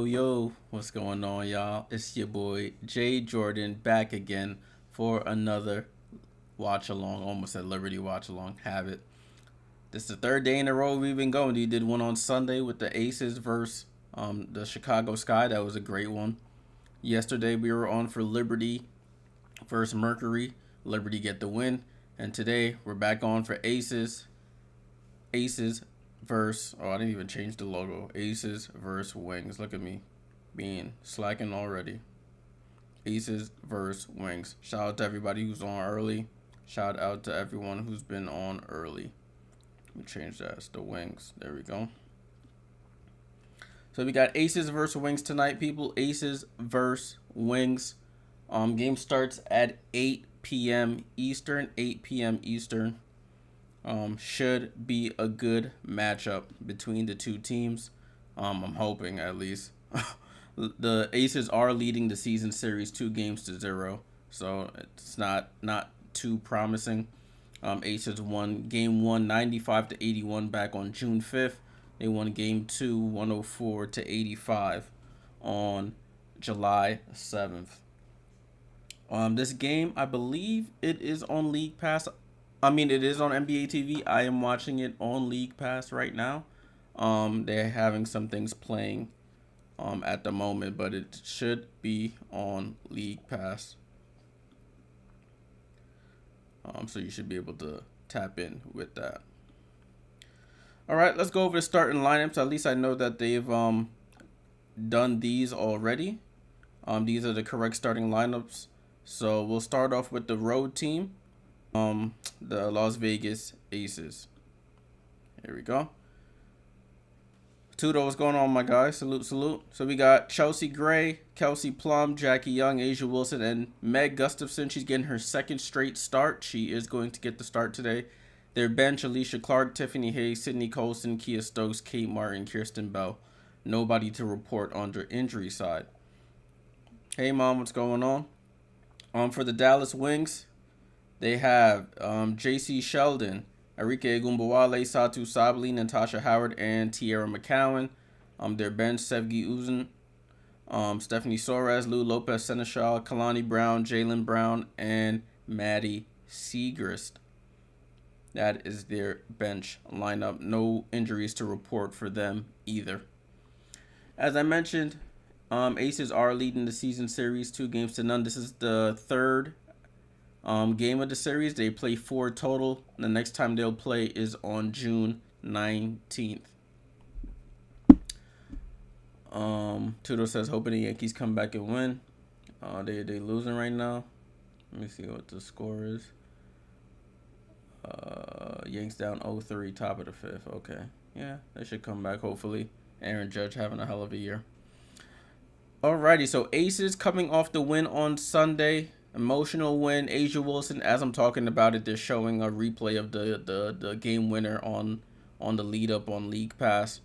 Yo, what's going on, y'all? It's your boy Jay.Jordan back again for another watch along. Almost at Liberty watch along. Have it. This is the third day in a row we've been going. We did one on Sunday with the Aces versus the Chicago Sky. That was a great one. Yesterday we were on for Liberty versus Mercury. Liberty get the win. And today we're back on for Aces versus, I didn't even change the logo. Aces versus Wings. Look at me being slacking already. Aces versus Wings. Shout out to everybody who's on early. Shout out to everyone who's been on early. Let me change that. It's the Wings. There we go. So we got Aces versus Wings tonight, people. Aces versus Wings. Game starts at 8 p.m. Eastern. 8 p.m. Eastern. Should be a good matchup between the two teams. I'm hoping, at least. The Aces are leading the season series 2-0, so it's not too promising. Aces won game 1 95-81 back on June 5th. They won game 2 104-85 on July 7th. This game, I believe it is on League Pass. It is on NBA TV. I am watching it on League Pass right now. They're having some things playing at the moment, but it should be on League Pass. So you should be able to tap in with that. All right, let's go over the starting lineups. At least I know that they've done these already. These are the correct starting lineups. So we'll start off with the road team. The Las Vegas Aces. Here we go. Tudo, what's going on, my guys? Salute. So we got Chelsea Gray, Kelsey Plum, Jackie Young, Asia Wilson, and Meg Gustafson. She's getting her second straight start. She is going to get the start today. Their bench: Alicia Clark, Tiffany Hayes, Sydney Colson, Kia Stokes, Kate Martin, Kirsten Bell. Nobody to report on the injury side. Hey, Mom, what's going on? For the Dallas Wings, they have J.C. Sheldon, Arike Egumbawale, Satu Sabali, Natasha Howard, and Tierra McCowan. Their bench: Sevgi Uzun, Stephanie Soares, Lou Lopez Seneschal, Kalani Brown, Jalen Brown, and Maddie Segrist. That is their bench lineup. No injuries to report for them either. As I mentioned, Aces are leading the season series 2-0. This is the third game of the series. They play 4 total. The next time they'll play is on June 19th. Tudo says hoping the Yankees come back and win. They losing right now. Let me see what the score is. Yanks down 0-3, top of the 5th. Okay, yeah, they should come back hopefully. Aaron Judge having a hell of a year. Alrighty, so Aces coming off the win on Sunday. Emotional win. Asia Wilson, as I'm talking about it, they're showing a replay of the game winner on the lead up on League Pass.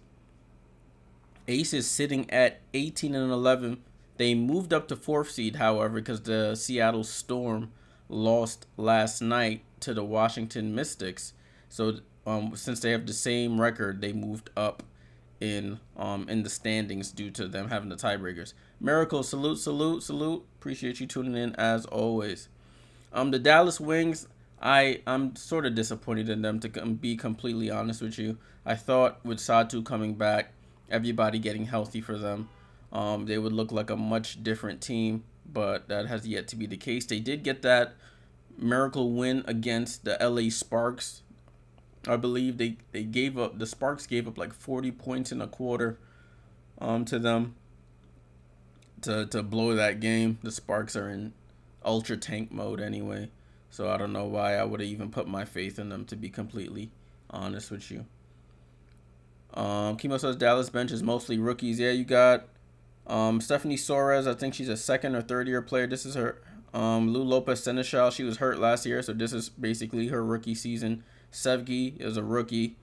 Aces sitting at 18-11. They moved up to 4th seed, however, because the Seattle Storm lost last night to the Washington Mystics. So since they have the same record, they moved up in the standings due to them having the tiebreakers. Miracle, salute. Appreciate you tuning in as always. The Dallas Wings, I'm sort of disappointed in them, to be completely honest with you. I thought with Satu coming back, everybody getting healthy for them, they would look like a much different team, but that has yet to be the case. They did get that miracle win against the LA Sparks. I believe the Sparks gave up like 40 points in a quarter to them to blow that game. The Sparks are in ultra tank mode anyway, so I don't know why I would have even put my faith in them, to be completely honest with you. Chemo says Dallas bench is mostly rookies. Yeah, you got Stephanie Soares. I think she's a 2nd or 3rd year player. This is her. Lou Lopez Seneschal, she was hurt last year, so this is basically her rookie season. Sevgi is a rookie.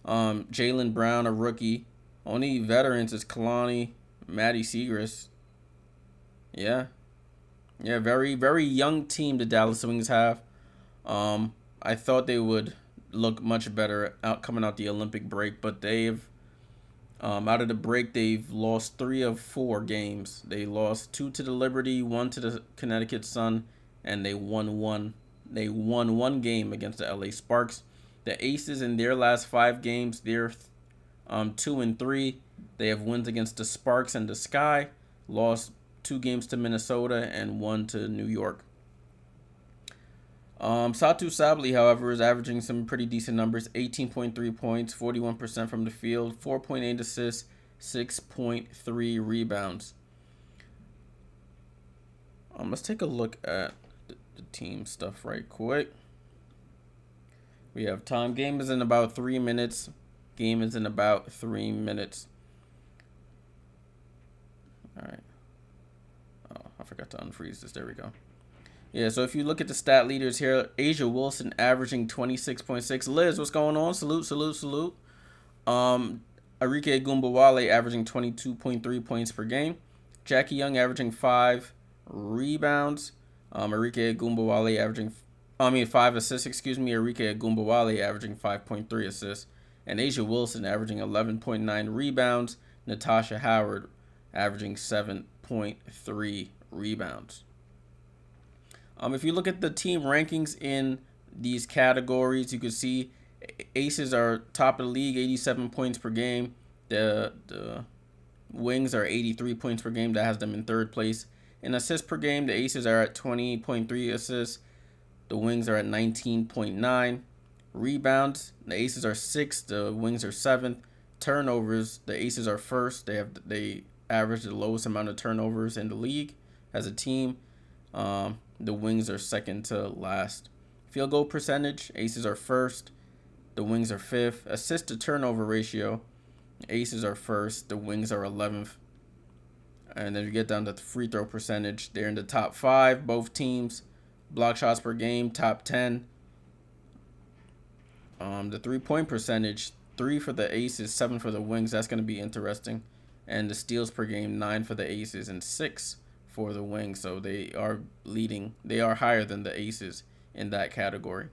Jalen Brown, a rookie. Only veterans is Kalani, Maddie Segrist. Yeah. Yeah, very, very young team the Dallas Wings have. I thought they would look much better out coming out the Olympic break, but they've out of the break they've lost 3 of 4 games. They lost 2 to the Liberty, 1 to the Connecticut Sun, and they won one. They won one game against the LA Sparks. The Aces in their last 5 games, they're 2-3. They have wins against the Sparks and the Sky, lost 2 games to Minnesota and 1 to New York. Satu Sabli, however, is averaging some pretty decent numbers. 18.3 points, 41% from the field, 4.8 assists, 6.3 rebounds. Let's take a look at the team stuff right quick. We have time. Game is in about 3 minutes. Game is in about 3 minutes. All right. Oh, I forgot to unfreeze this. There we go. Yeah, so if you look at the stat leaders here, Asia Wilson averaging 26.6. Liz, what's going on? Salute, salute, salute. Arike Gumbawale averaging 22.3 points per game. Jackie Young averaging 5 rebounds. Arike Gumbawale averaging, 5 assists, Arike Gumbawale averaging 5.3 assists. And Asia Wilson averaging 11.9 rebounds. Natasha Howard averaging 7.3 rebounds. If you look at the team rankings in these categories, you can see Aces are top of the league, 87 points per game. The Wings are 83 points per game. That has them in 3rd place. In assists per game, the Aces are at 20.3 assists. The Wings are at 19.9. Rebounds, the Aces are 6th. The Wings are 7th. Turnovers, the Aces are 1st. They average the lowest amount of turnovers in the league as a team. The Wings are 2nd to last. Field goal percentage, Aces are 1st. The Wings are 5th. Assist to turnover ratio, Aces are 1st. The Wings are 11th. And then you get down to the free throw percentage. They're in the top 5, both teams. Block shots per game, top 10. The 3-point percentage, 3 for the Aces, 7 for the Wings. That's going to be interesting. And the steals per game, 9 for the Aces and 6 for the Wings. So they are leading. They are higher than the Aces in that category.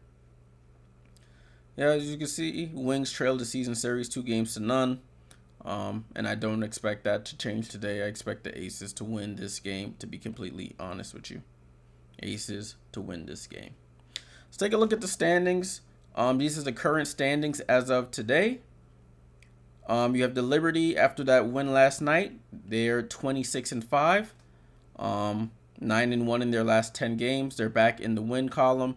Yeah, as you can see, Wings trailed the season series 2-0. And I don't expect that to change today. I expect the Aces to win this game, to be completely honest with you. Aces to win this game. Let's take a look at the standings. These are the current standings as of today. You have the Liberty after that win last night. They're 26-5. 9-1 in their last 10 games. They're back in the win column.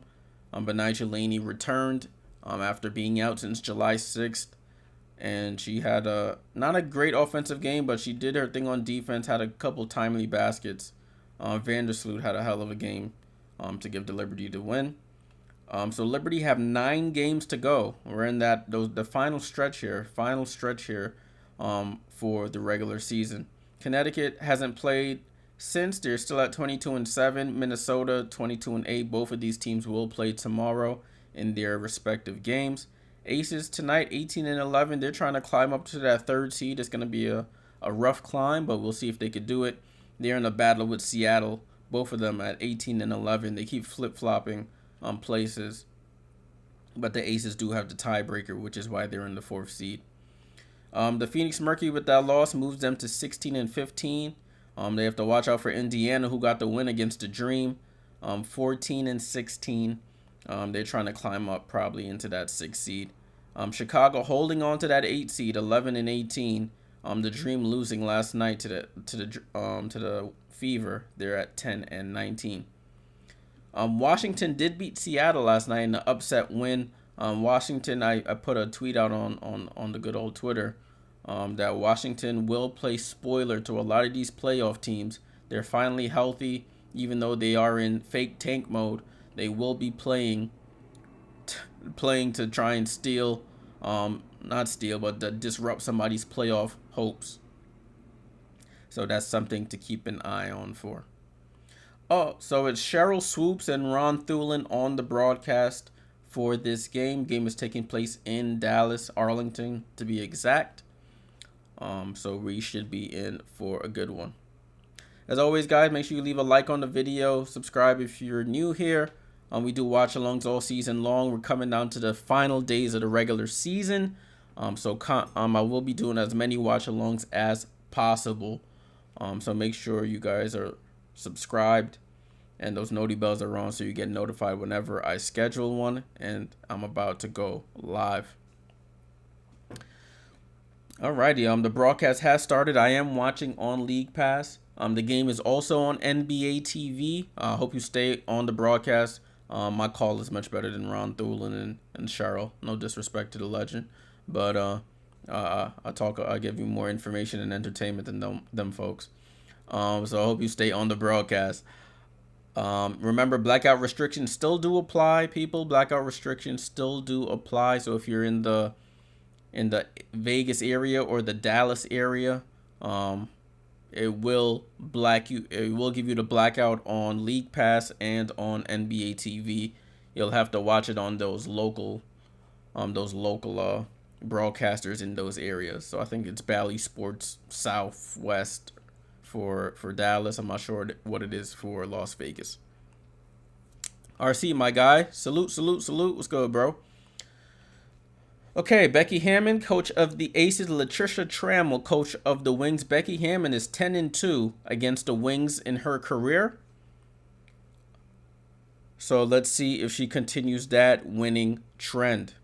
But Nigel Laney returned after being out since July 6th. And she had not a great offensive game, but she did her thing on defense, had a couple timely baskets. Vandersloot had a hell of a game to give the Liberty the win. So Liberty have 9 games to go. We're in the final stretch here. For the regular season. Connecticut hasn't played since. They're still at 22-7. Minnesota 22-8. Both of these teams will play tomorrow in their respective games. Aces tonight 18-11. They're trying to climb up to that 3rd seed. It's going to be a rough climb, but we'll see if they could do it. They're in a battle with Seattle. Both of them at 18-11. They keep flip-flopping places, but the Aces do have the tiebreaker, which is why they're in the 4th seed. The Phoenix Mercury with that loss moves them to 16-15. They have to watch out for Indiana, who got the win against the Dream, 14-16. They're trying to climb up probably into that 6th seed. Chicago holding on to that 8th seed, 11-18. The Dream losing last night to the Fever. They're at 10-19. Washington did beat Seattle last night in an upset win. Washington, I put a tweet out on the good old Twitter that Washington will play spoiler to a lot of these playoff teams. They're finally healthy, even though they are in fake tank mode. They will be playing to try and steal, not steal, but to disrupt somebody's playoff hopes. So that's something to keep an eye on for. Oh, so it's Cheryl Swoops and Ron Thulin on the broadcast for this game. Game is taking place in Dallas, Arlington, to be exact. So we should be in for a good one. As always, guys, make sure you leave a like on the video. Subscribe if you're new here. We do watch-alongs all season long. We're coming down to the final days of the regular season. I will be doing as many watch-alongs as possible. So make sure you guys are subscribed and those noti bells are on so you get notified whenever I schedule one and I'm about to go live. Alrighty, the broadcast has started. I am watching on League Pass. The game is also on NBA TV. I hope you stay on the broadcast. My call is much better than Ron Thulin and Cheryl. No disrespect to the legend, but I give you more information and entertainment than them folks. So I hope you stay on the broadcast. Remember, blackout restrictions still do apply, people. Blackout restrictions still do apply. So if you're in the Vegas area or the Dallas area, it will give you the blackout on League Pass and on NBA TV. You'll have to watch it on those local broadcasters in those areas. So I think it's Bally Sports Southwest for Dallas. I'm not sure what it is for Las Vegas. RC, my guy, salute. What's good, bro? Okay, Becky Hammon, coach of the Aces. Latricia Trammell, coach of the Wings. Becky Hammon is 10-2 against the Wings in her career. So let's see if she continues that winning trend.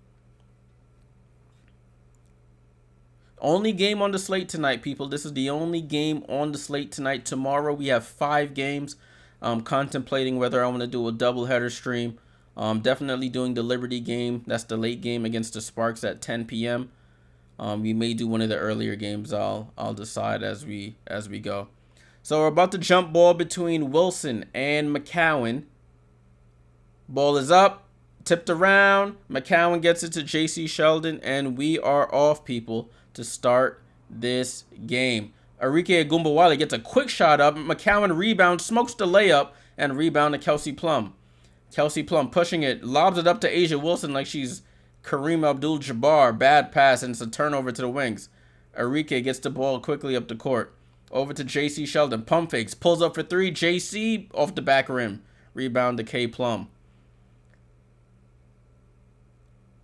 Only game on the slate tonight, people. This is the only game on the slate tonight. Tomorrow we have 5 games. I'm contemplating whether I want to do a doubleheader stream. Definitely doing the Liberty game. That's the late game against the Sparks at 10 p.m. We may do one of the earlier games. I'll decide as we go. So we're about to jump ball between Wilson and McCowan. Ball is up, tipped around. McCowan gets it to J.C. Sheldon, and we are off, people, to start this game. Arike Agumbawale gets a quick shot up. McCowan rebounds, smokes the layup, and rebound to Kelsey Plum. Kelsey Plum pushing it, lobs it up to Asia Wilson like she's Kareem Abdul-Jabbar. Bad pass, and it's a turnover to the Wings. Arike gets the ball quickly up the court. Over to J.C. Sheldon. Pump fakes, pulls up for 3. J.C. off the back rim. Rebound to K. Plum.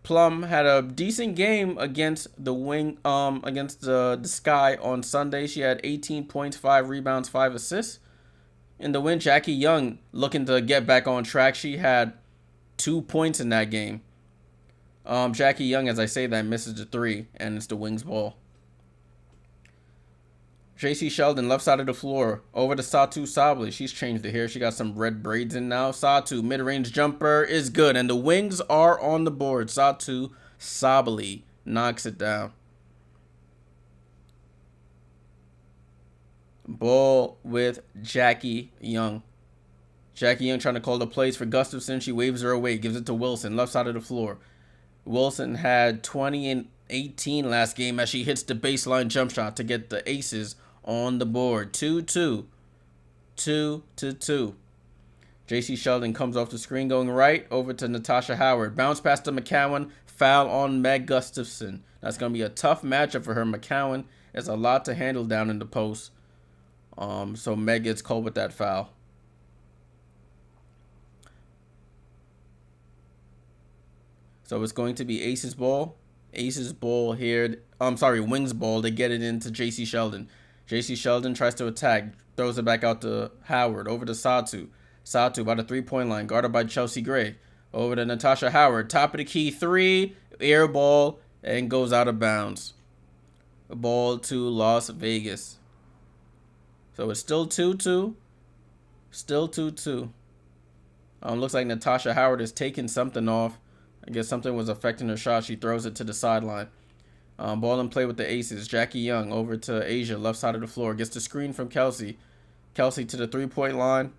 Plum had a decent game against the the Sky on Sunday. She had 18 points, 5 rebounds, 5 assists. In the win, Jackie Young looking to get back on track. She had 2 points in that game. Jackie Young, as I say that, misses the 3, and it's the Wings ball. J.C. Sheldon, left side of the floor, over to Satu Sabally. She's changed the hair. She got some red braids in now. Satu, mid-range jumper is good, and the Wings are on the board. Satu Sabally knocks it down. Ball with Jackie Young. Jackie Young trying to call the plays for Gustafson. She waves her away, gives it to Wilson, left side of the floor. Wilson had 20 and 18 last game as she hits the baseline jump shot to get the Aces on the board. 2-2. 2-2. J.C. Sheldon comes off the screen going right over to Natasha Howard. Bounce pass to McCowan. Foul on Meg Gustafson. That's going to be a tough matchup for her. McCowan has a lot to handle down in the post. So Meg gets called with that foul. So it's going to be Aces ball. Aces ball here. Wings ball. They get it into J.C. Sheldon. J.C. Sheldon tries to attack. Throws it back out to Howard. Over to Satu. Satu by the 3-point line. Guarded by Chelsea Gray. Over to Natasha Howard. Top of the key 3. Air ball. And goes out of bounds. Ball to Las Vegas. So it's still 2-2. Still 2-2. Looks like Natasha Howard is taking something off. I guess something was affecting her shot. She throws it to the sideline. Ball in play with the Aces. Jackie Young over to Asia, left side of the floor. Gets the screen from Kelsey. Kelsey to the 3-point line.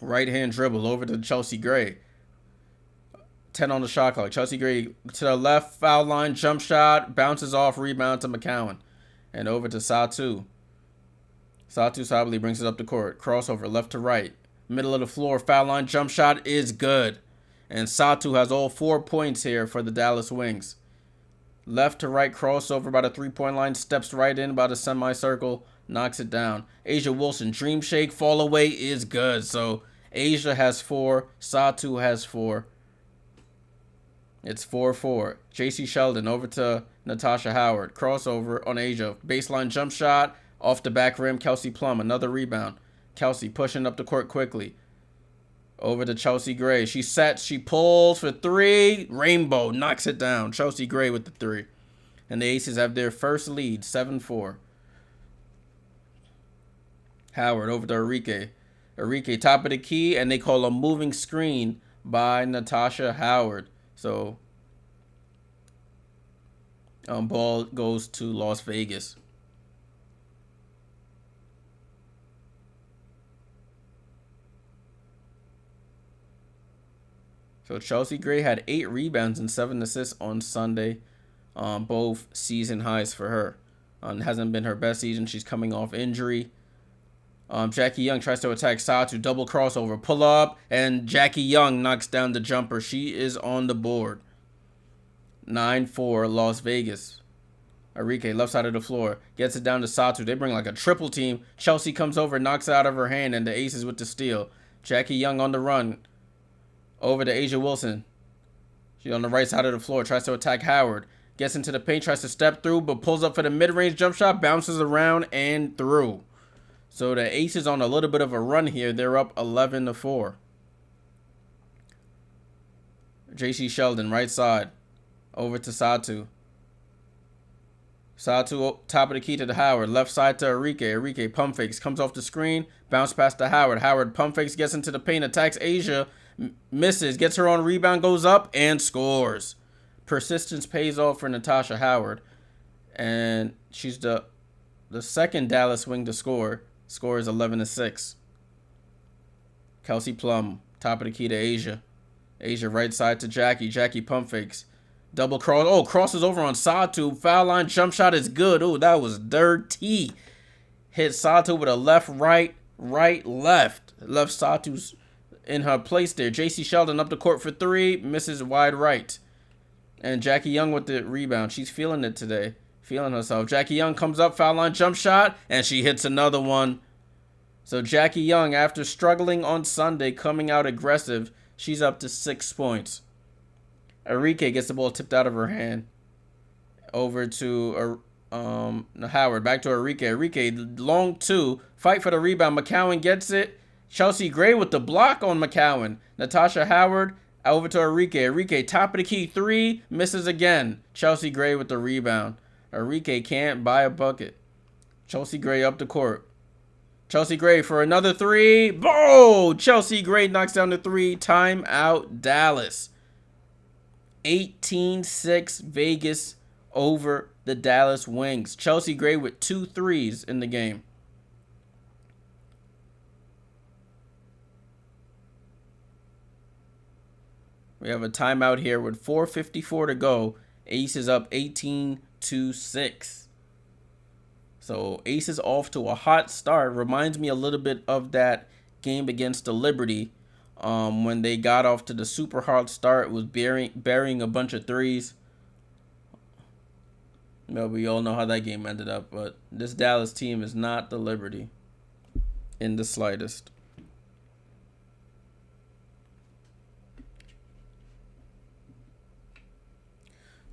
Right hand dribble over to Chelsea Gray. 10 on the shot clock. Chelsea Gray to the left, foul line, jump shot. Bounces off, rebound to McCowan. And over to Satu. Satu Sabally brings it up the court. Crossover left to right. Middle of the floor, foul line, jump shot is good. And Satu has all 4 points here for the Dallas Wings. Left to right crossover by the 3-point line. Steps right in by the semicircle. Knocks it down. A'ja Wilson, dream shake, fall away is good. So A'ja has 4. Satu has 4. It's 4-4. J.C. Sheldon over to Natasha Howard. Crossover on A'ja. Baseline jump shot. Off the back rim. Kelsey Plum. Another rebound. Kelsey pushing up the court quickly. Over to Chelsea Gray. She sets. She pulls for 3. Rainbow knocks it down. Chelsea Gray with the 3. And the Aces have their first lead. 7-4. Howard over to Arike. Arike top of the key. And they call a moving screen by Natasha Howard. So, ball goes to Las Vegas. So Chelsea Gray had 8 rebounds and 7 assists on Sunday. Both season highs for her. It hasn't been her best season. She's coming off injury. Jackie Young tries to attack Satu. Double crossover. Pull up. And Jackie Young knocks down the jumper. She is on the board. 9-4 Las Vegas. Arike, left side of the floor. Gets it down to Satu. They bring like a triple team. Chelsea comes over, knocks it out of her hand, and the Aces with the steal. Jackie Young on the run. Over to A'ja Wilson. She's on the right side of the floor. Tries to attack Howard. Gets into the paint. Tries to step through, but pulls up for the mid-range jump shot. Bounces around and through. So the Aces on a little bit of a run here. They're up 11-4. J.C. Sheldon, right side. Over to Satu. Satu, top of the key to the Howard. Left side to Arike. Arike pump fakes. Comes off the screen. Bounce pass to Howard. Howard pump fakes. Gets into the paint. Attacks A'ja. Misses. Gets her on rebound. Goes up and scores. Persistence pays off for Natasha Howard. And she's the second Dallas wing to score. Score is 11-6. Kelsey Plum. Top of the key to A'ja. A'ja right side to Jackie. Jackie pump fakes. Double cross. Oh, crosses over on Satu. Foul line jump shot is good. Oh, that was dirty. Hit Satu with a left, right, left. Left Satu's in her place there. J.C. Sheldon up the court for 3. Misses wide right. And Jackie Young with the rebound. She's feeling it today. Feeling herself. Jackie Young comes up. Foul line jump shot. And she hits another one. So Jackie Young, after struggling on Sunday, coming out aggressive, she's up to 6 points. Arike gets the ball tipped out of her hand. Over to Howard. Back to Arike. Arike, long 2. Fight for the rebound. McCowan gets it. Chelsea Gray with the block on McCowan. Natasha Howard over to Arike. Arike, top of the key. 3. Misses again. Chelsea Gray with the rebound. Arike can't buy a bucket. Chelsea Gray up the court. Chelsea Gray for another 3. Oh! Chelsea Gray knocks down the 3. Timeout Dallas. 18-6 Vegas over the Dallas Wings. Chelsea Gray with 2 threes in the game. We have a timeout here with 4:54 to go. Aces up 18-6. So Aces off to a hot start. Reminds me a little bit of that game against the Liberty. When they got off to the super hard start, was burying a bunch of threes. Well, we all know how that game ended up, but this Dallas team is not the Liberty in the slightest.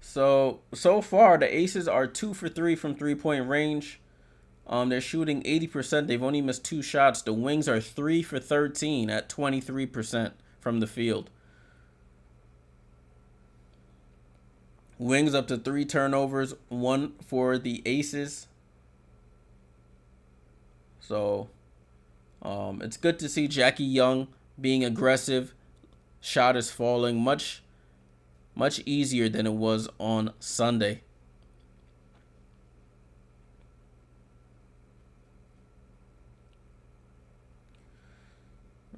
So far, the Aces are 2 for 3 from three-point range. They're shooting 80%. They've only missed 2 shots. The Wings are 3 for 13 at 23% from the field. Wings up to 3 turnovers, 1 for the Aces. So it's good to see Jackie Young being aggressive. Shot is falling much easier than it was on Sunday.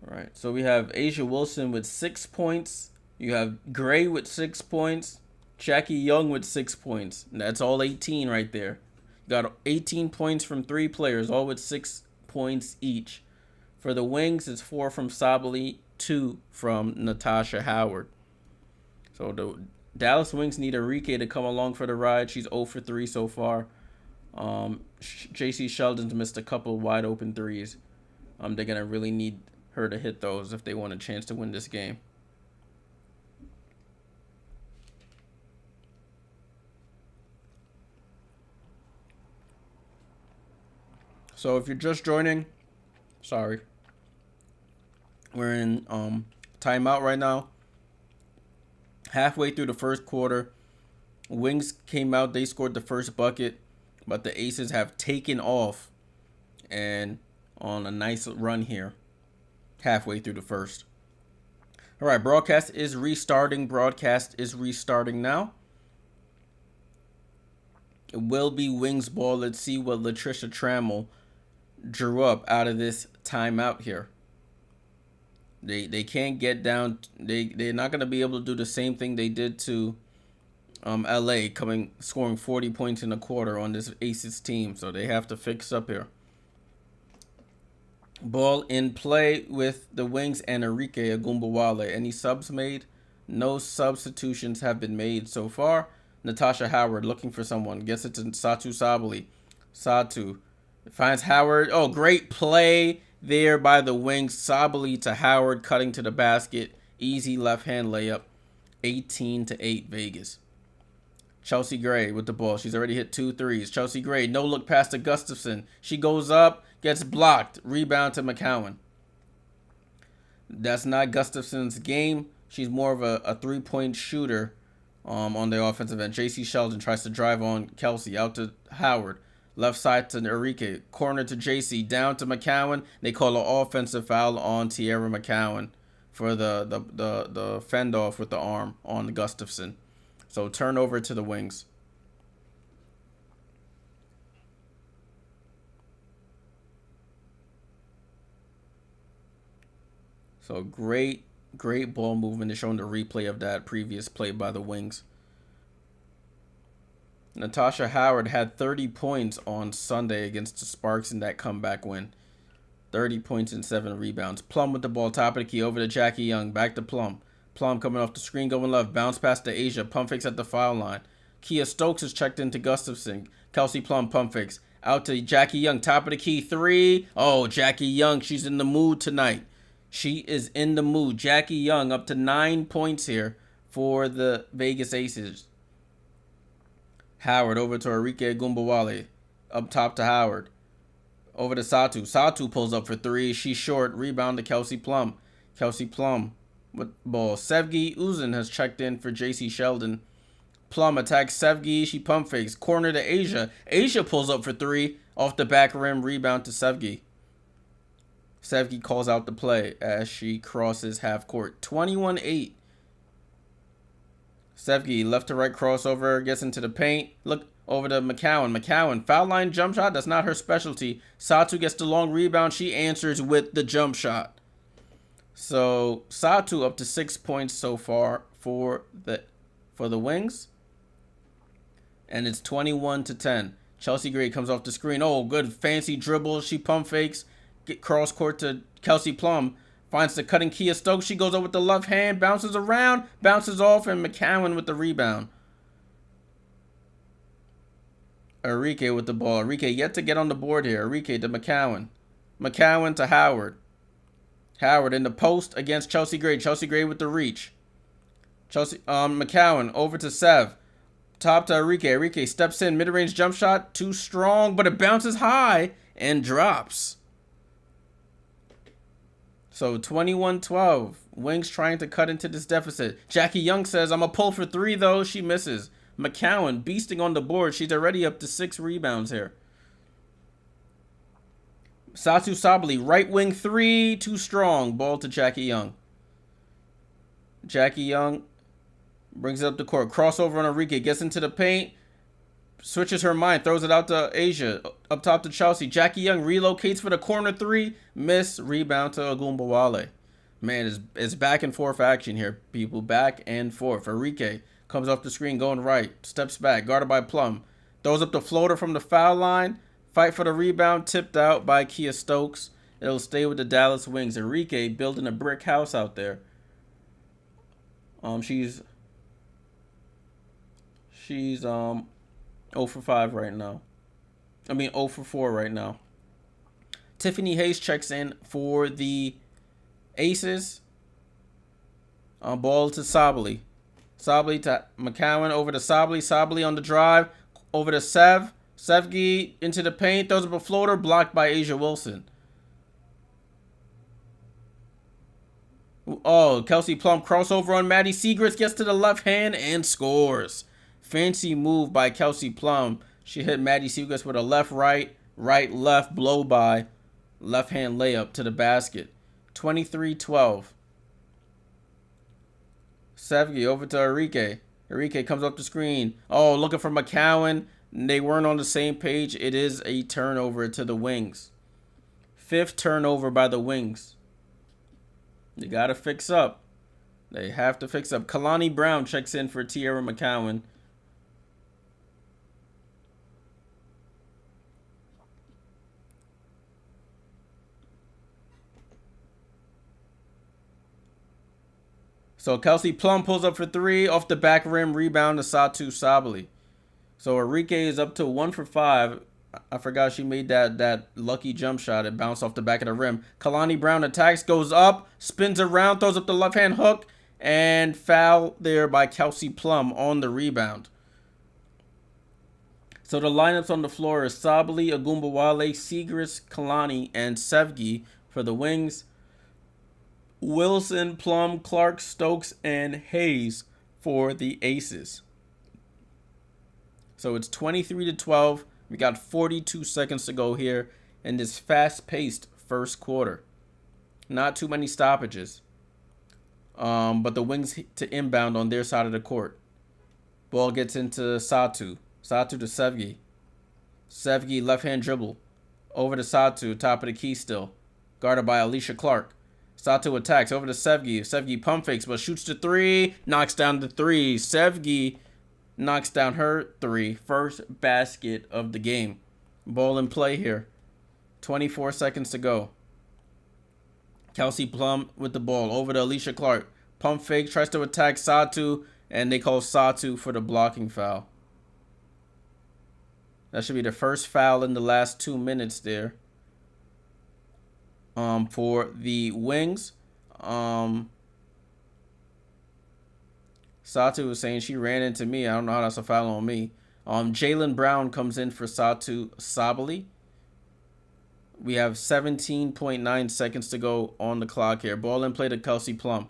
All right, so we have A'ja Wilson with 6 points. You have Gray with 6 points. Jackie Young with 6 points. And that's all 18 right there. You got 18 points from 3 players, all with 6 points each. For the Wings, it's 4 from Sabally, 2 from Natasha Howard. So Dallas Wings need Enrique to come along for the ride. She's 0 for 3 so far. JC Sheldon's missed a couple wide open threes. They're gonna really need her to hit those if they want a chance to win this game. So if you're just joining, sorry. We're in timeout right now. Halfway through the first quarter, Wings came out. They scored the first bucket, but the Aces have taken off and on a nice run here halfway through the first. All right, broadcast is restarting. Broadcast is restarting now. It will be Wings ball. Let's see what Latricia Trammell drew up out of this timeout here. They can't get down. They're not gonna be able to do the same thing they did to LA, scoring 40 points in a quarter on this Aces team. So they have to fix up here. Ball in play with the Wings and Enrique Agumbawale. Any subs made? No substitutions have been made so far. Natasha Howard looking for someone. Gets it to Satu Sabali. Satu finds Howard. Oh, great play there by the Wings. Sabali to Howard, cutting to the basket. Easy left hand layup. 18-8 Vegas. Chelsea Gray with the ball. She's already hit 2 threes. Chelsea Gray, no look pass to Gustafson. She goes up, gets blocked. Rebound to McCowan. That's not Gustafson's game. She's more of a three-point shooter on the offensive end. JC Sheldon tries to drive on Kelsey. Out to Howard. Left side to Enrique. Corner to JC. Down to McCowan. They call an offensive foul on Tierra McCowan for the fend off with the arm on Gustafson. So turnover to the Wings. So great ball movement. They're showing the replay of that previous play by the Wings. Natasha Howard had 30 points on Sunday against the Sparks in that comeback win. 30 points and 7 rebounds. Plum with the ball, top of the key, over to Jackie Young. Back to Plum. Plum coming off the screen, going left. Bounce pass to Asia. Pump fakes at the foul line. Kia Stokes is checked into Gustafson. Kelsey Plum pump fakes. Out to Jackie Young. Top of the key. 3. Oh, Jackie Young. She's in the mood tonight. She is in the mood. Jackie Young up to 9 points here for the Vegas Aces. Howard over to Enrique Agumbawale. Up top to Howard. Over to Satu. Satu pulls up for 3. She's short. Rebound to Kelsey Plum. Kelsey Plum with ball. Sevgi Uzun has checked in for JC Sheldon. Plum attacks Sevgi. She pump fakes. Corner to Asia. Asia pulls up for 3. Off the back rim. Rebound to Sevgi. Sevgi calls out the play as she crosses half court. 21-8. Sevgi left to right crossover. Gets into the paint. Look over to McCowan. McCowan, foul line jump shot. That's not her specialty. Satu gets the long rebound. She answers with the jump shot. So Satu up to 6 points so far for the Wings. And it's 21-10. Chelsea Gray comes off the screen. Oh, good fancy dribble. She pump fakes. Get cross court to Kelsey Plum. Finds the cutting Kia Stokes. She goes over with the left hand. Bounces around. Bounces off. And McCowan with the rebound. Enrique with the ball. Enrique yet to get on the board here. Enrique to McCowan. McCowan to Howard. Howard in the post against Chelsea Gray. Chelsea Gray with the reach. McCowan over to Sev. Top to Enrique. Enrique steps in. Mid-range jump shot. Too strong, but it bounces high and drops. So 21-12. Wings trying to cut into this deficit. Jackie Young says, I'm going to pull for 3, though. She misses. McCowan beasting on the board. She's already up to 6 rebounds here. Satu Sabali, right wing 3. Too strong. Ball to Jackie Young. Jackie Young brings it up the court. Crossover on Enrique. Gets into the paint. Switches her mind. Throws it out to Asia. Up top to Chelsea. Jackie Young relocates for the corner 3. Miss. Rebound to Agumbawale. Man, it's back and forth action here, people. Back and forth. Enrique comes off the screen going right. Steps back. Guarded by Plum. Throws up the floater from the foul line. Fight for the rebound. Tipped out by Kia Stokes. It'll stay with the Dallas Wings. Enrique building a brick house out there. She's She's 0 for 5 right now. I mean 0 for 4 right now. Tiffany Hayes checks in for the Aces. Ball to Sabally. Sabally to McCowan, over to Sabally. Sabally on the drive. Over to Sev. Sevgi into the paint. Throws up a floater. Blocked by Asia Wilson. Oh, Kelsey Plum crossover on Maddie Siegrist. Gets to the left hand and scores. Fancy move by Kelsey Plum. She hit Maddie Siegrist with a left-right, right-left blow-by. Left-hand layup to the basket. 23-12. Sevgi over to Enrique. Enrique comes up the screen. Oh, looking for McCowan. They weren't on the same page. It is a turnover to the Wings. 5th turnover by the Wings. They got to fix up. They have to fix up. Kalani Brown checks in for Tierra McCowan. So Kelsey Plum pulls up for 3 off the back rim, rebound to Satu Sabally. So Enrique is up to 1 for 5. I forgot she made that lucky jump shot. It bounced off the back of the rim. Kalani Brown attacks, goes up, spins around, throws up the left hand hook, and foul there by Kelsey Plum on the rebound. So the lineups on the floor is Sabally, Agumbawale, Siegrist, Kalani, and Sevgi for the Wings. Wilson, Plum, Clark, Stokes, and Hayes for the Aces. So it's 23-12. We got 42 seconds to go here in this fast-paced first quarter. Not too many stoppages. But the Wings to inbound on their side of the court. Ball gets into Satu. Satu to Sevgi. Sevgi left-hand dribble. Over to Satu, top of the key still. Guarded by Alicia Clark. Satu attacks over to Sevgi. Sevgi pump fakes, but shoots the 3. Knocks down the 3. Sevgi knocks down her 3. First basket of the game. Ball in play here. 24 seconds to go. Kelsey Plum with the ball. Over to Alicia Clark. Pump fake. Tries to attack Satu. And they call Satu for the blocking foul. That should be the first foul in the last 2 minutes there. For the Wings. Satu was saying she ran into me. I don't know how that's a foul on me. Jaylen Brown comes in for Satu Sabally. We have 17.9 seconds to go on the clock here. Ball in play to Kelsey Plum.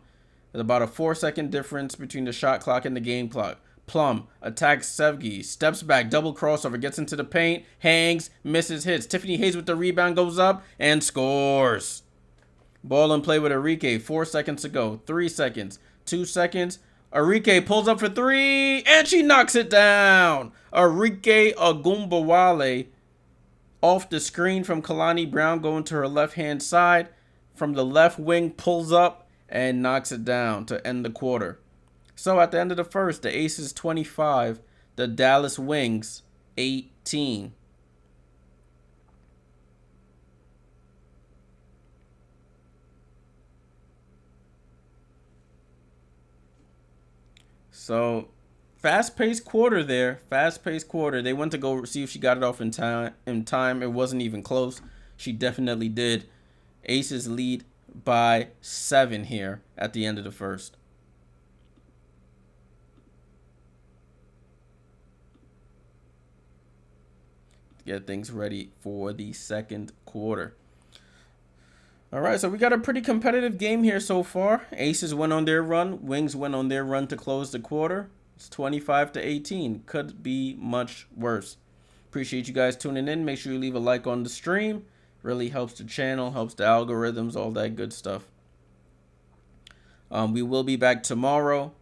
There's about a 4-second difference between the shot clock and the game clock. Plum attacks Sevgi, steps back, double crossover, gets into the paint, hangs, misses, hits. Tiffany Hayes with the rebound, goes up and scores. Ball in play with Enrique. 4 seconds to go. 3 seconds. 2 seconds. Enrique pulls up for 3 and she knocks it down. Enrique Agumbawale off the screen from Kalani Brown going to her left-hand side. From the left wing, pulls up and knocks it down to end the quarter. So at the end of the first, the Aces 25, the Dallas Wings 18. So fast-paced quarter there. Fast-paced quarter. They went to go see if she got it off in time. It wasn't even close. She definitely did. Aces lead by 7 here at the end of the first. Get things ready for the second quarter. All right, so we got a pretty competitive game here so far. Aces went on their run. Wings went on their run to close the quarter. It's 25-18. Could be much worse. Appreciate you guys tuning in. Make sure you leave a like on the stream. Really helps the channel, helps the algorithms, all that good stuff. We will be back tomorrow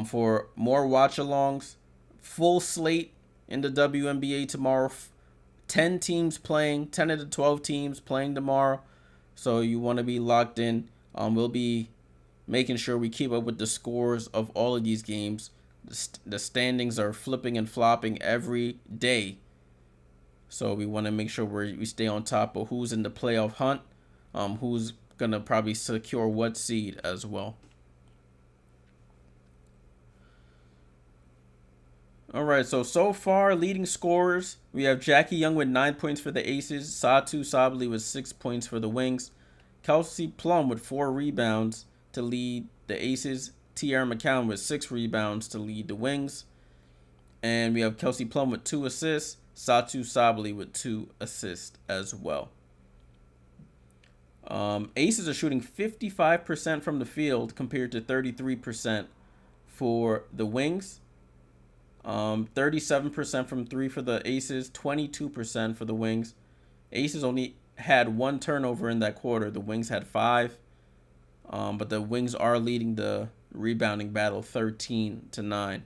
for more watch-alongs. Full slate in the WNBA tomorrow. 10 teams playing, 10 of the 12 teams playing tomorrow. So you want to be locked in. We'll be making sure we keep up with the scores of all of these games. The standings are flipping and flopping every day. So we want to make sure we stay on top of who's in the playoff hunt, who's going to probably secure what seed as well. All right, so far, leading scorers, we have Jackie Young with 9 points for the Aces, Satu Sabali with 6 points for the Wings, Kelsey Plum with 4 rebounds to lead the Aces, Tierra McCown with 6 rebounds to lead the Wings, and we have Kelsey Plum with 2 assists, Satu Sabali with 2 assists as well. Aces are shooting 55% from the field compared to 33% for the Wings. 37% from 3 for the Aces, 22% for the Wings. Aces only had 1 turnover in that quarter. The Wings had 5. But the Wings are leading the rebounding battle 13-9.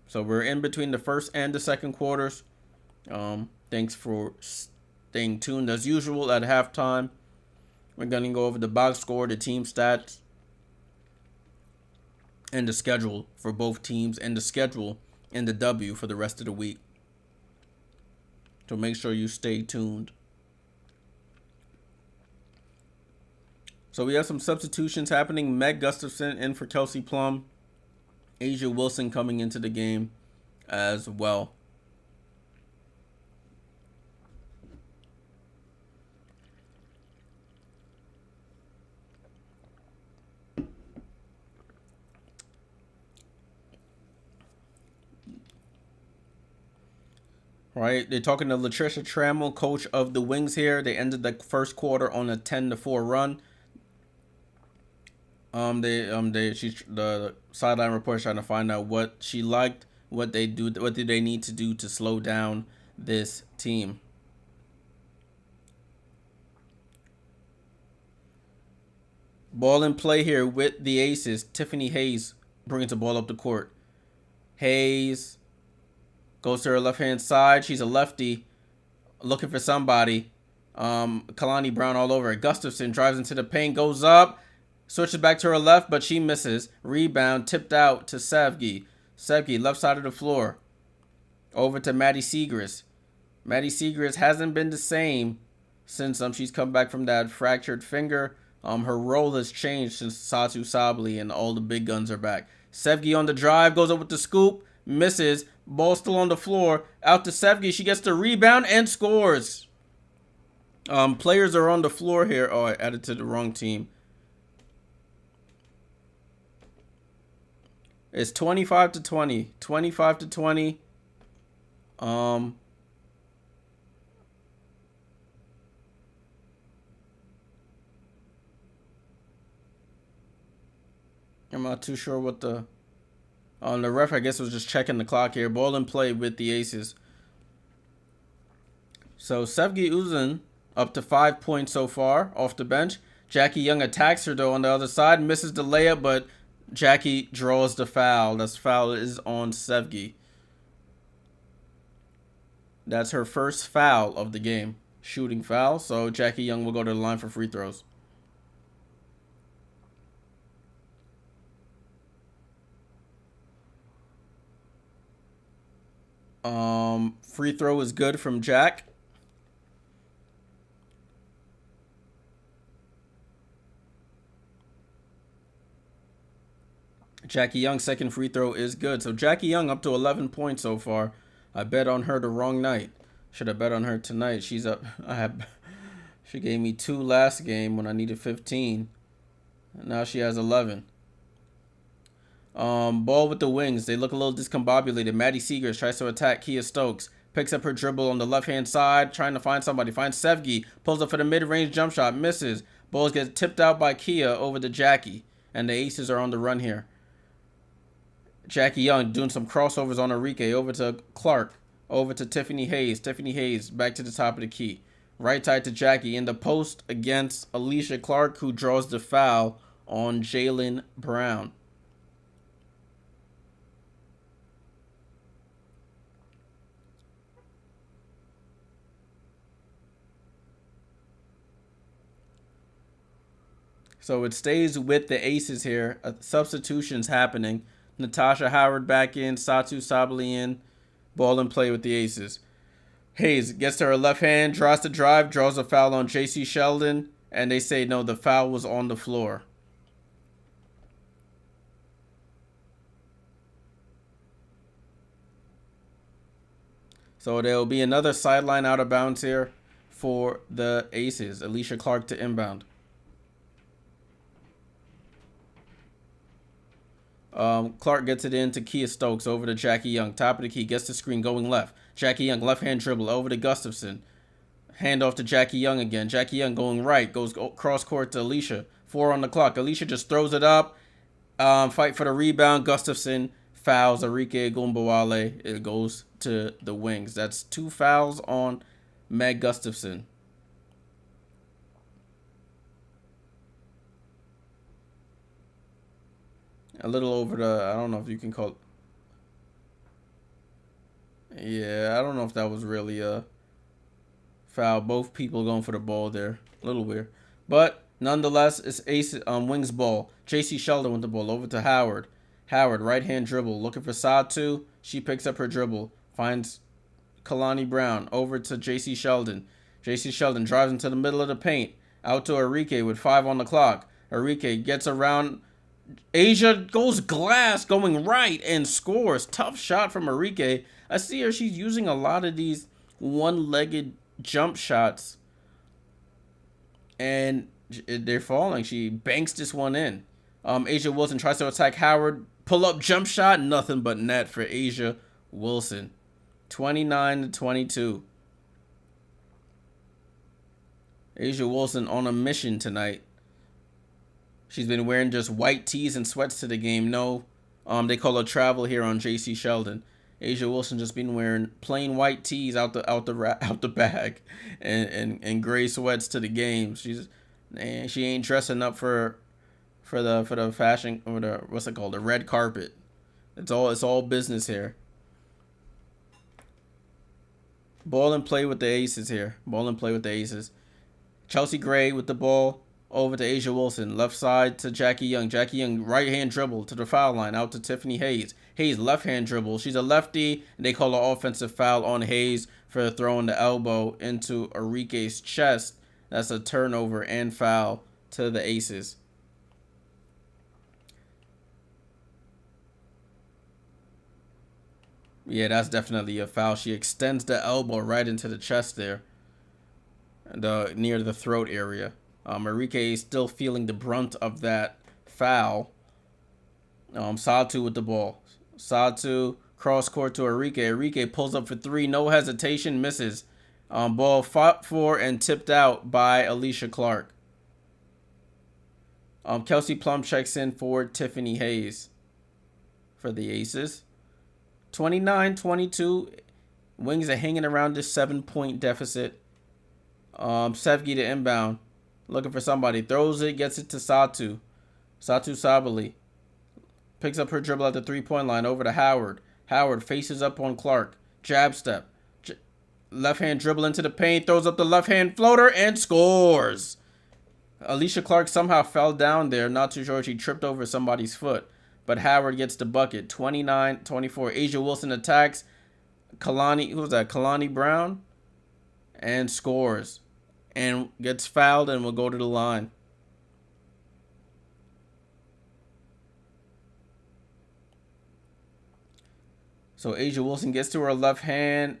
So we're in between the first and the second quarters. Thanks for staying tuned as usual at halftime. We're going to go over the box score, the team stats, and the schedule for both teams, and the schedule and the W for the rest of the week. So make sure you stay tuned. So we have some substitutions happening. Meg Gustafson in for Kelsey Plum. Asia Wilson coming into the game as well. Right, they're talking to Latricia Trammell, coach of the Wings here. They ended the first quarter on a 10-4 run. The sideline reporter trying to find out what she liked, what do they need to do to slow down this team. Ball in play here with the Aces. Tiffany Hayes brings the ball up the court. Hayes goes to her left-hand side. She's a lefty, looking for somebody. Kalani Brown all over it. Gustafson drives into the paint, goes up, switches back to her left, but she misses. Rebound tipped out to Sevgi. Sevgi, left side of the floor. Over to Maddie Segrist. Maddie Segrist hasn't been the same since she's come back from that fractured finger. Her role has changed since Satu Sabali and all the big guns are back. Sevgi on the drive, goes up with the scoop, misses. Ball still on the floor. Out to Sevgi. She gets the rebound and scores. Players are on the floor here. Oh, I added to the wrong team. It's 25-20. 25-20. I'm not too sure what the ref, I guess, was just checking the clock here. Ball in play with the Aces. So Sevgi Uzun up to 5 points so far off the bench. Jackie Young attacks her though on the other side, misses the layup, but Jackie draws the foul. That foul is on Sevgi. That's her first foul of the game, shooting foul. So Jackie Young will go to the line for free throws. Free throw is good from Jack. Jackie Young's second free throw is good. So Jackie Young up to 11 points so far. I bet on her the wrong night. Should have bet on her tonight. She's up. She gave me 2 last game when I needed 15. And now she has 11. Ball with the Wings. They look a little discombobulated. Maddie Segrist tries to attack Kia Stokes. Picks up her dribble on the left-hand side, trying to find somebody. Finds Sevgi. Pulls up for the mid-range jump shot. Misses. Balls get tipped out by Kia over to Jackie. And the Aces are on the run here. Jackie Young doing some crossovers on Enrique. Over to Clark. Over to Tiffany Hayes. Tiffany Hayes back to the top of the key. Right side to Jackie. In the post against Alicia Clark, who draws the foul on Jalen Brown. So it stays with the Aces here. Substitutions happening. Natasha Howard back in. Satu Sabali in. Ball in play with the Aces. Hayes gets to her left hand. Draws the drive. Draws a foul on JC Sheldon. and they say no, the foul was on the floor. So there will be another sideline out of bounds here for the Aces. Alicia Clark to inbound. Clark gets it in to Kia Stokes over to Jackie Young. Top of the key, gets the screen going left. Jackie Young, left hand dribble over to Gustafson. Hand off to Jackie Young again. Jackie Young going right, goes cross court to Alicia. 4 on the clock. Alicia just throws it up. Fight for the rebound. Gustafson fouls Arike Gumbawale. It goes to the wings. That's 2 fouls on Meg Gustafson. A little over the, I don't know if you can call it. Yeah, I don't know if that was really a foul. Both people going for the ball there. A little weird. But nonetheless, it's Ace Wings ball. JC Sheldon with the ball over to Howard. Howard, right hand dribble. Looking for Satu. She picks up her dribble. Finds Kalani Brown. Over to JC Sheldon. JC Sheldon drives into the middle of the paint. Out to Arike with 5 on the clock. Arike gets around. Asia goes glass going right and scores. Tough shot from Arike. I see her. She's using a lot of these one-legged jump shots. And they're falling. She banks this one in. Asia Wilson tries to attack Howard. Pull-up jump shot. Nothing but net for Asia Wilson. 29-22. Asia Wilson on a mission tonight. She's been wearing just white tees and sweats to the game. No, they call her travel here on JC Sheldon. Asia Wilson just been wearing plain white tees out the bag, and gray sweats to the game. She ain't dressing up for the fashion, or the, what's it called, the red carpet. It's all business here. Ball and play with the Aces here. Ball and play with the Aces. Chelsea Gray with the ball. Over to Asia Wilson. Left side to Jackie Young. Jackie Young, right hand dribble to the foul line. Out to Tiffany Hayes. Hayes, left hand dribble. She's a lefty. And they call an offensive foul on Hayes for throwing the elbow into Arike's chest. That's a turnover and foul to the Aces. Yeah, that's definitely a foul. She extends the elbow right into the chest there. Near the throat area. Arike is still feeling the brunt of that foul. Satu with the ball. Satu cross court to Arike. Arike pulls up for 3. No hesitation. Misses. Ball fought for and tipped out by Alicia Clark. Kelsey Plum checks in for Tiffany Hayes for the Aces. 29-22. Wings are hanging around this 7-point deficit. Sevgi to inbound. Looking for somebody. Throws it. Gets it to Satu. Satu Sabali. Picks up her dribble at the 3-point line. Over to Howard. Howard faces up on Clark. Jab step. Left hand dribble into the paint. Throws up the left hand floater and scores. Alicia Clark somehow fell down there. Not too sure. She tripped over somebody's foot. But Howard gets the bucket. 29-24. Asia Wilson attacks. Kalani. Who was that? Kalani Brown. And scores. And gets fouled and will go to the line. So Asia Wilson gets to her left hand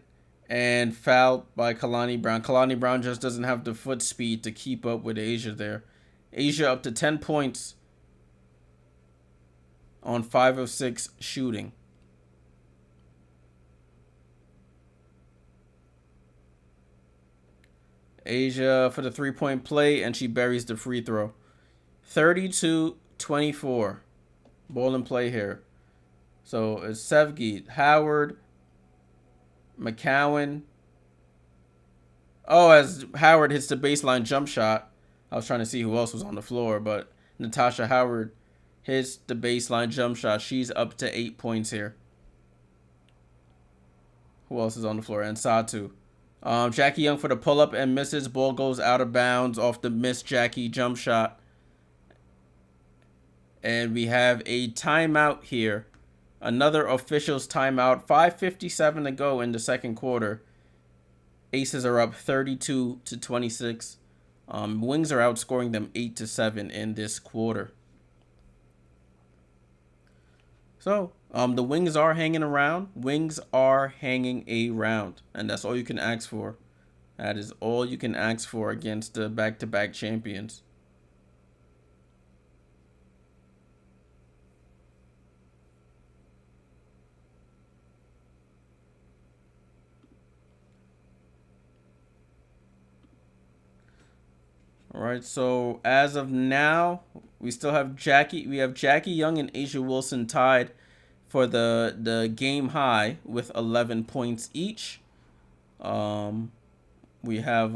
and fouled by Kalani Brown. Kalani Brown just doesn't have the foot speed to keep up with Asia there. Asia up to 10 points on 5 of 6 shooting. Asia for the 3-point play, and she buries the free throw. 32-24. Ball and play here. So it's Sevgi, Howard, McCowan. Oh, as Howard hits the baseline jump shot. I was trying to see who else was on the floor, but Natasha Howard hits the baseline jump shot. She's up to 8 points here. Who else is on the floor? And Satu. Jackie Young for the pull-up and misses. Ball goes out of bounds off the missed Jackie jump shot. And we have a timeout here. Another official's timeout. 5:57 to go in the second quarter. Aces are up 32-26 Wings are outscoring them 8-7 in this quarter. So, the Wings are hanging around. Wings are hanging around. And that's all you can ask for. That is all you can ask for against the back-to-back champions. All right, so as of now, we still have Jackie. We have Jackie Young and A'ja Wilson tied for the game high with 11 points each. We have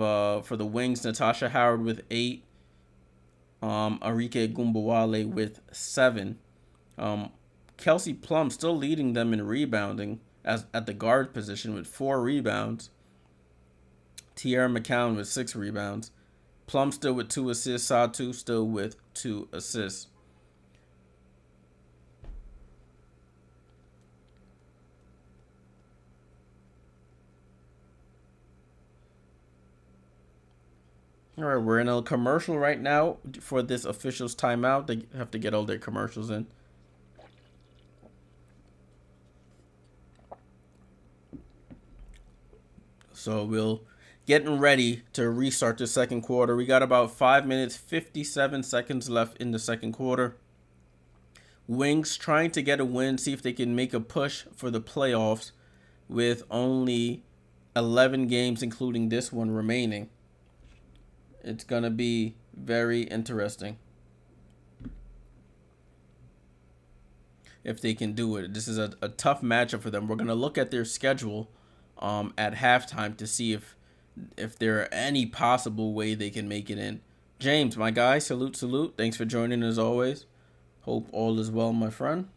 for the Wings, Natasha Howard with 8. Arike Gumbawale with 7. Kelsey Plum still leading them in rebounding as at the guard position with 4 rebounds. Tiara McCowan with 6 rebounds. Plum still with 2 assists. Satu still with 2 assists. All right, we're in a commercial right now for this officials timeout. They have to get all their commercials in. So we'll getting ready to restart the second quarter. We got about 5 minutes, 57 seconds left in the second quarter. Wings trying to get a win, see if they can make a push for the playoffs with only 11 games, including this one, remaining. It's going to be very interesting if they can do it. This is a tough matchup for them. We're going to look at their schedule at halftime to see if there are any possible way they can make it in. James, my guy, salute. Thanks for joining as always. Hope all is well, my friend.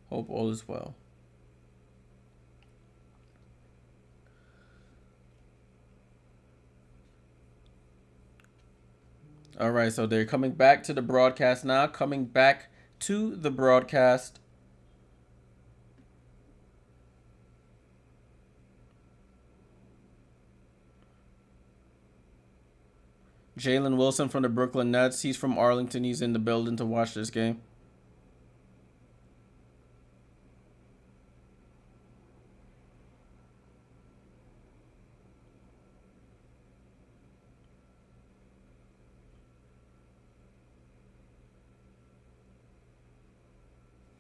Hope all is well. All right, so they're coming back to the broadcast now. Coming back to the broadcast. Jalen Wilson from the Brooklyn Nets. He's from Arlington. He's in the building to watch this game.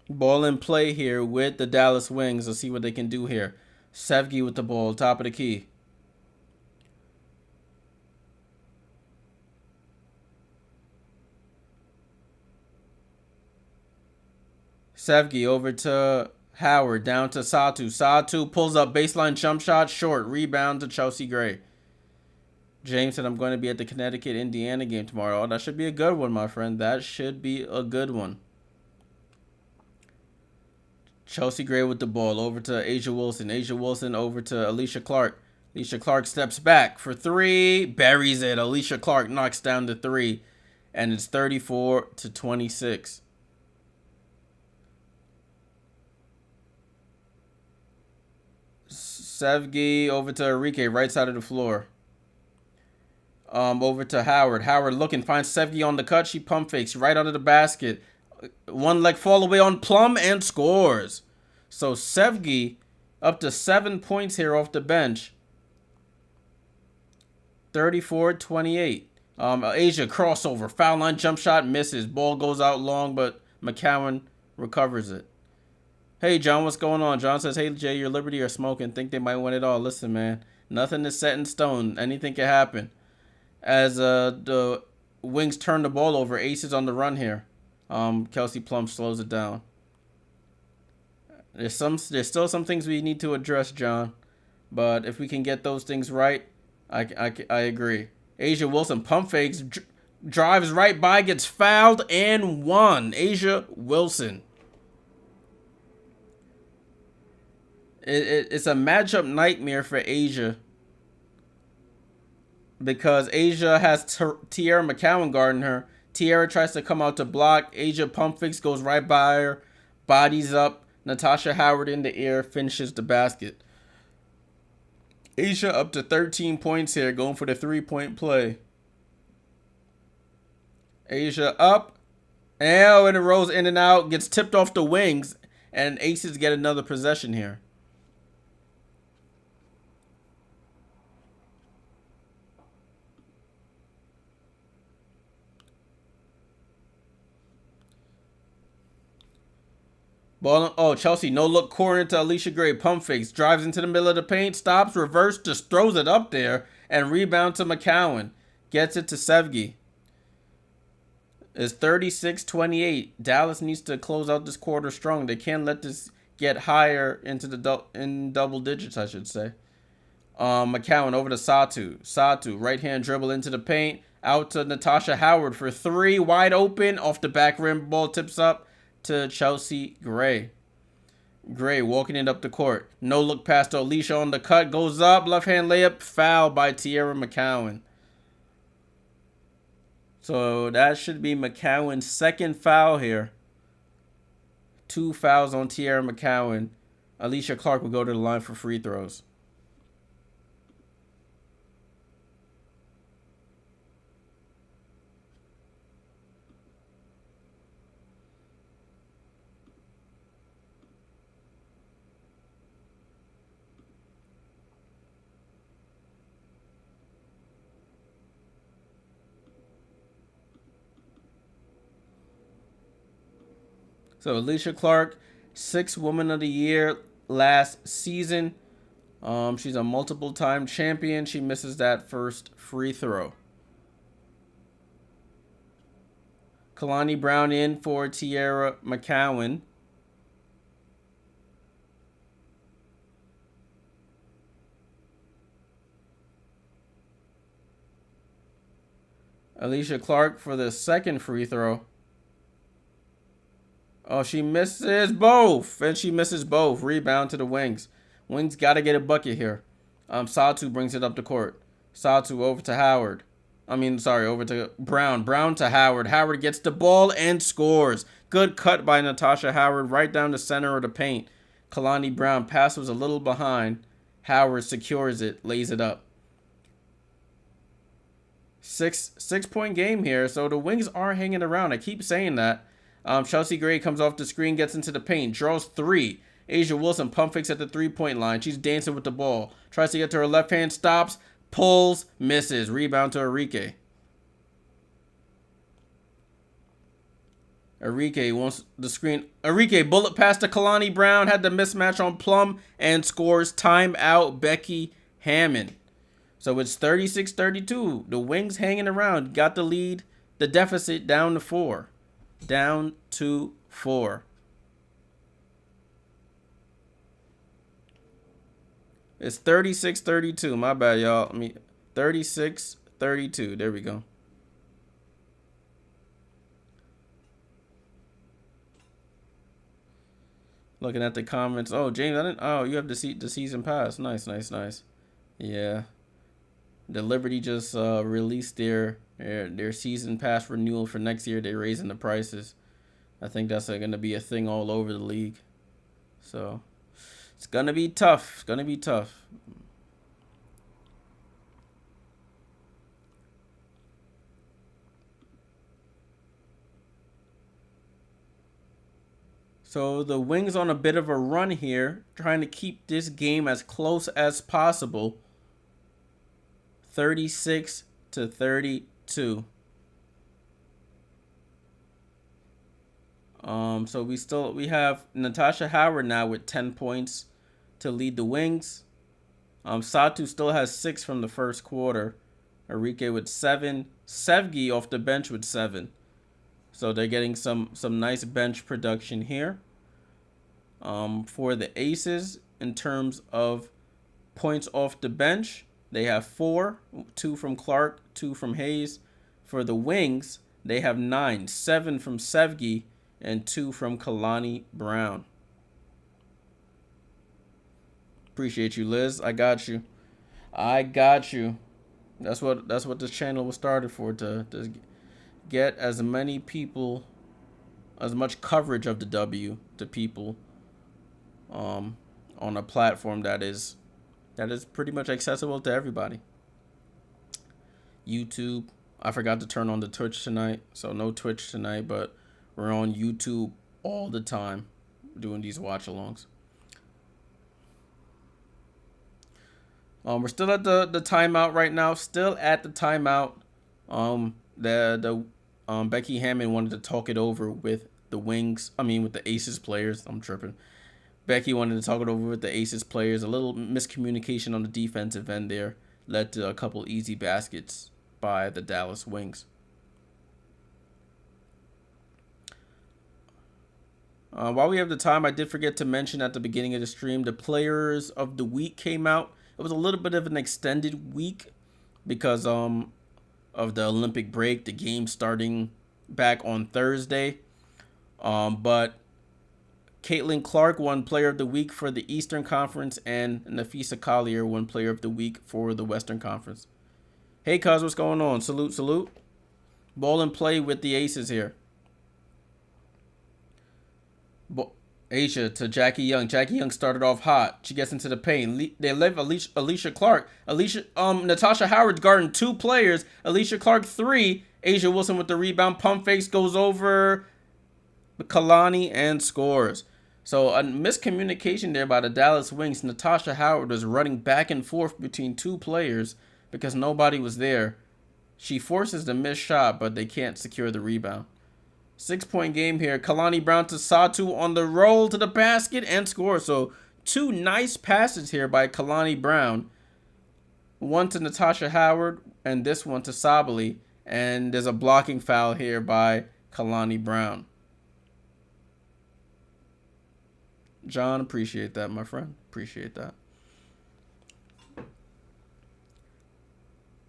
Ball in play here with the Dallas Wings. Let's see what they can do here. Sevgi with the ball, top of the key. Sevgi over to Howard, down to Satu. Satu pulls up baseline jump shot, short. Rebound to Chelsea Gray. James said, I'm going to be at the Connecticut-Indiana game tomorrow. Oh, that should be a good one, my friend. That should be a good one. Chelsea Gray with the ball, over to A'ja Wilson. A'ja Wilson over to Alicia Clark. Alicia Clark steps back for 3, buries it. Alicia Clark knocks down the 3, and it's 34-26. Sevgi over to Enrique, right side of the floor. Over to Howard. Howard looking, finds Sevgi on the cut. She pump fakes right under the basket. One leg fall away on Plum and scores. So Sevgi up to 7 points here off the bench. 34-28. A'ja crossover. Foul line jump shot misses. Ball goes out long, but McCowan recovers it. Hey, John, what's going on? John says, hey, Jay, your Liberty are smoking. Think they might win it all. Listen, man, nothing is set in stone. Anything can happen. As the Wings turn the ball over, Aces on the run here. Kelsey Plum slows it down. There's still some things we need to address, John. But if we can get those things right, I agree. A'ja Wilson pump fakes, drives right by, gets fouled, and won. A'ja Wilson. It's a matchup nightmare for A'ja, because A'ja has Tiara McCowan guarding her. Tiara tries to come out to block. A'ja pump fakes, goes right by her, bodies up. Natasha Howard in the air, finishes the basket. A'ja up to 13 points here, going for the 3-point play. Asia up. And it rolls in and out. Gets tipped off the wings. And Aces get another possession here. Ball. Oh, Chelsea. No look corner to Alicia Gray. Pump fakes. Drives into the middle of the paint. Stops. Reverse. Just throws it up there. And rebound to McCowan. Gets it to Sevgi. It's 36-28. Dallas needs to close out this quarter strong. They can't let this get higher into the in double digits, I should say. McCowan over to Satu. Satu, right hand dribble into the paint. Out to Natasha Howard for three. Wide open. Off the back rim. Ball tips up to Chelsea Gray. Gray walking it up the court. No look pass to Alicia on the cut. Goes up. Left hand layup. Foul by Tierra McCowan. So that should be McCowan's second foul here. 2 fouls on Tierra McCowan. Alicia Clark will go to the line for free throws. So Alicia Clark, 6th Woman of the Year last season. She's a multiple-time champion. She misses that first free throw. Kalani Brown in for Tierra McCowan. Alicia Clark for the second free throw. Oh, she misses both. And she misses both. Rebound to the Wings. Wings got to get a bucket here. Satu brings it up the court. Satu over to Howard. Over to Brown. Brown to Howard. Howard gets the ball and scores. Good cut by Natasha Howard right down the center of the paint. Kalani Brown pass was a little behind. Howard secures it, lays it up. Six-point game here, so the Wings are hanging around. I keep saying that. Chelsea Gray comes off the screen, gets into the paint, draws three. Asia Wilson pump fakes at the three-point line. She's dancing with the ball. Tries to get to her left hand, stops, pulls, misses. Rebound to Enrique. Enrique wants the screen. Enrique bullet pass to Kalani Brown. Had the mismatch on Plum and scores. Timeout Becky Hammond. So it's 36-32. The Wings hanging around. Got the lead. The deficit down to 4. Down to 4. It's 36-32. My bad, y'all. 36-32. There we go. Looking at the comments. Oh, James, I didn't. Oh, you have the season pass. Nice. Yeah. The Liberty just released their season pass renewal for next year. They're raising the prices. I think that's going to be a thing all over the league. So it's going to be tough. So the Wings on a bit of a run here, trying to keep this game as close as possible. 36-32. So we have Natasha Howard now with 10 points to lead the Wings. Satu still has 6 from the first quarter. Enrique with 7. Sevgi off the bench with 7. So they're getting some nice bench production here. For the Aces, in terms of points off the bench, they have 4, 2 from Clark, 2 from Hayes. For the Wings, they have 9, 7 from Sevgi, and 2 from Kalani Brown. Appreciate you, Liz. I got you. That's what this channel was started for, to get as many people, as much coverage of the W to people on a platform that is pretty much accessible to everybody. YouTube, I forgot to turn on the Twitch tonight, so no Twitch tonight, but we're on YouTube all the time doing these watch-alongs. We're still at the timeout right now. Still at the timeout. Becky Hammon wanted to talk it over with the Wings. With the Aces players. I'm tripping. Becky wanted to talk it over with the Aces players. A little miscommunication on the defensive end there led to a couple easy baskets by the Dallas Wings. While we have the time, I did forget to mention at the beginning of the stream, the Players of the Week came out. It was a little bit of an extended week because of the Olympic break, the game starting back on Thursday. But Caitlin Clark won Player of the Week for the Eastern Conference, and Nafisa Collier won Player of the Week for the Western Conference. Hey, cuz, what's going on? Salute, salute. Ball and play with the Aces here. Asia to Jackie Young. Jackie Young started off hot. She gets into the paint. They leave Alicia Clark. Natasha Howard's guarding two players. Alicia Clark 3. Asia Wilson with the rebound. Pump fakes, goes over Kalani and scores. So a miscommunication there by the Dallas Wings. Natasha Howard was running back and forth between two players because nobody was there. She forces the missed shot, but they can't secure the rebound. 6-point game here. Kalani Brown to Satu on the roll to the basket and score. So two nice passes here by Kalani Brown. One to Natasha Howard and this one to Sabali. And there's a blocking foul here by Kalani Brown. John, appreciate that, my friend. Appreciate that.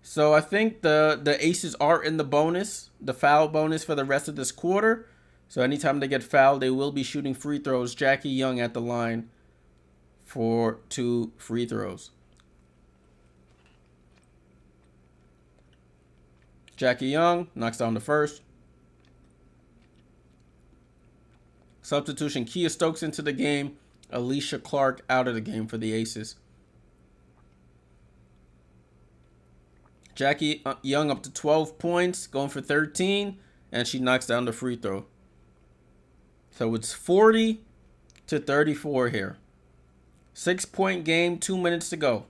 So I think the Aces are in the bonus, the foul bonus for the rest of this quarter. So anytime they get fouled, they will be shooting free throws. Jackie Young at the line for 2 free throws. Jackie Young knocks down the first. Substitution, Kia Stokes into the game. Alicia Clark out of the game for the Aces. Jackie Young up to 12 points, going for 13, and she knocks down the free throw. So it's 40-34 here. 6-point game, 2 minutes to go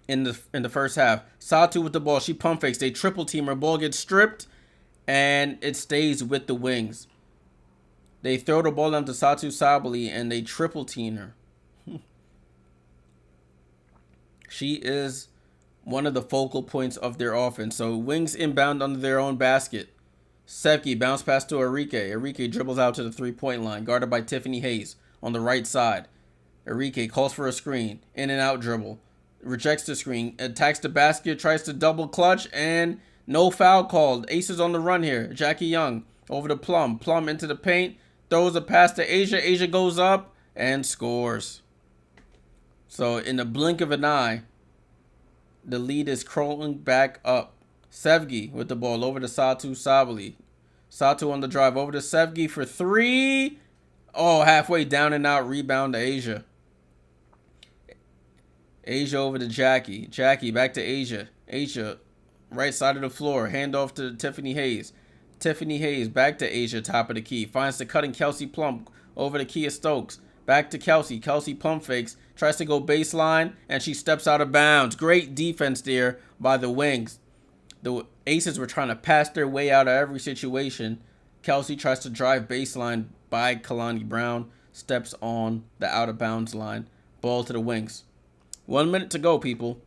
in the first half. Satu with the ball, she pump fakes. They triple team her. Ball gets stripped, and it stays with the Wings. They throw the ball down to Satu Sabali, and they triple team her. She is one of the focal points of their offense. So Wings inbound under their own basket. Sevgi bounce pass to Enrique. Enrique dribbles out to the 3-point line, guarded by Tiffany Hayes on the right side. Enrique calls for a screen, in and out dribble, rejects the screen, attacks the basket, tries to double clutch, and no foul called. Aces on the run here. Jackie Young over to Plum. Plum into the paint, throws a pass to Asia. Asia goes up and scores. So in the blink of an eye, the lead is crawling back up. Sevgi with the ball over to Satu Sabali. Satu on the drive over to Sevgi for 3. Oh, halfway down and out. Rebound to Asia. Asia over to Jackie. Jackie back to Asia. Asia right side of the floor. Handoff to Tiffany Hayes. Tiffany Hayes back to Asia, top of the key. Finds the cutting Kelsey Plum over to Kia Stokes. Back to Kelsey. Kelsey pump fakes. Tries to go baseline, and she steps out of bounds. Great defense there by the Wings. The Aces were trying to pass their way out of every situation. Kelsey tries to drive baseline by Kalani Brown. Steps on the out-of-bounds line. Ball to the Wings. 1 minute to go, people.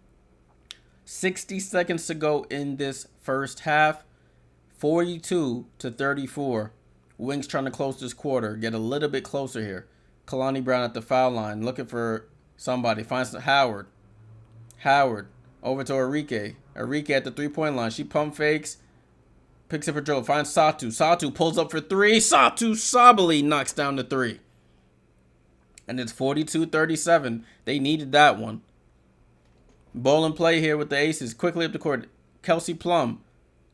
60 seconds to go in this first half. 42-34. Wings trying to close this quarter. Get a little bit closer here. Kalani Brown at the foul line. Looking for somebody. Finds Howard. Howard. Over to Enrique. Enrique at the 3-point line. She pump fakes. Picks up her dribble. Finds Satu. Satu pulls up for 3. Satu Sabali knocks down the 3. And it's 42-37. They needed that one. Ball and play here with the Aces. Quickly up the court. Kelsey Plum.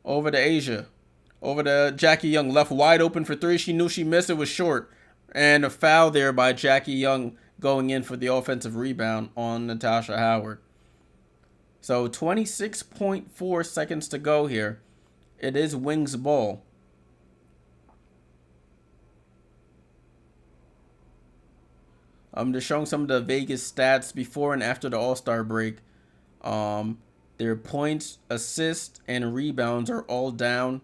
Over to Asia. Over to Jackie Young. Left wide open for 3. She knew she missed. It was short. And a foul there by Jackie Young going in for the offensive rebound on Natasha Howard. So 26.4 seconds to go here. It is Wings ball. I'm just showing some of the Vegas stats before and after the All-Star break. Their points, assists, and rebounds are all down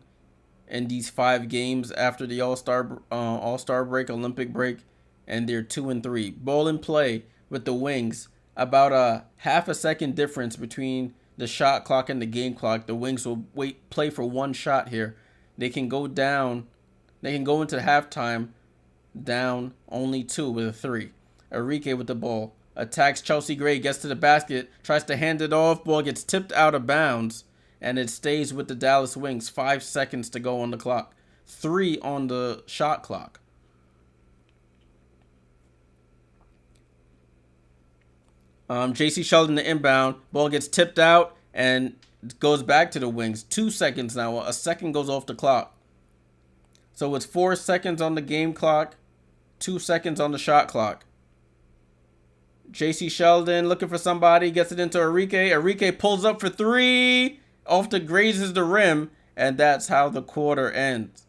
in these 5 games after the All-Star break, Olympic break, and they're 2-3. Ball in play with the Wings, about a half a second difference between the shot clock and the game clock. The Wings will play for 1 shot here. They can go down. They can go into halftime down only 2 with a 3. Enrique with the ball. Attacks Chelsea Gray, gets to the basket, tries to hand it off, ball gets tipped out of bounds, and it stays with the Dallas Wings. 5 seconds to go on the clock. 3 on the shot clock. JC Sheldon the inbound. Ball gets tipped out and goes back to the Wings. 2 seconds now. A second goes off the clock. So it's 4 seconds on the game clock, 2 seconds on the shot clock. JC Sheldon looking for somebody, gets it into Enrique. Enrique pulls up for 3, off the grazes the rim, and that's how the quarter ends.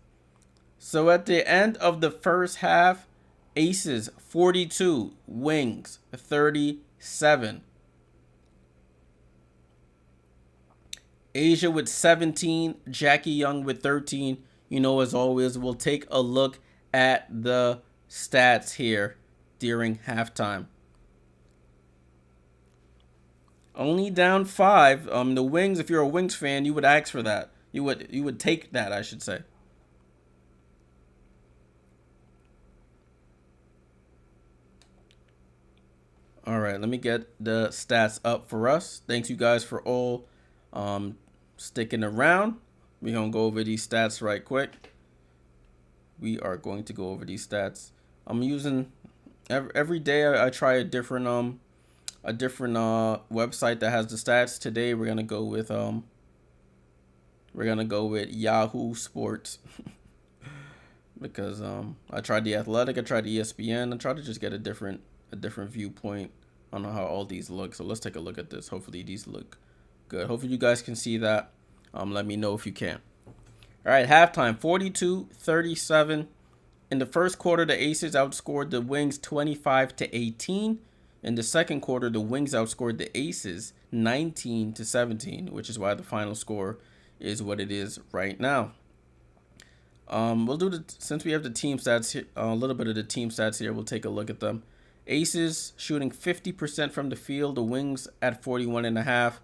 So at the end of the first half, Aces 42, Wings 37. Asia with 17, Jackie Young with 13. You know, as always, we'll take a look at the stats here during halftime. Only down 5. The Wings, if you're a Wings fan, you would ask for that. You would take that, I should say. All right, let me get the stats up for us. Thanks you guys for all sticking around. We're going to go over these stats right quick. We are going to go over these stats. I'm using every day I try a different website that has the stats. Today we're going to go with Yahoo Sports. Because I tried the Athletic, I tried the ESPN. I tried to just get a different viewpoint on how all these look. So let's take a look at this. Hopefully these look good. Hopefully you guys can see that. Let me know if you can. All right, halftime 42-37. In the first quarter, the Aces outscored the Wings 25-18. In the second quarter, the Wings outscored the Aces 19-17, which is why the final score is what it is right now. We'll do since we have the team stats here, a little bit of the team stats here. We'll take a look at them. Aces shooting 50% from the field. The Wings at 41.5.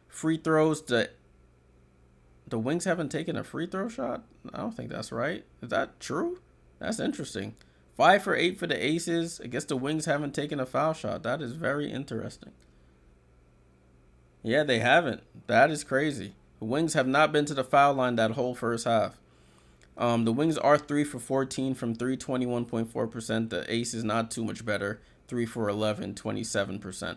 Free throws. The Wings haven't taken a free throw shot. I don't think that's right. Is that true? That's interesting. 5 for 8 for the Aces. I guess the Wings haven't taken a foul shot. That is very interesting. Yeah, they haven't. That is crazy. The Wings have not been to the foul line that whole first half. The Wings are 3 for 14 from 3, 21.4%. The Aces not too much better. 3 for 11, 27%.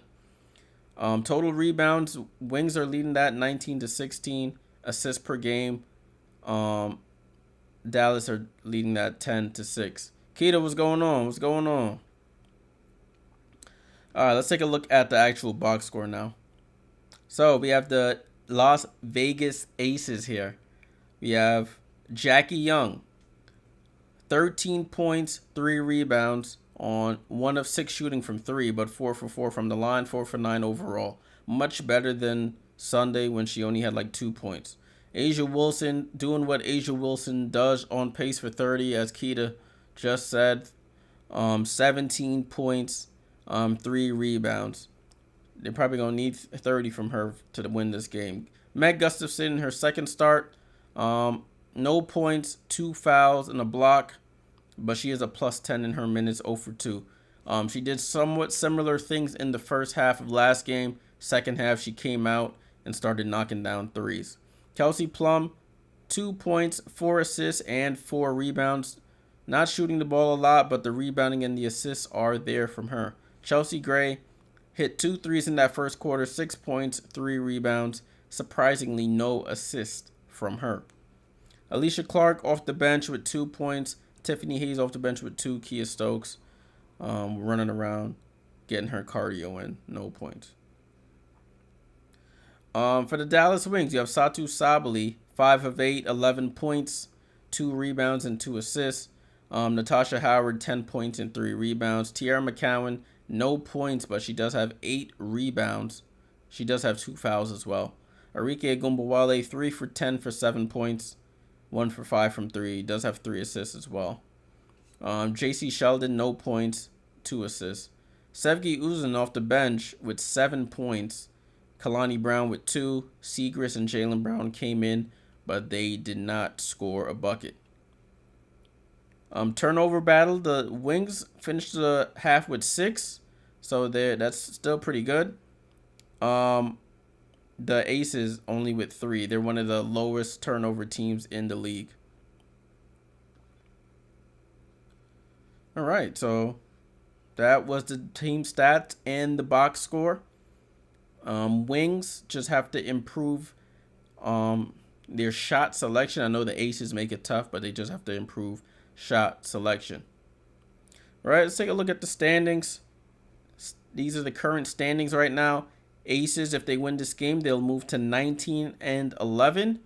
Total rebounds, Wings are leading that 19-16. Assists per game, Dallas are leading that 10-6. Keita, what's going on? What's going on? All right, let's take a look at the actual box score now. So we have the Las Vegas Aces here. We have Jackie Young, 13 points, 3 rebounds on 1 of 6 shooting from 3, but 4 for 4 from the line, 4 for 9 overall. Much better than Sunday when she only had like 2 points. Asia Wilson doing what Asia Wilson does, on pace for 30, as Keita just said. 17 points, 3 rebounds. They're probably going to need 30 from her to win this game. Meg Gustafson, her second start, no points, 2 fouls, and a block, but she is a plus 10 in her minutes, 0 for 2. She did somewhat similar things in the first half of last game. Second half, she came out and started knocking down threes. Kelsey Plum, 2 points, 4 assists, and 4 rebounds. Not shooting the ball a lot, but the rebounding and the assists are there from her. Chelsea Gray hit 2 threes in that first quarter, 6 points, 3 rebounds. Surprisingly, no assist from her. Alicia Clark off the bench with 2 points. Tiffany Hayes off the bench with 2. Kia Stokes running around, getting her cardio in, no points. For the Dallas Wings, you have Satu Sabali, 5 of 8, 11 points, 2 rebounds, and 2 assists. Natasha Howard, 10 points and 3 rebounds. Tiara McCowan, no points, but she does have 8 rebounds. She does have 2 fouls as well. Arike Gumbawale, 3 for 10 for 7 points, 1 for 5 from 3. He does have 3 assists as well. JC Sheldon, no points, 2 assists. Sevgi Uzun off the bench with 7 points. Kalani Brown with 2. Segrist and Jaylen Brown came in, but they did not score a bucket. Turnover battle, the Wings finished the half with 6, so that's still pretty good. The Aces only with 3. They're one of the lowest turnover teams in the league. All right, so that was the team stats and the box score. Wings just have to improve their shot selection. I know the Aces make it tough, but they just have to improve shot selection. All right, let's take a look at the standings. These are the current standings right now. Aces, if they win this game, they'll move to 19 and 11.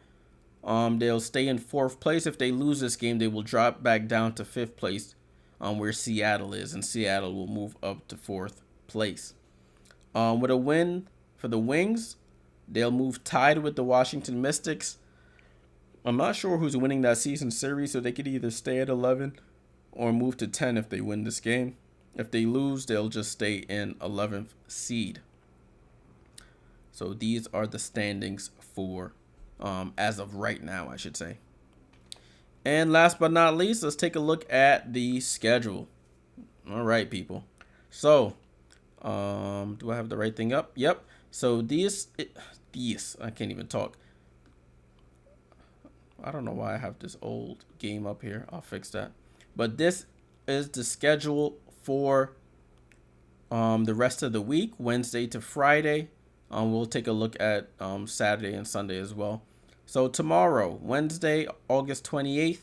They'll stay in 4th place. If they lose this game, they will drop back down to 5th place, where Seattle is, and Seattle will move up to 4th place. With a win for the Wings, they'll move tied with the Washington Mystics. I'm not sure who's winning that season series, so they could either stay at 11 or move to 10 if they win this game. If they lose, they'll just stay in 11th seed. So these are the standings for as of right now, I should say. And last but not least, let's take a look at the schedule. All right, people. So, do I have the right thing up? Yep. So these, I can't even talk. I don't know why I have this old game up here. I'll fix that. But this is the schedule for the rest of the week, Wednesday to Friday. We'll take a look at Saturday and Sunday as well. So tomorrow, Wednesday, August 28th,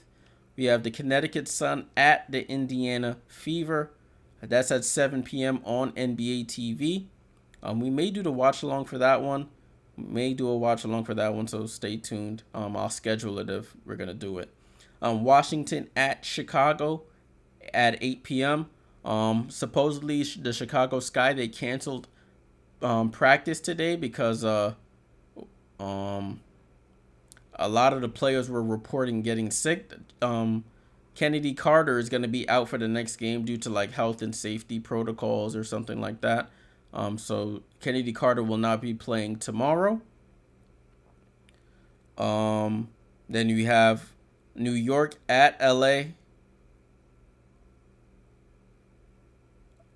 we have the Connecticut Sun at the Indiana Fever. That's at 7 p.m. on NBA TV. We may do the watch along for that one. So stay tuned. I'll schedule it if we're going to do it. Washington at Chicago at 8 p.m. Supposedly, the Chicago Sky, they canceled practice today because a lot of the players were reporting getting sick. Kennedy Carter is going to be out for the next game due to like health and safety protocols or something like that. So Kennedy Carter will not be playing tomorrow. Then you have New York at LA.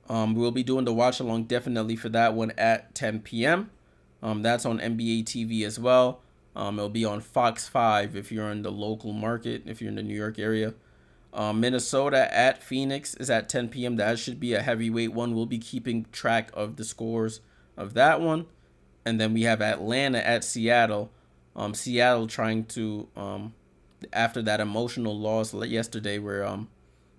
We'll be doing the watch along definitely for that one at 10 p.m. That's on NBA TV as well. It'll be on Fox 5 if you're in the local market, if you're in the New York area. Minnesota at Phoenix is at 10 p.m. That should be a heavyweight one. We'll be keeping track of the scores of that one. And then we have Atlanta at Seattle. Seattle trying to, after that emotional loss yesterday where,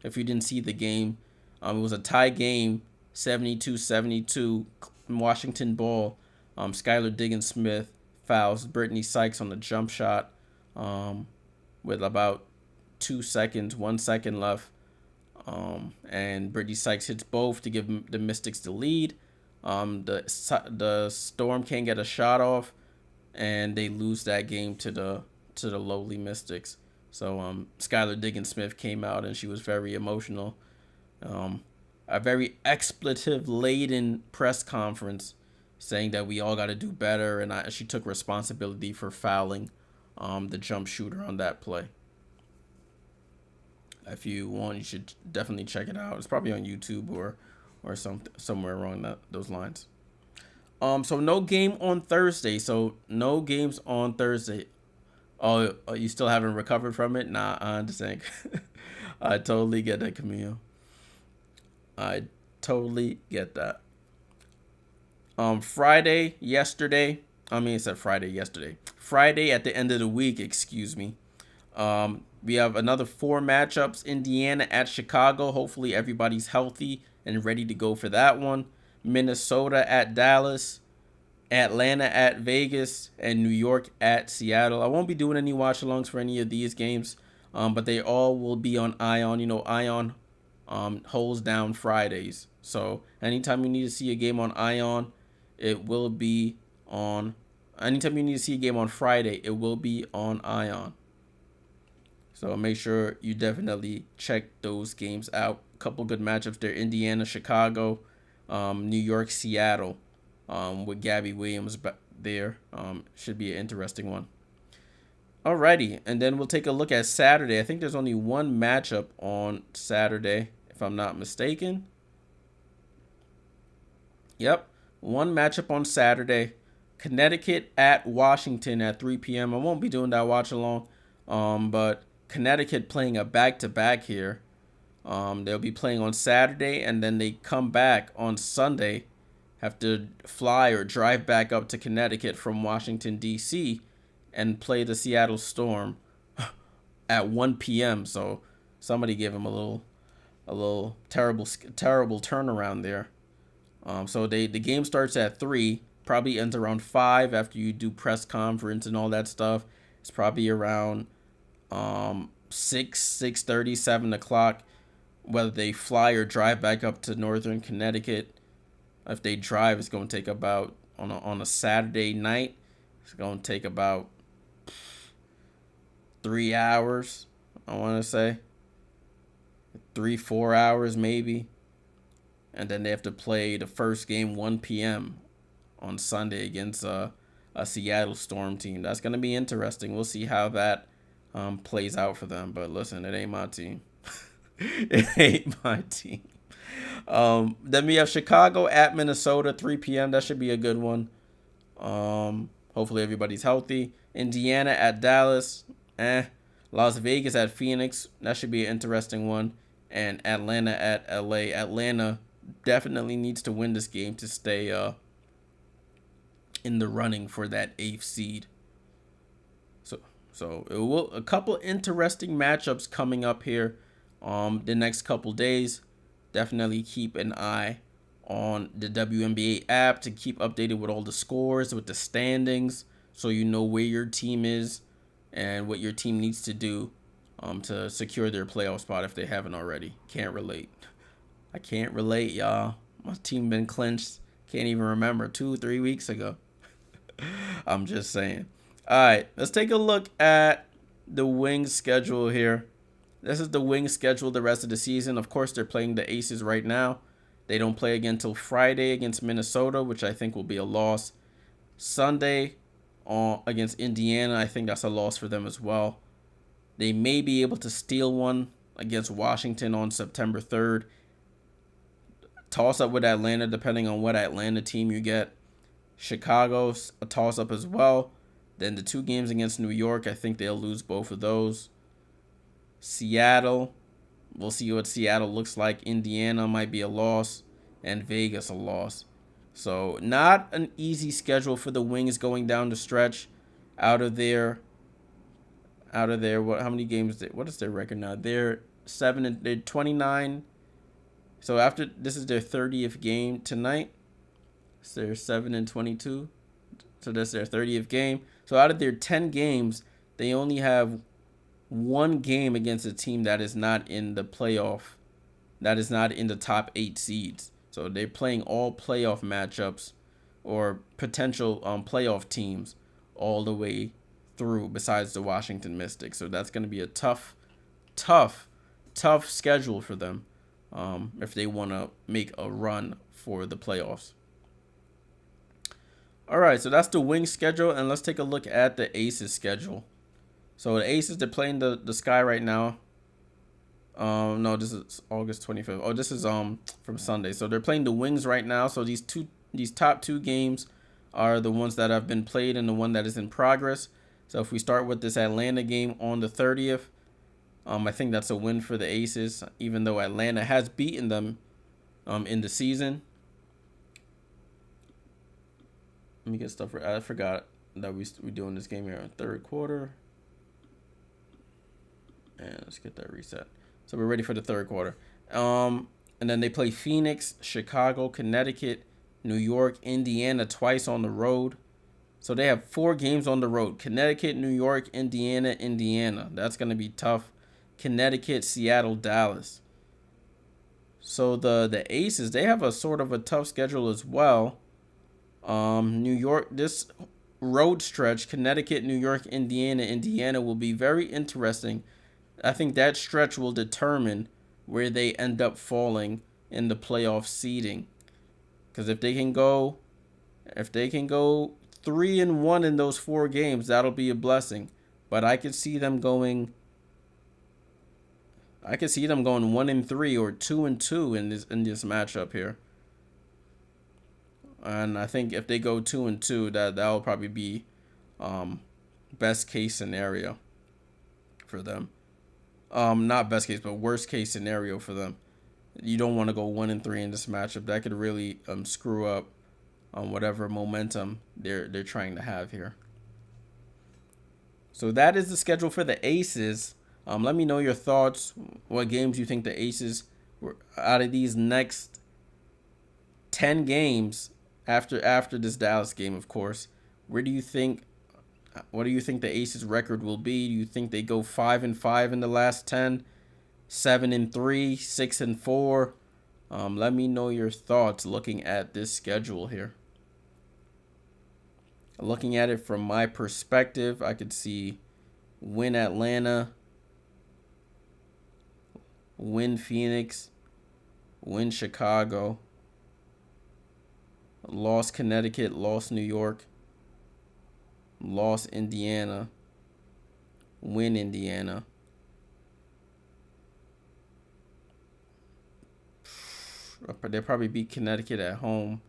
if you didn't see the game, it was a tie game, 72-72, Washington ball. Skylar Diggins-Smith fouls Brittany Sykes on the jump shot with about 1 second left. And Brittany Sykes hits both to give the Mystics the lead. The Storm can't get a shot off, and they lose that game to the lowly Mystics. So Skylar Diggins-Smith came out, and she was very emotional. A very expletive-laden press conference saying that we all got to do better, and she took responsibility for fouling the jump shooter on that play. If you want, you should definitely check it out. It's probably on YouTube or somewhere along those lines. So no game on Thursday. Oh, you still haven't recovered from it? Nah, I understand. I totally get that, Camille. I totally get that. Friday yesterday at the end of the week, excuse me. We have another 4 matchups. Indiana at Chicago. Hopefully everybody's healthy and ready to go for that one. Minnesota at Dallas. Atlanta at Vegas, and New York at Seattle. I won't be doing any watch alongs for any of these games, but they all will be on Ion. You know, Ion holds down Fridays. So anytime you need to see a game on Ion, it will be on. Anytime you need to see a game on Friday, it will be on Ion. So make sure you definitely check those games out. A couple good matchups there: Indiana, Chicago, New York, Seattle, with Gabby Williams there. Should be an interesting one. Alrighty, and then we'll take a look at Saturday. I think there's only one matchup on Saturday, if I'm not mistaken. Yep, one matchup on Saturday. Connecticut at Washington at 3 p.m. I won't be doing that watch along, but Connecticut playing a back-to-back here. They'll be playing on Saturday, and then they come back on Sunday. Have to fly or drive back up to Connecticut from Washington, D.C., and play the Seattle Storm at 1 p.m. So somebody gave him a little terrible turnaround there. So the game starts at 3, probably ends around 5 after you do press conference and all that stuff. It's probably around 6:30, 7 o'clock, whether they fly or drive back up to northern Connecticut. If they drive, it's going to take about, on a Saturday night, it's going to take about 3 hours, I want to say. 3-4 hours maybe. And then they have to play the first game 1 p.m. on Sunday against a Seattle Storm team. That's going to be interesting. We'll see how that plays out for them. But listen, it ain't my team. It ain't my team. Then we have Chicago at Minnesota, 3 p.m. That should be a good one. Hopefully everybody's healthy. Indiana at Dallas. Las Vegas at Phoenix. That should be an interesting one. And Atlanta at LA. Atlanta definitely needs to win this game to stay in the running for that 8th seed. So it will a couple interesting matchups coming up here the next couple days. Definitely keep an eye on the WNBA app to keep updated with all the scores, with the standings, so you know where your team is and what your team needs to do to secure their playoff spot if they haven't already. Can't relate. I can't relate, y'all. My team been clinched. Can't even remember 2-3 weeks ago. I'm just saying. All right, let's take a look at the Wings schedule here. This is the Wings schedule the rest of the season. Of course, they're playing the Aces right now. They don't play again until Friday against Minnesota, which I think will be a loss. Sunday against Indiana, I think that's a loss for them as well. They may be able to steal one against Washington on September 3rd. Toss up with Atlanta, depending on what Atlanta team you get. Chicago's a toss up as well. Then the 2 games against New York, I think they'll lose both of those. Seattle, we'll see what Seattle looks like. Indiana might be a loss, and Vegas a loss. So not an easy schedule for the Wings going down the stretch. Out of there, what? How many games? What is their record now? They're 29. So after this is their 30th game tonight. So they're 7-22. So that's their 30th game. So out of their 10 games, they only have 1 game against a team that is not in the playoff, that is not in the top 8 seeds. So they're playing all playoff matchups or potential playoff teams all the way through, besides the Washington Mystics. So that's going to be a tough schedule for them if they want to make a run for the playoffs. All right, so that's the Wings schedule, and let's take a look at the Aces schedule. So the Aces, they're playing the Sky right now. No, this is August 25th. Oh, this is from Sunday. So they're playing the Wings right now. So these top 2 games are the ones that have been played and the one that is in progress. So if we start with this Atlanta game on the 30th, I think that's a win for the Aces, even though Atlanta has beaten them in the season. Let me get stuff. I forgot that we're doing this game here in 3rd quarter. And let's get that reset. So we're ready for the 3rd quarter. And then they play Phoenix, Chicago, Connecticut, New York, Indiana twice on the road. So they have 4 games on the road. Connecticut, New York, Indiana, Indiana. That's going to be tough. Connecticut, Seattle, Dallas. So the Aces, they have a sort of a tough schedule as well. New York, this road stretch, Connecticut, New York, Indiana, Indiana will be very interesting. I think that stretch will determine where they end up falling in the playoff seeding. Because if they can go 3-1 in those 4 games, that'll be a blessing. But I could see them going 1-3 or 2-2 in this matchup here. And I think if they go 2-2, that'll probably be best case scenario for them. Not best case, but worst case scenario for them. You don't want to go 1-3 in this matchup. That could really screw up whatever momentum they're trying to have here. So that is the schedule for the Aces. Let me know your thoughts. What games you think the Aces were out of these next 10 games after this Dallas game, of course. What do you think the Aces record will be? Do you think they go 5-5 in the last 10? 7-3, 6-4. Let me know your thoughts looking at this schedule here. Looking at it from my perspective, I could see win Atlanta, win Phoenix, win Chicago, lost Connecticut, lost New York, lost Indiana, win Indiana. They'll probably beat Connecticut at home.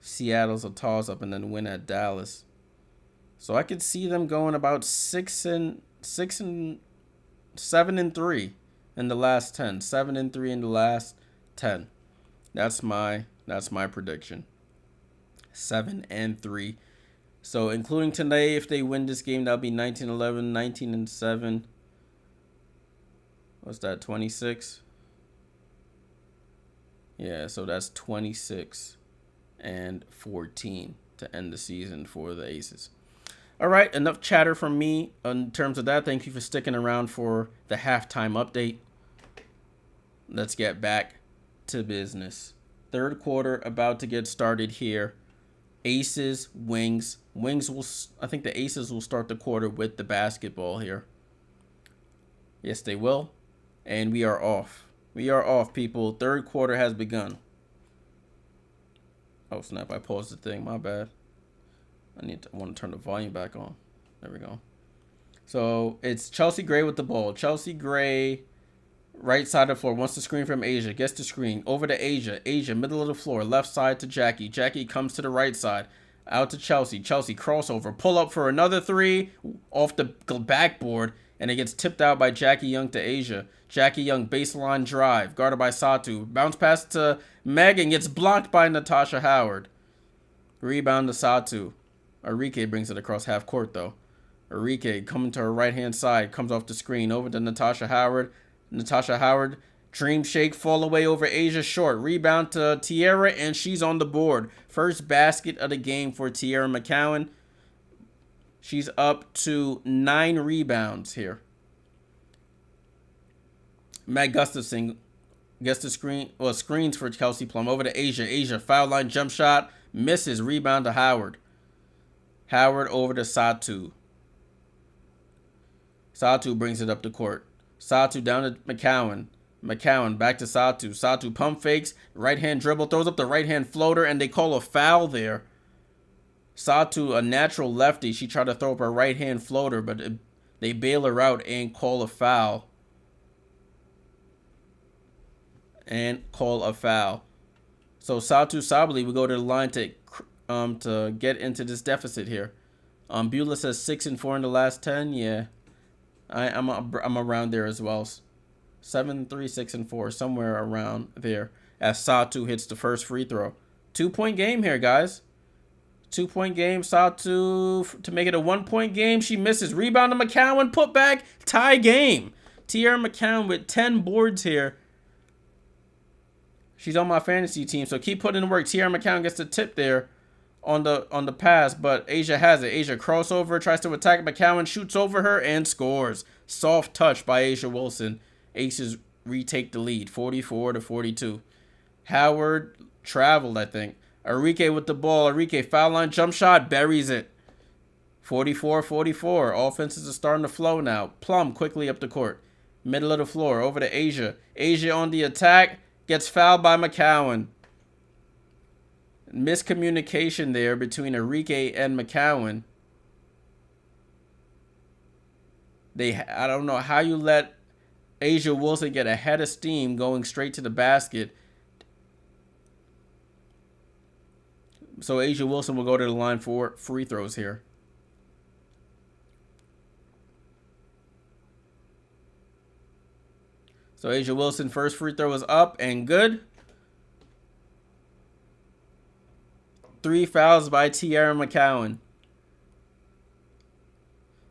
Seattle's a toss-up, and then win at Dallas. So I could see them going about 7-3 in the last 10. 7-3 in the last 10. That's my prediction. 7-3. So including today, if they win this game, that'll be 19-11, 19-7. What's that? 26. Yeah, so that's 26-14 to end the season for the Aces. All right, enough chatter from me in terms of that. Thank you for sticking around for the halftime update. Let's get back to business. Third quarter about to get started here. Aces, Wings. I think the Aces will start the quarter with the basketball here. Yes, they will. And we are off. We are off, people. Third quarter has begun. Oh, snap. I paused the thing. My bad. I want to turn the volume back on. There we go. So it's Chelsea Gray with the ball. Chelsea Gray, right side of the floor. Wants the screen from Asia. Gets the screen. Over to Asia. Asia, middle of the floor. Left side to Jackie. Jackie comes to the right side. Out to Chelsea. Chelsea crossover. Pull up for another 3 off the backboard. And it gets tipped out by Jackie Young to Asia. Jackie Young, baseline drive. Guarded by Satu. Bounce pass to Megan. Gets blocked by Natasha Howard. Rebound to Satu. Arike brings it across half court, though. Arike coming to her right-hand side. Comes off the screen. Over to Natasha Howard. Natasha Howard. Dream shake. Fall away over Asia short. Rebound to Tierra. And she's on the board. First basket of the game for Tierra McCowan. She's up to 9 rebounds here. Matt Gustafson gets the screen. Well, screens for Kelsey Plum. Over to Asia. Asia, foul line jump shot. Misses. Rebound to Howard. Howard over to Satu. Satu brings it up the court. Satu down to McCowan. McCowan back to Satu. Satu pump fakes. Right hand dribble. Throws up the right hand floater. And they call a foul there. Satu, a natural lefty. She tried to throw up her right hand floater. But they bail her out and call a foul. So Satu Sabali will go to the line to get into this deficit here. Beulah says 6-4 in the last 10. Yeah, I'm around there as well. 7-3, 6-4, somewhere around there. As Satu hits the first free throw. 2-point game here, guys. 2-point game. Satu to make it a 1-point game. She misses. Rebound to McCowan. Put back. Tie game. Tierra McCowan with 10 boards here. She's on my fantasy team, so keep putting in work. Tiara McCowan gets the tip there on the pass, but Asia has it. Asia crossover, tries to attack McCowan, shoots over her, and scores. Soft touch by Asia Wilson. Aces retake the lead, 44-42. Howard traveled, I think. Arike with the ball. Arike, foul line jump shot, buries it. 44-44. Offenses are starting to flow now. Plum quickly up the court. Middle of the floor, over to Asia. Asia on the attack, gets fouled by McCowan. Miscommunication there between Arike and McCowan. I don't know how you let Asia Wilson get a head of steam going straight to the basket. So Asia Wilson will go to the line for free throws here. So Asia Wilson, first free throw is up and good. 3 fouls by Tiara McCowan.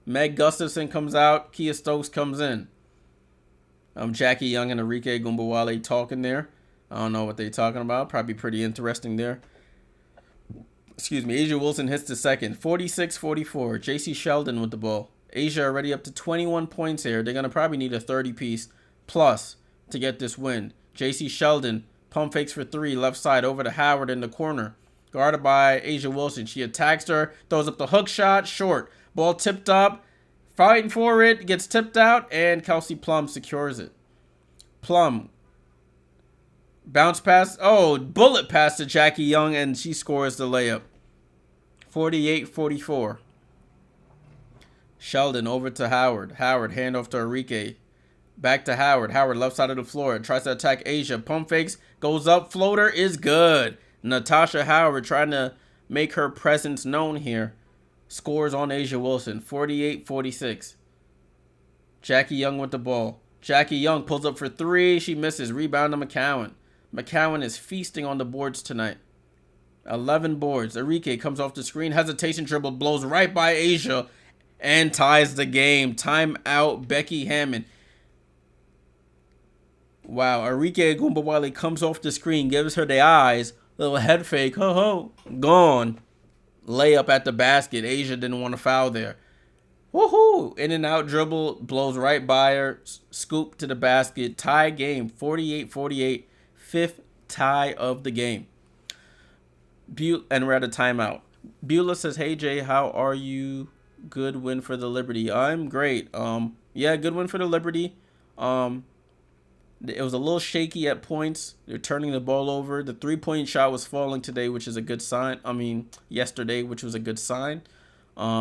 Meg Gustafson comes out. Kia Stokes comes in. Jackie Young and Arike Gumbawale talking there. I don't know what they're talking about. Probably pretty interesting there. Excuse me. Asia Wilson hits the second. 46-44. JC Sheldon with the ball. Asia already up to 21 points here. They're going to probably need a 30-piece plus to get this win. JC Sheldon, pump fakes for 3, left side over to Howard in the corner. Guarded by Asia Wilson. She attacks her, throws up the hook shot, short. Ball tipped up, fighting for it, gets tipped out, and Kelsey Plum secures it. Plum, bounce pass, bullet pass to Jackie Young, and she scores the layup. 48-44. Sheldon over to Howard. Howard, handoff to Arike. Back to Howard. Howard, left side of the floor, tries to attack Asia. Pump fakes, goes up, floater is good. Natasha Howard trying to make her presence known here. Scores on Asia Wilson, 48-46. Jackie Young with the ball. Jackie Young pulls up for 3. She misses. Rebound to McCowan. McCowan is feasting on the boards tonight. 11 boards. Arike comes off the screen. Hesitation dribble. Blows right by Asia. And ties the game. Timeout. Becky Hammond. Wow. Arike Gumbawale comes off the screen. Gives her the eyes. Little head fake. Ho-ho. Gone. Layup at the basket. Asia didn't want to foul there. Woohoo! In and out dribble. Blows right by her. Scoop to the basket. Tie game. 48-48. 5th tie of the game. And we're at a timeout. Beulah says, "Hey Jay, how are you? Good win for the Liberty." I'm great. Yeah, good win for the Liberty. It was a little shaky at points. They're turning the ball over. The 3-point shot was falling today, which is a good sign. Yesterday, which was a good sign.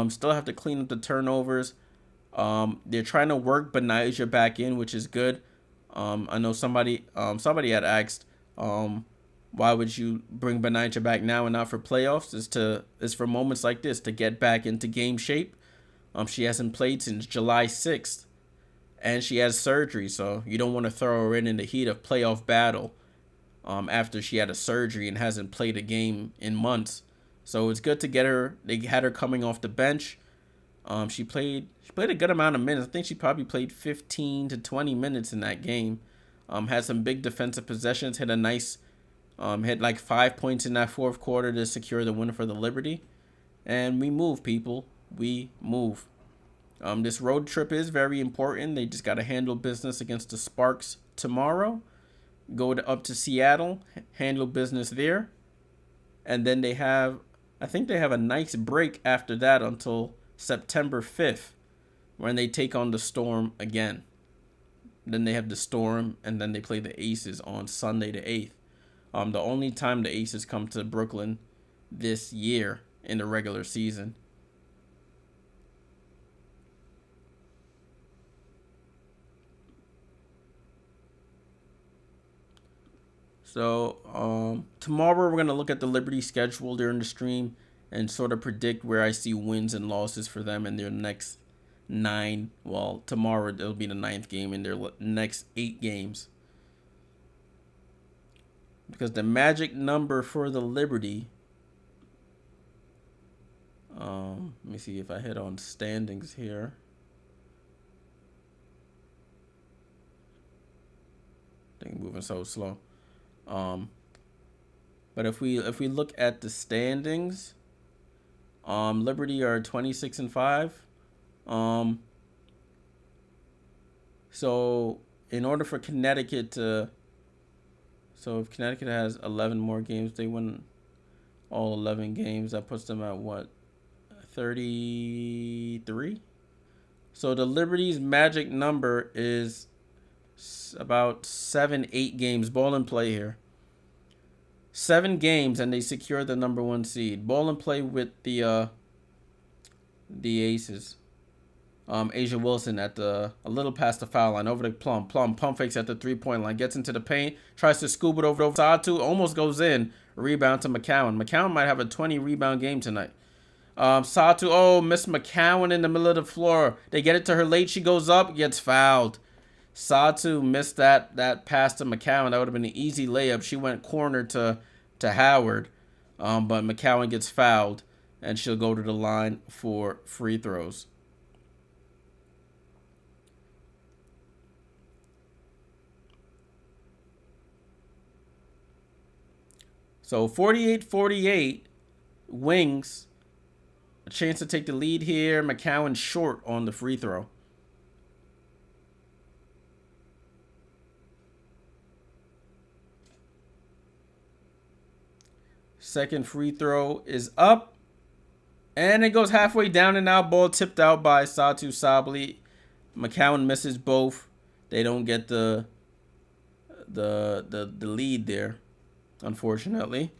Still have to clean up the turnovers. They're trying to work Benijah back in, which is good. I know somebody had asked, why would you bring Benijah back now and not for playoffs? It's for moments like this to get back into game shape. She hasn't played since July 6th. And she has surgery, so you don't want to throw her in the heat of playoff battle after she had a surgery and hasn't played a game in months. So it's good to get her. They had her coming off the bench. She played a good amount of minutes. I think she probably played 15 to 20 minutes in that game. Had some big defensive possessions. Hit like 5 points in that fourth quarter to secure the win for the Liberty. And we move, people. We move. This road trip is very important. They just got to handle business against the Sparks tomorrow. Go up to Seattle, handle business there. And then I think they have a nice break after that until September 5th when they take on the Storm again. Then they have the Storm, and then they play the Aces on Sunday the 8th. The only time the Aces come to Brooklyn this year in the regular season. So tomorrow we're going to look at the Liberty schedule during the stream and sort of predict where I see wins and losses for them in their next 9. Well, tomorrow it'll be the 9th game in their next 8 games. Because the magic number for the Liberty, let me see if I hit on standings here. Thing moving so slow. Um, but if we look at the standings, Liberty are 26-5. Um, so in order for Connecticut to, so if Connecticut has 11 more games, they win all 11 games. That puts them at what, 33? So the Liberty's magic number is about 7-8 games. Ball and play here. 7 games and they secure the number 1 seed. Ball and play with the Aces. Asia Wilson at a little past the foul line, over to Plum. Pump fakes at the 3-point line, gets into the paint, tries to scoop it over Satu, almost goes in. Rebound to McCowan. McCowan might have a 20 rebound game tonight. Satu, Miss McCowan in the middle of the floor. They get it to her late. She goes up, gets fouled. Satu missed that pass to McCowan. That would have been an easy layup. She went corner to Howard, but McCowan gets fouled, and she'll go to the line for free throws. So 48-48, Wings. A chance to take the lead here. McCowan short on the free throw. Second free throw is up. And it goes halfway down and out. Ball tipped out by Satu Sabli. McCowan misses both. They don't get the lead there, unfortunately.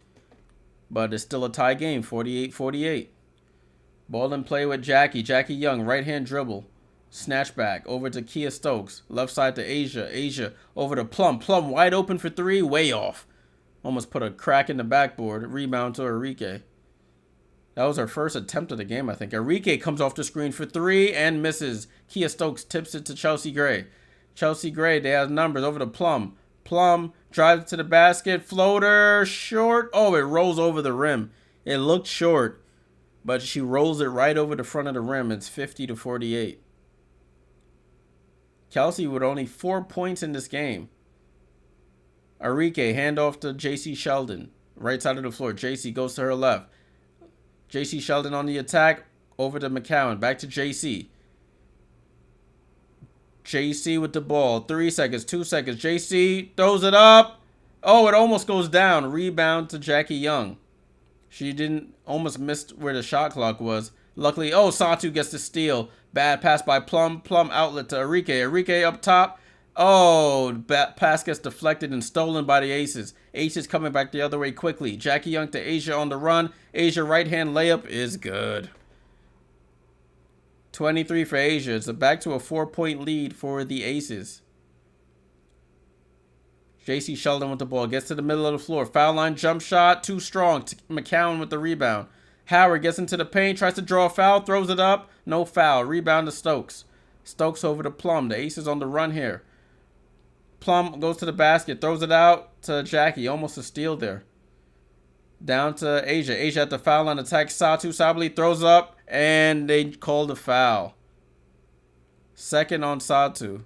But it's still a tie game, 48-48. Ball in play with Jackie. Jackie Young, right-hand dribble. Snatch back over to Kia Stokes. Left side to Asia. Asia over to Plum. Plum wide open for 3, way off. Almost put a crack in the backboard. Rebound to Enrique. That was her first attempt of the game, I think. Enrique comes off the screen for 3 and misses. Kia Stokes tips it to Chelsea Gray. Chelsea Gray, they have numbers over to Plum. Plum drives to the basket. Floater, short. Oh, it rolls over the rim. It looked short, but she rolls it right over the front of the rim. It's 50-48. Kelsey with only 4 points in this game. Enrique, handoff to J.C. Sheldon. Right side of the floor. J.C. goes to her left. J.C. Sheldon on the attack. Over to McCowan. Back to J.C. J.C. with the ball. 3 seconds. 2 seconds. J.C. throws it up. Oh, it almost goes down. Rebound to Jackie Young. She almost missed where the shot clock was. Luckily, Satu gets the steal. Bad pass by Plum. Plum outlet to Enrique. Enrique up top. Pass gets deflected and stolen by the Aces. Aces coming back the other way quickly. Jackie Young to Asia on the run. Asia right-hand layup is good. 23 for Asia. It's back to a 4-point lead for the Aces. J.C. Sheldon with the ball. Gets to the middle of the floor. Foul line jump shot. Too strong. McCowan with the rebound. Howard gets into the paint. Tries to draw a foul. Throws it up. No foul. Rebound to Stokes. Stokes over to Plum. The Aces on the run here. Plum goes to the basket. Throws it out to Jackie. Almost a steal there. Down to Asia. Asia at the foul line. Attacks Satu. Sabli throws up. And they called a foul. Second on Satu.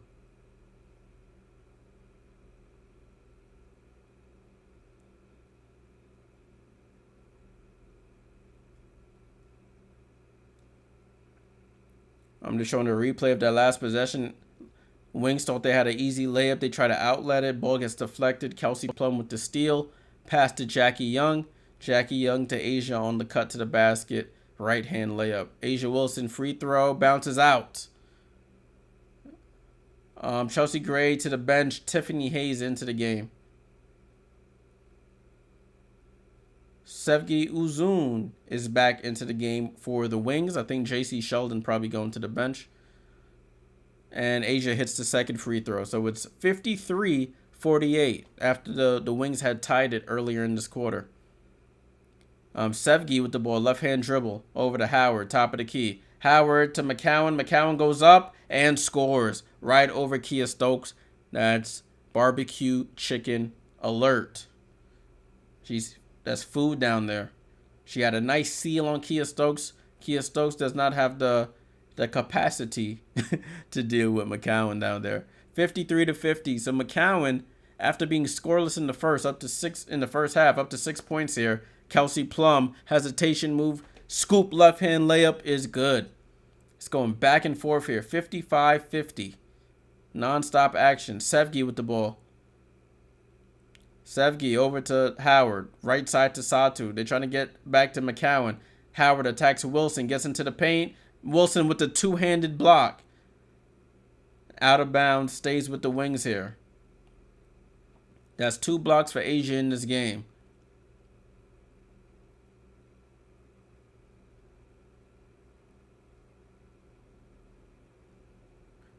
I'm just showing a replay of that last possession. Wings thought they had an easy layup. They try to outlet it. Ball gets deflected. Kelsey Plum with the steal. Pass to Jackie Young. Jackie Young to Asia on the cut to the basket. Right-hand layup. Asia Wilson free throw. Bounces out. Chelsea Gray to the bench. Tiffany Hayes into the game. Sevgi Uzun is back into the game for the Wings. I think J.C. Sheldon probably going to the bench. And Asia hits the second free throw. So it's 53-48 after the Wings had tied it earlier in this quarter. Sevgi with the ball. Left-hand dribble. Over to Howard. Top of the key. Howard to McCowan. McCowan goes up and scores. Right over Kia Stokes. That's barbecue chicken alert. That's food down there. She had a nice seal on Kia Stokes. Kia Stokes does not have the capacity to deal with McCowan down there. 53-50. So McCowan After being scoreless in the first, up to 6 in the first half, up to 6 points here. Kelsey Plum, hesitation move, scoop left hand layup is good. It's going back and forth here. 55-50. Non-stop action. Sevgi with the ball. Sevgi over to Howard. Right side to Satu. They're trying to get back to McCowan. Howard attacks Wilson. Gets into the paint. Wilson with the two-handed block. Out of bounds. Stays with the wings here. That's 2 blocks for Asia in this game.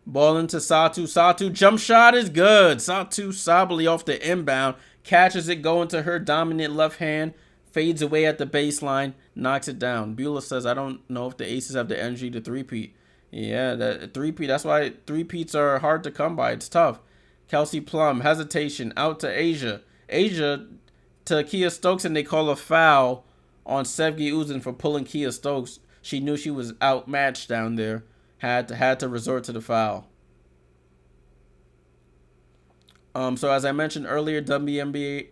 Ball into Satu. Satu jump shot is good. Satu Sabali off the inbound. Catches it going to her dominant left hand. Fades away at the baseline. Knocks it down. Beulah says, I don't know if the Aces have the energy to three-peat. Yeah, that three-peat. That's why three-peats are hard to come by. It's tough. Kelsey Plum. Hesitation. Out to Asia. Asia to Kia Stokes, and they call a foul on Sevgi Uzin for pulling Kia Stokes. She knew she was outmatched down there. Had to resort to the foul. So as I mentioned earlier, WNBA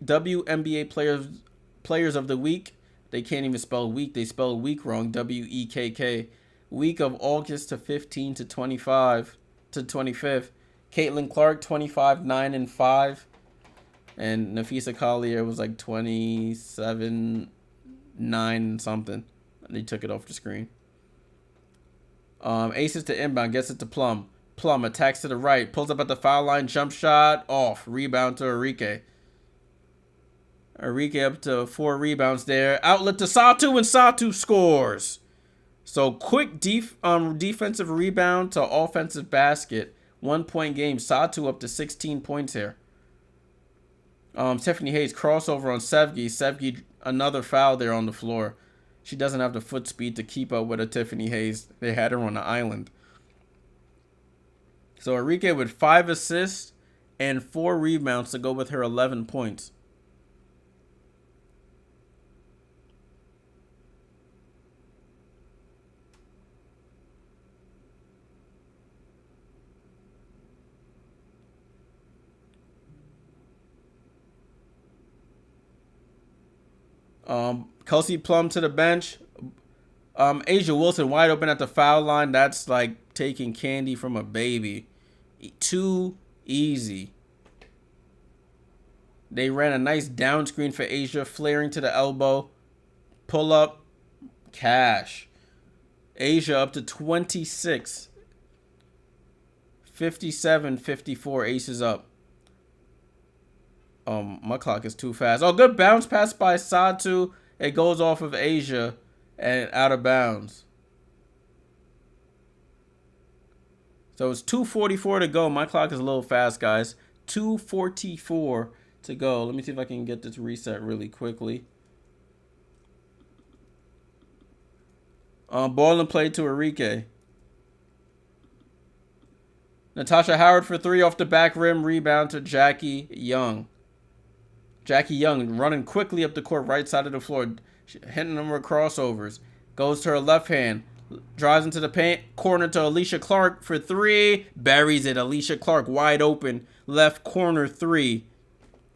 players of the week. They can't even spell week. They spell week wrong. WEKK. Week of August to 15 to 25 to 25th. Caitlin Clark 25 9-5, and Nafisa Collier was like 27 9 something. They took it off the screen. Aces to inbound, gets it to Plum. Plum attacks to the right, pulls up at the foul line, jump shot, off. Rebound to Arike. Arike up to 4 rebounds there. Outlet to Satu, and Satu scores. So quick defensive rebound to offensive basket. 1-point game. Satu up to 16 points here. Tiffany Hayes crossover on Sevgi. Sevgi, another foul there on the floor. She doesn't have the foot speed to keep up with a Tiffany Hayes. They had her on the island. So Arike with 5 assists and 4 rebounds to go with her 11 points. Kelsey Plum to the bench. Asia Wilson wide open at the foul line. That's like taking candy from a baby. Too easy. They ran a nice down screen for Asia, flaring to the elbow. Pull up. Cash. Asia up to 26. 57-54. Aces up. My clock is too fast. Oh, good bounce pass by Satu. It goes off of Asia and out of bounds. So it's 2:44 to go. My clock is a little fast, guys. 2:44 to go. Let me see if I can get this reset really quickly. Ball and play to Arike. Natasha Howard for 3 off the back rim. Rebound to Jackie Young. Jackie Young running quickly up the court, right side of the floor, hitting them with crossovers. Goes to her left hand, drives into the paint, corner to Alicia Clark for 3, buries it. Alicia Clark wide open, left corner 3,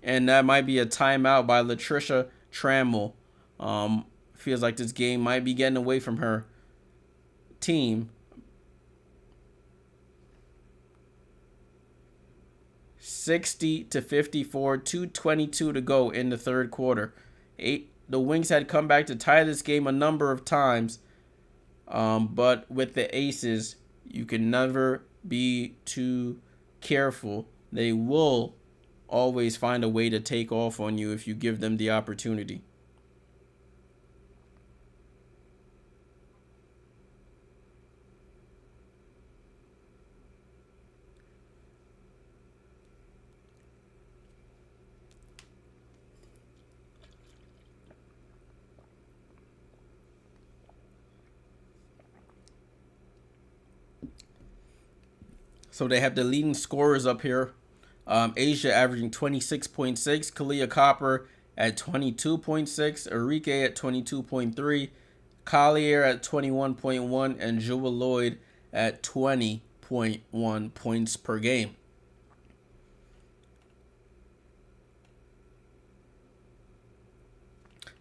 and that might be a timeout by Latricia Trammell. Feels like this game might be getting away from her team. 60-54, 2:22 to go in the third quarter. The Wings had come back to tie this game a number of times, but with the Aces, you can never be too careful. They will always find a way to take off on you if you give them the opportunity. So they have the leading scorers up here. Asia averaging 26.6. Kalia Copper at 22.6. Arike at 22.3. Collier at 21.1. And Jewel Lloyd at 20.1 points per game.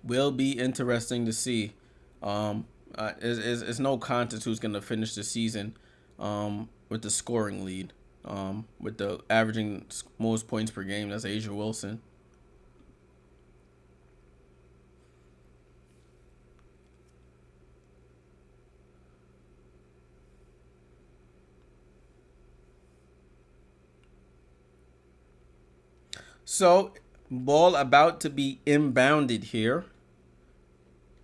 Will be interesting to see. It's no contest who's going to finish the season with the scoring lead. With the averaging most points per game, that's Asia Wilson. So, ball about to be inbounded here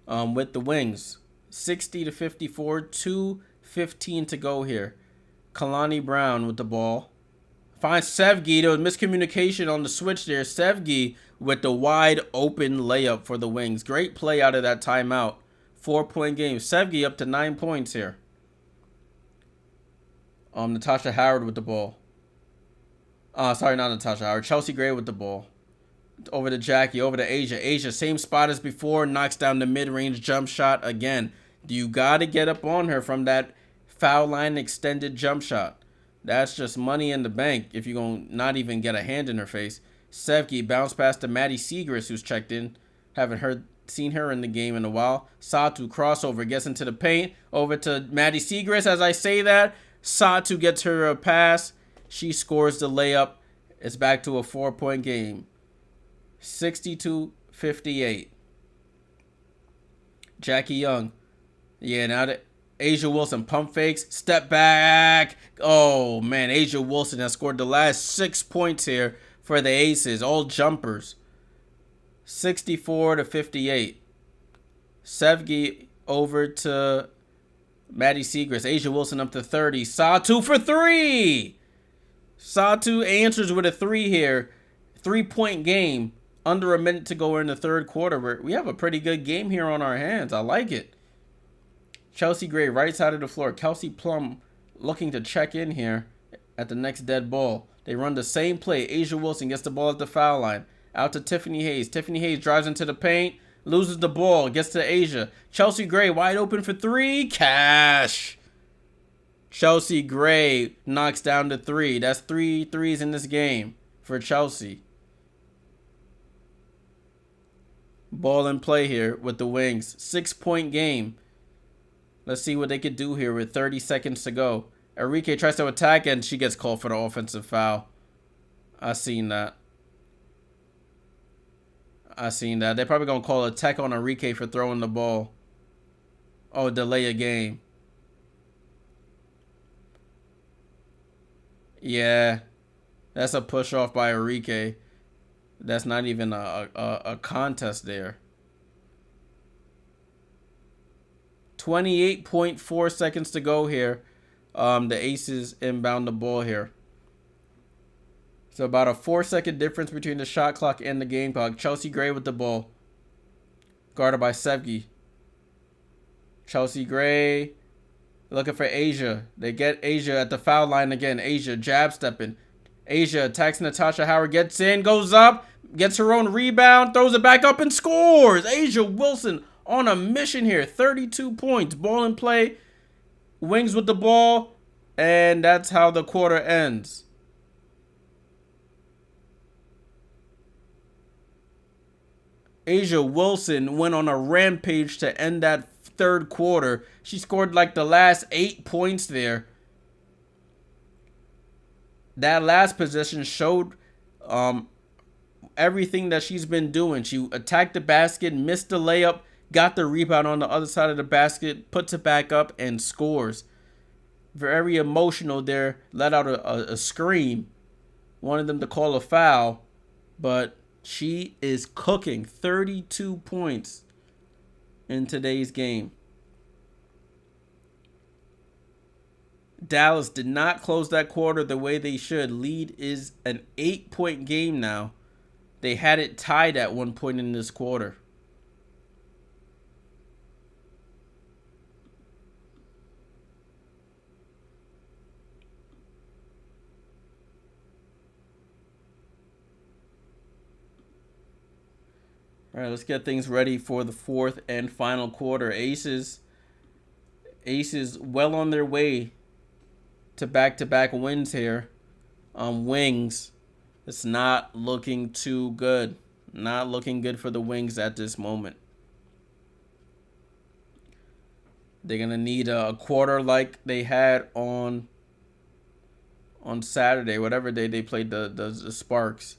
with the Wings. 60 to 54, 2:15 to go here. Kalani Brown with the ball. Finds Sevgi. There was miscommunication on the switch there. Sevgi with the wide open layup for the Wings. Great play out of that timeout. 4-point game. Sevgi up to 9 points here. Natasha Howard with the ball. Sorry, not Natasha Howard. Chelsea Gray with the ball. Over to Jackie. Over to Asia. Asia, same spot as before. Knocks down the mid-range jump shot again. You got to get up on her from that foul line extended jump shot. That's just money in the bank if you're going to not even get a hand in her face. Sevgi bounce pass to Maddie Segrist, who's checked in. Haven't seen her in the game in a while. Satu crossover, gets into the paint. Over to Maddie Segrist. As I say that, Satu gets her a pass. She scores the layup. It's back to a 4-point game. 62-58. Jackie Young. Yeah, now that Asia Wilson pump fakes, step back. Oh, man, Asia Wilson has scored the last 6 points here for the Aces. All jumpers. 64-58. Sevgi over to Maddie Segrist. Asia Wilson up to 30. Satu for 3. Satu answers with a 3 here. 3-point game. Under a minute to go in the third quarter. We have a pretty good game here on our hands. I like it. Chelsea Gray, right side of the floor. Kelsey Plum looking to check in here at the next dead ball. They run the same play. Asia Wilson gets the ball at the foul line. Out to Tiffany Hayes. Tiffany Hayes drives into the paint. Loses the ball. Gets to Asia. Chelsea Gray wide open for 3. Cash. Chelsea Gray knocks down the 3. That's 3 threes in this game for Chelsea. Ball in play here with the Wings. 6-point game. Let's see what they could do here with 30 seconds to go. Enrique tries to attack and she gets called for the offensive foul. I seen that. They're probably going to call a tech on Enrique for throwing the ball. Oh, delay a game. Yeah. That's a push off by Enrique. That's not even a contest there. 28.4 seconds to go here. The Aces inbound the ball here. So about a 4-second difference between the shot clock and the game clock. Chelsea Gray with the ball. Guarded by Sevgi. Chelsea Gray looking for Asia. They get Asia at the foul line again. Asia jab stepping. Asia attacks Natasha Howard. Gets in. Goes up. Gets her own rebound. Throws it back up and scores. Asia Wilson on a mission here. 32 points. Ball in play. Wings with the ball. And that's how the quarter ends. Asia Wilson went on a rampage to end that third quarter. She scored like the last 8 points there. That last possession showed everything that she's been doing. She attacked the basket, missed the layup, got the rebound on the other side of the basket, puts it back up, and scores. Very emotional there. Let out a scream. Wanted them to call a foul, but she is cooking. 32 points in today's game. Dallas did not close that quarter the way they should. Lead is an 8-point game now. They had it tied at one point in this quarter. All right, let's get things ready for the fourth and final quarter. Aces well on their way to back-to-back wins here. Wings, it's not looking too good. Not looking good for the Wings at this moment. They're gonna need a quarter like they had on Saturday, whatever day they played the Sparks,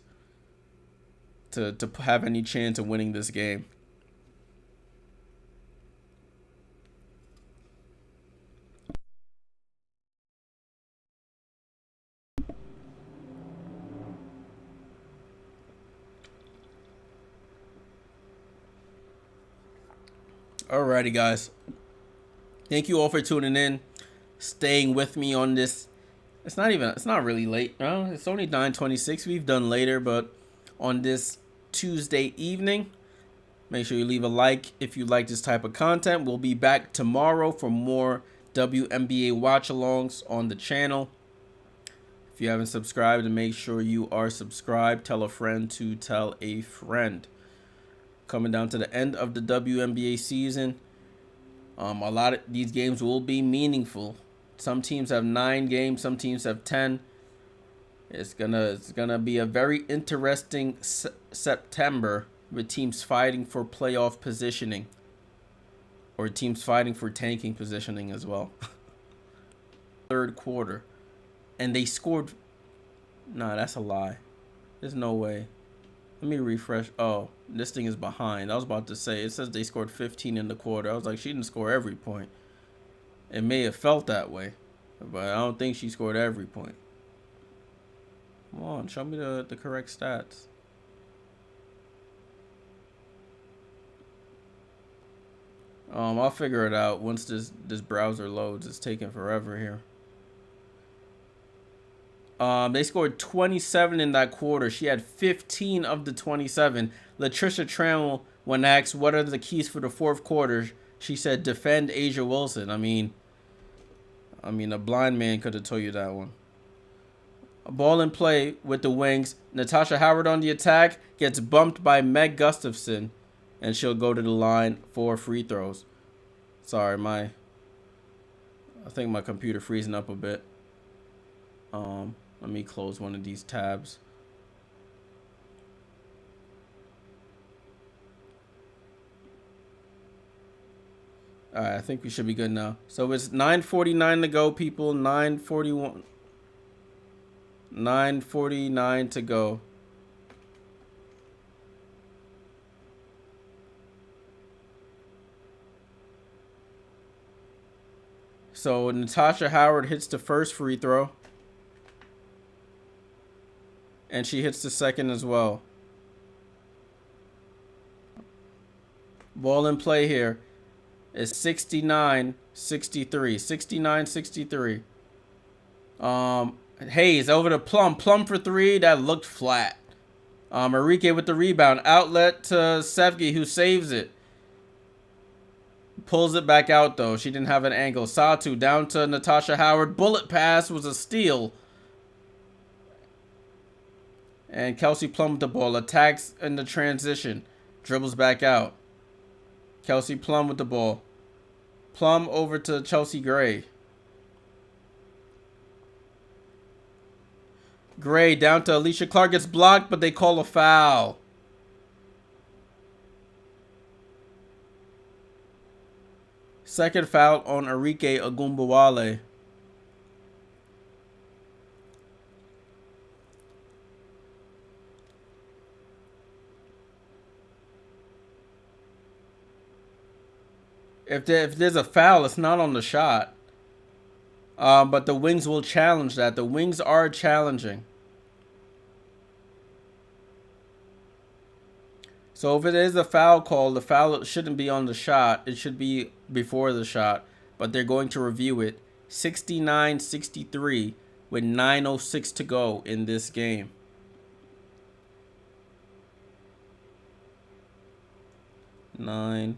to have any chance of winning this game. Alrighty, guys. Thank you all for tuning in, staying with me on this. It's not really late. No, it's only 9:26. We've done later, but on this Tuesday evening, make sure you leave a like if you like this type of content. We'll be back tomorrow for more WNBA watch-alongs on the channel. If you haven't subscribed, make sure you are subscribed. Tell a friend to tell a friend. Coming down to the end of the WNBA season, a lot of these games will be meaningful. Some teams have 9 games, some teams have 10. It's gonna be a very interesting September with teams fighting for playoff positioning, or teams fighting for tanking positioning as well. Third quarter, and they scored. Nah, that's a lie. There's no way. Let me refresh. Oh, this thing is behind. I was about to say, it says they scored 15 in the quarter. I was like, she didn't score every point. It may have felt that way, but I don't think she scored every point. Come on, show me the correct stats. I'll figure it out once this browser loads. It's taking forever here. They scored 27 in that quarter. She had 15 of the 27. Latricia Trammell, when asked what are the keys for the fourth quarter, she said defend Asia Wilson. I mean, a blind man could have told you that one. A ball in play with the Wings. Natasha Howard on the attack, gets bumped by Meg Gustafson, and she'll go to the line for free throws. Sorry, I think my computer freezing up a bit. Let me close one of these tabs. All right, I think we should be good now. So it's 9:49 to go, people. 9:41. 9:49 to go. So Natasha Howard hits the first free throw. And she hits the second as well. Ball in play here is 69-63. 69-63. Hayes over to Plum. Plum for 3. That looked flat. Enrique with the rebound. Outlet to Sevgi, who saves it. Pulls it back out, though. She didn't have an angle. Satu down to Natasha Howard. Bullet pass was a steal. And Kelsey Plum with the ball. Attacks in the transition. Dribbles back out. Kelsey Plum with the ball. Plum over to Chelsea Gray. Gray down to Alicia Clark. Gets blocked, but they call a foul. Second foul on Enrique Agumbawale. If there's a foul, it's not on the shot. But the Wings will challenge that. The Wings are challenging. So if it is a foul call, the foul shouldn't be on the shot. It should be before the shot. But they're going to review it. 69-63 with 9:06 to go in this game. Nine.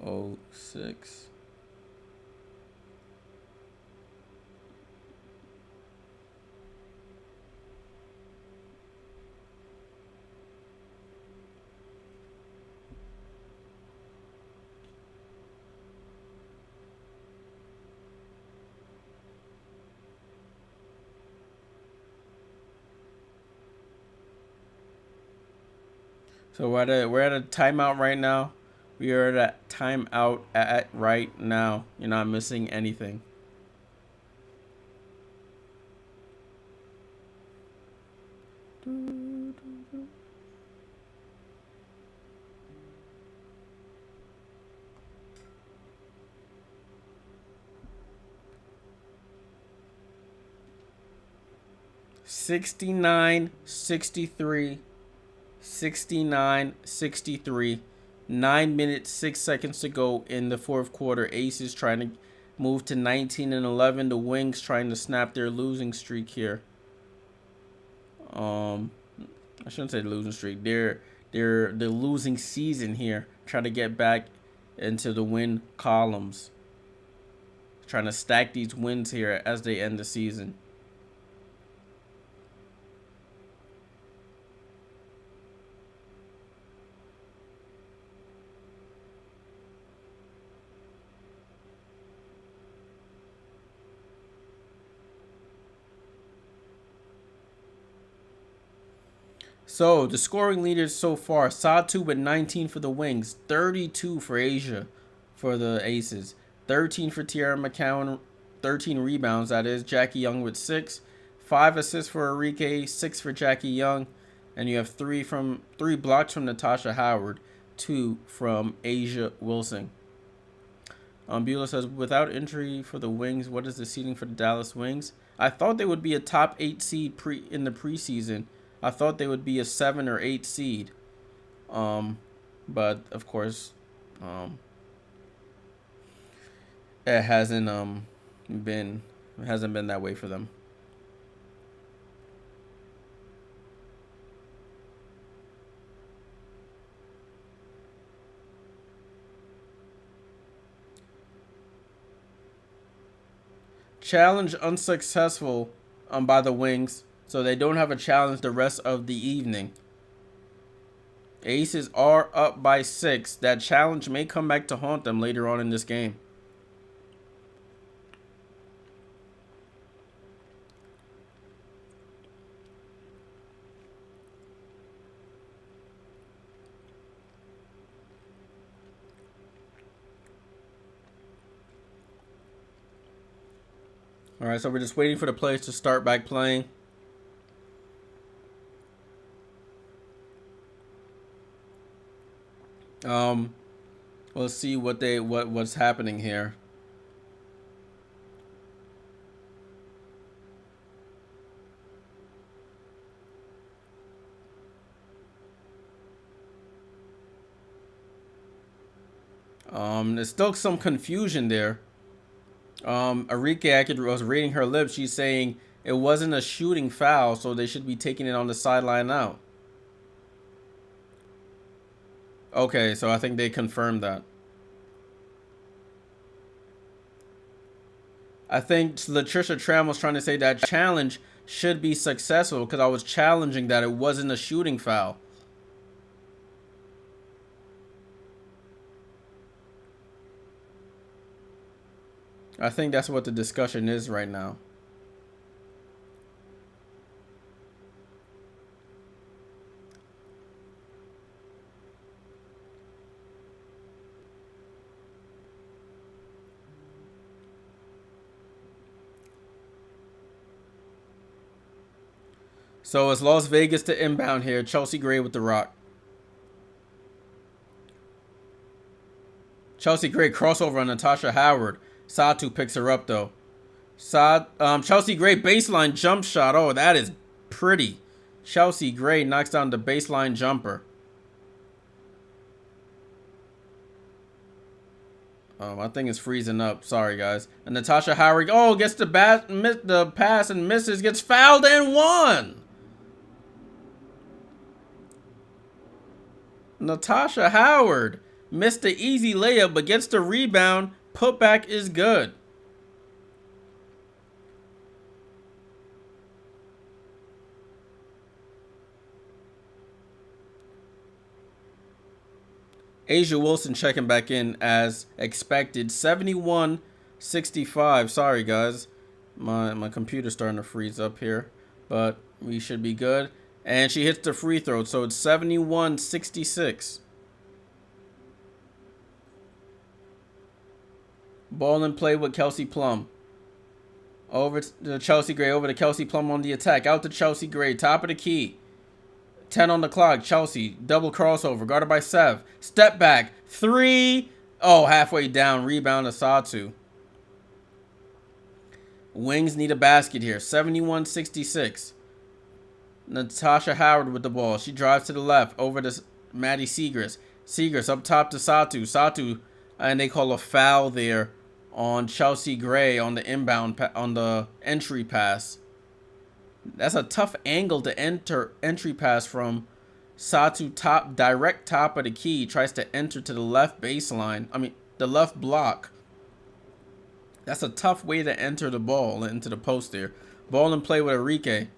06. So we're at a timeout right now. We are at timeout at right now. You're not missing anything. $69, 63, 69, 63. 9 minutes, 6 seconds to go in the fourth quarter. Aces trying to move to 19 and 11. The Wings trying to snap their losing streak here. I shouldn't say losing streak. They're the losing season here. Trying to get back into the win columns. Trying to stack these wins here as they end the season. So, the scoring leaders so far, Satu with 19 for the Wings, 32 for Asia for the Aces, 13 for Tiara McCowan, 13 rebounds, that is. Jackie Young with 6, 5 assists for Enrique, 6 for Jackie Young, and you have 3 blocks from Natasha Howard, 2 from Asia Wilson. Beulah says, without injury for the Wings, what is the seeding for the Dallas Wings? I thought they would be a top 8 seed in the preseason. I thought they would be a 7 or 8 seed. But of course, it hasn't been that way for them. Challenge unsuccessful by the Wings. So they don't have a challenge the rest of the evening. Aces are up by 6. That challenge may come back to haunt them later on in this game. All right, so we're just waiting for the players to start back playing. Let's see what's happening here. There's still some confusion there. Enrique, I was reading her lips. She's saying it wasn't a shooting foul, so they should be taking it on the sideline out. Okay, so I think they confirmed that. I think Latricia Tram was trying to say that challenge should be successful because I was challenging that it wasn't a shooting foul. I think that's what the discussion is right now. So it's Las Vegas to inbound here. Chelsea Gray with the rock. Chelsea Gray crossover on Natasha Howard. Satu picks her up though. Chelsea Gray baseline jump shot. Oh, that is pretty. Chelsea Gray knocks down the baseline jumper. My thing is freezing up. Sorry, guys. And Natasha Howard, gets the pass and misses. Gets fouled and won. Natasha Howard missed the easy layup, but gets the rebound. Putback is good. Asia Wilson checking back in as expected. 71-65. Sorry, guys. My computer's starting to freeze up here. But we should be good. And she hits the free throw. So it's 71-66. Ball in play with Kelsey Plum. Over to Chelsea Gray. Over to Kelsey Plum on the attack. Out to Chelsea Gray. Top of the key. 10 on the clock. Chelsea. Double crossover. Guarded by Sev. Step back. 3. Oh, halfway down. Rebound to Satu. Wings need a basket here. 71-66. Natasha Howard with the ball. She drives to the left. Over to Maddie Siegrist. Siegrist up top to Satu. Satu, and they call a foul there on Chelsea Gray on the inbound, on the entry pass. That's a tough angle to entry pass from Satu, direct top of the key. Tries to enter to the left baseline. I mean, the left block. That's a tough way to enter the ball into the post there. Ball in play with Enrique.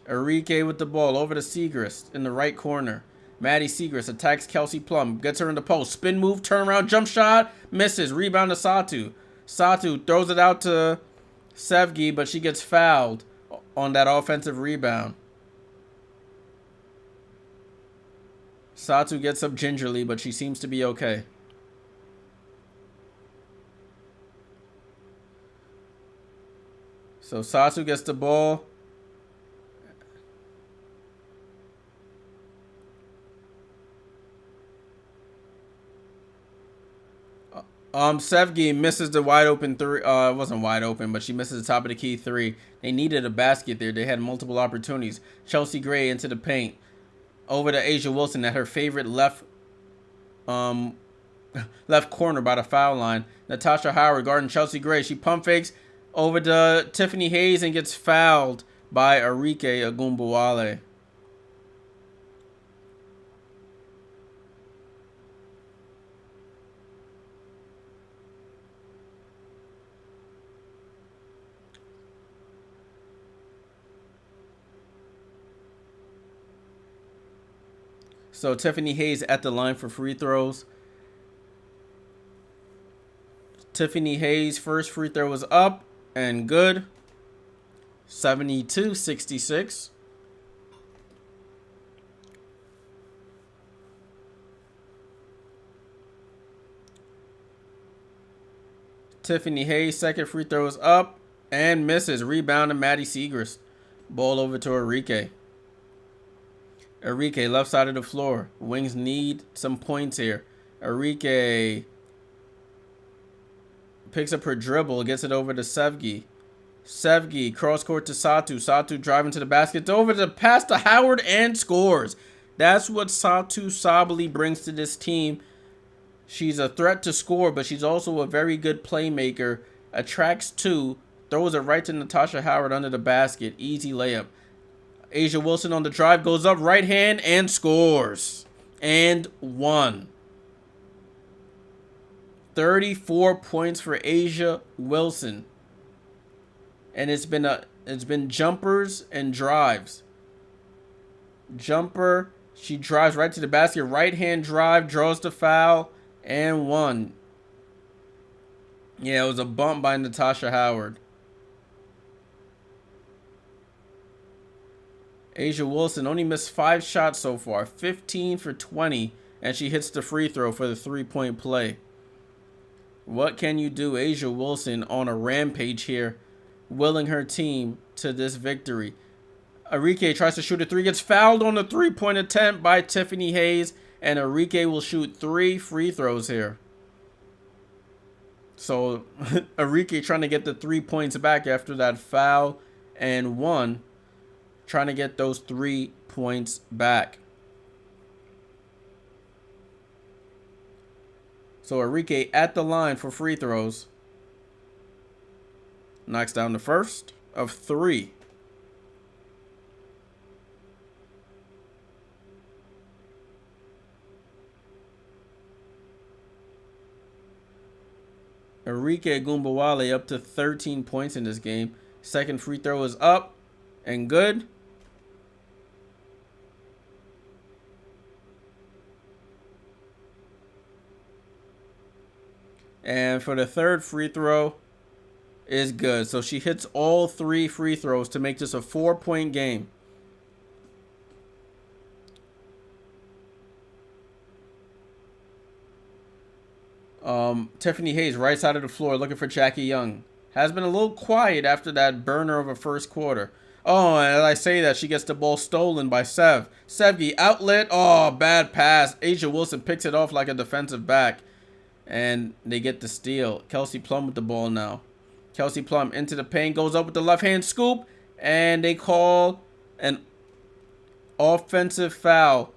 Enrique with the ball over to Siegrist in the right corner. Maddie Siegrist attacks Kelsey Plum. Gets her in the post. Spin move, turnaround, jump shot. Misses. Rebound to Satu. Satu throws it out to Sevgi, but she gets fouled on that offensive rebound. Satu gets up gingerly, but she seems to be okay. So Satu gets the ball. Sevgi misses the wide open three. It wasn't wide open, but she misses the top of the key 3. They needed a basket there. They had multiple opportunities. Chelsea Gray into the paint. Over to Asia Wilson at her favorite left corner by the foul line. Natasha Howard guarding Chelsea Gray. She pump fakes over to Tiffany Hayes and gets fouled by Enrique Agumbawale. So Tiffany Hayes at the line for free throws. Tiffany Hayes' first free throw was up and good. 72-66. Tiffany Hayes' second free throw is up and misses. Rebound to Maddie Siegrist. Ball over to Enrique. Enrique, left side of the floor. Wings need some points here. Enrique picks up her dribble, gets it over to Sevgi. Sevgi, cross court to Satu. Satu driving to the basket. It's over to pass to Howard and scores. That's what Satu Sabally brings to this team. She's a threat to score, but she's also a very good playmaker. Attracts 2, throws it right to Natasha Howard under the basket. Easy layup. Asia Wilson on the drive, goes up right hand and scores. And 1. 34 points for Asia Wilson. And it's been jumpers and drives. Jumper, she drives right to the basket, right hand drive, draws the foul, and 1. Yeah, it was a bump by Natasha Howard. Asia Wilson only missed 5 shots so far, 15 for 20, and she hits the free throw for the 3-point play. What can you do? Asia Wilson on a rampage here, willing her team to this victory. Enrique tries to shoot a 3, gets fouled on the 3-point attempt by Tiffany Hayes, and Enrique will shoot 3 free throws here. So Enrique trying to get the 3 points back after that foul, and 1. Trying to get those 3 points back. So Enrique at the line for free throws. Knocks down the first of 3. Enrique Agumbawale up to 13 points in this game. Second free throw is up and good. And for the third free throw is good. So she hits all 3 free throws to make this a 4-point game. Tiffany Hayes, right side of the floor, looking for Jackie Young. Has been a little quiet after that burner of a first quarter. Oh, and as I say that, she gets the ball stolen by Sev. Sevgi, outlet. Oh, bad pass. Asia Wilson picks it off like a defensive back. And they get the steal. Kelsey Plum with the ball now. Kelsey Plum into the paint, goes up with the left-hand scoop. And they call an offensive foul.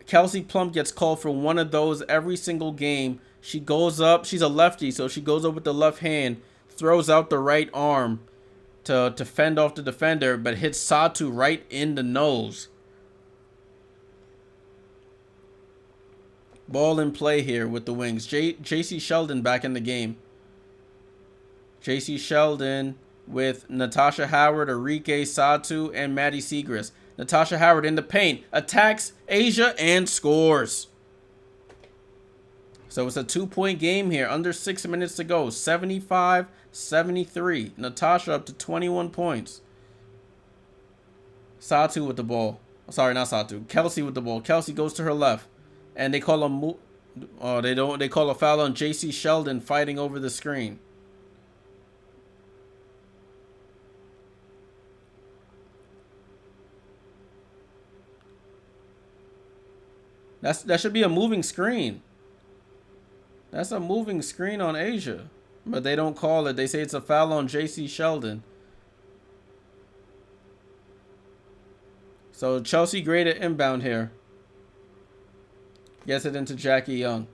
Kelsey Plum gets called for one of those every single game. She goes up. She's a lefty, so she goes up with the left hand, throws out the right arm to fend off the defender, but hits Satu right in the nose. Ball in play here with the Wings. J.C. Sheldon back in the game. J.C. Sheldon with Natasha Howard, Arike Satu, and Maddie Segrist. Natasha Howard in the paint, attacks Asia, and scores. So it's a 2-point game here. Under 6 minutes to go. 75-73. Natasha up to 21 points. Satu with the ball. Sorry, not Satu. Kelsey with the ball. Kelsey goes to her left. And they call a they call a foul on J.C. Sheldon fighting over the screen. That should be a moving screen. That's a moving screen on Asia. But they don't call it. They say it's a foul on J.C. Sheldon. So Chelsea graded inbound here. Gets it into Jackie Young.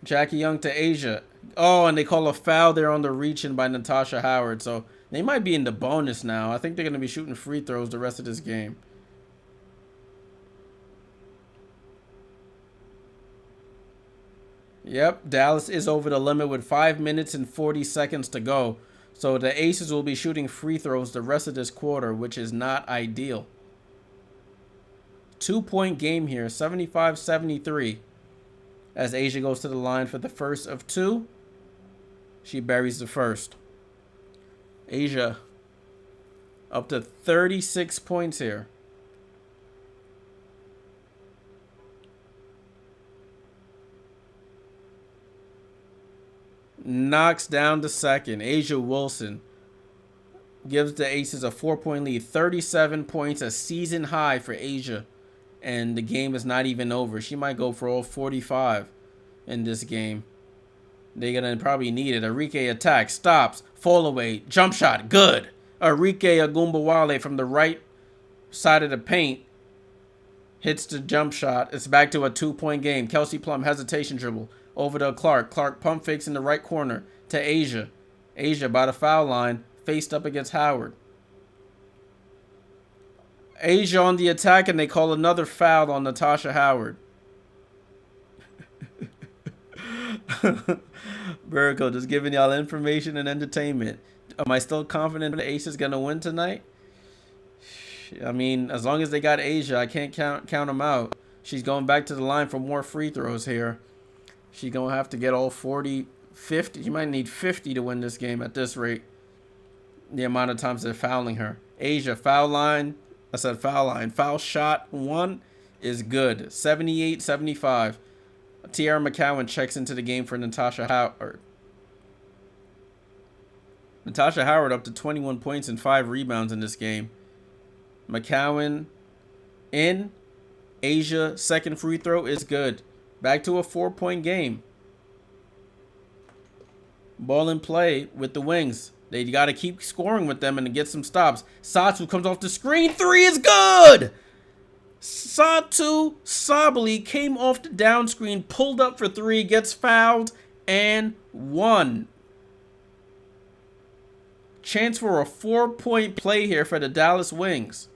Jackie Young to Asia. Oh, and they call a foul there on the reach-in by Natasha Howard. So they might be in the bonus now. I think they're going to be shooting free throws the rest of this game. Yep, Dallas is over the limit with 5 minutes and 40 seconds to go. So the Aces will be shooting free throws the rest of this quarter, which is not ideal. 2-point game here, 75-73. As Asia goes to the line for the first of two. She buries the first. Asia up to 36 points here. Knocks down the second. Asia Wilson gives the Aces a 4-point lead. 37 points, a season high for Asia. And the game is not even over. She might go for all 45 in this game. They're going to probably need it. Arike attacks, stops, fall away, jump shot, good. Arike Agumbawale from the right side of the paint hits the jump shot. It's back to a 2-point game. Kelsey Plum, hesitation dribble. Over to Clark. Clark pump fakes in the right corner to Asia. Asia by the foul line, faced up against Howard. Asia on the attack, and they call another foul on Natasha Howard. Virgo, just giving y'all information and entertainment. Am I still confident the Ace is going to win tonight? I mean, as long as they got Asia, I can't count them out. She's going back to the line for more free throws here. She's going to have to get all 40, 50. You might need 50 to win this game at this rate. The amount of times they're fouling her. Asia, foul line. I said foul line. Foul shot one is good. 78-75. Tiara McCowan checks into the game for Natasha Howard. Natasha Howard up to 21 points and 5 rebounds in this game. McCowan in. Asia, second free throw is good. Back to a 4-point game. Ball in play with the Wings. They got to keep scoring with them and get some stops. Satu comes off the screen. 3 is good. Satu Sabali came off the down screen, pulled up for 3, gets fouled, and won. Chance for a 4-point play here for the Dallas Wings.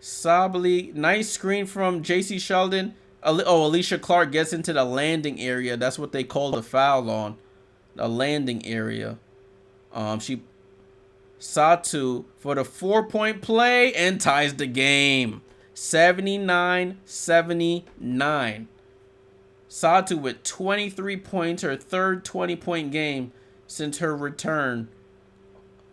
Sabali, nice screen from J.C. Sheldon. Alicia Clark gets into the landing area. That's what they call the foul on. The landing area. Satu for the 4-point play and ties the game. 79-79. Satu with 23 points, her third 20-point game since her return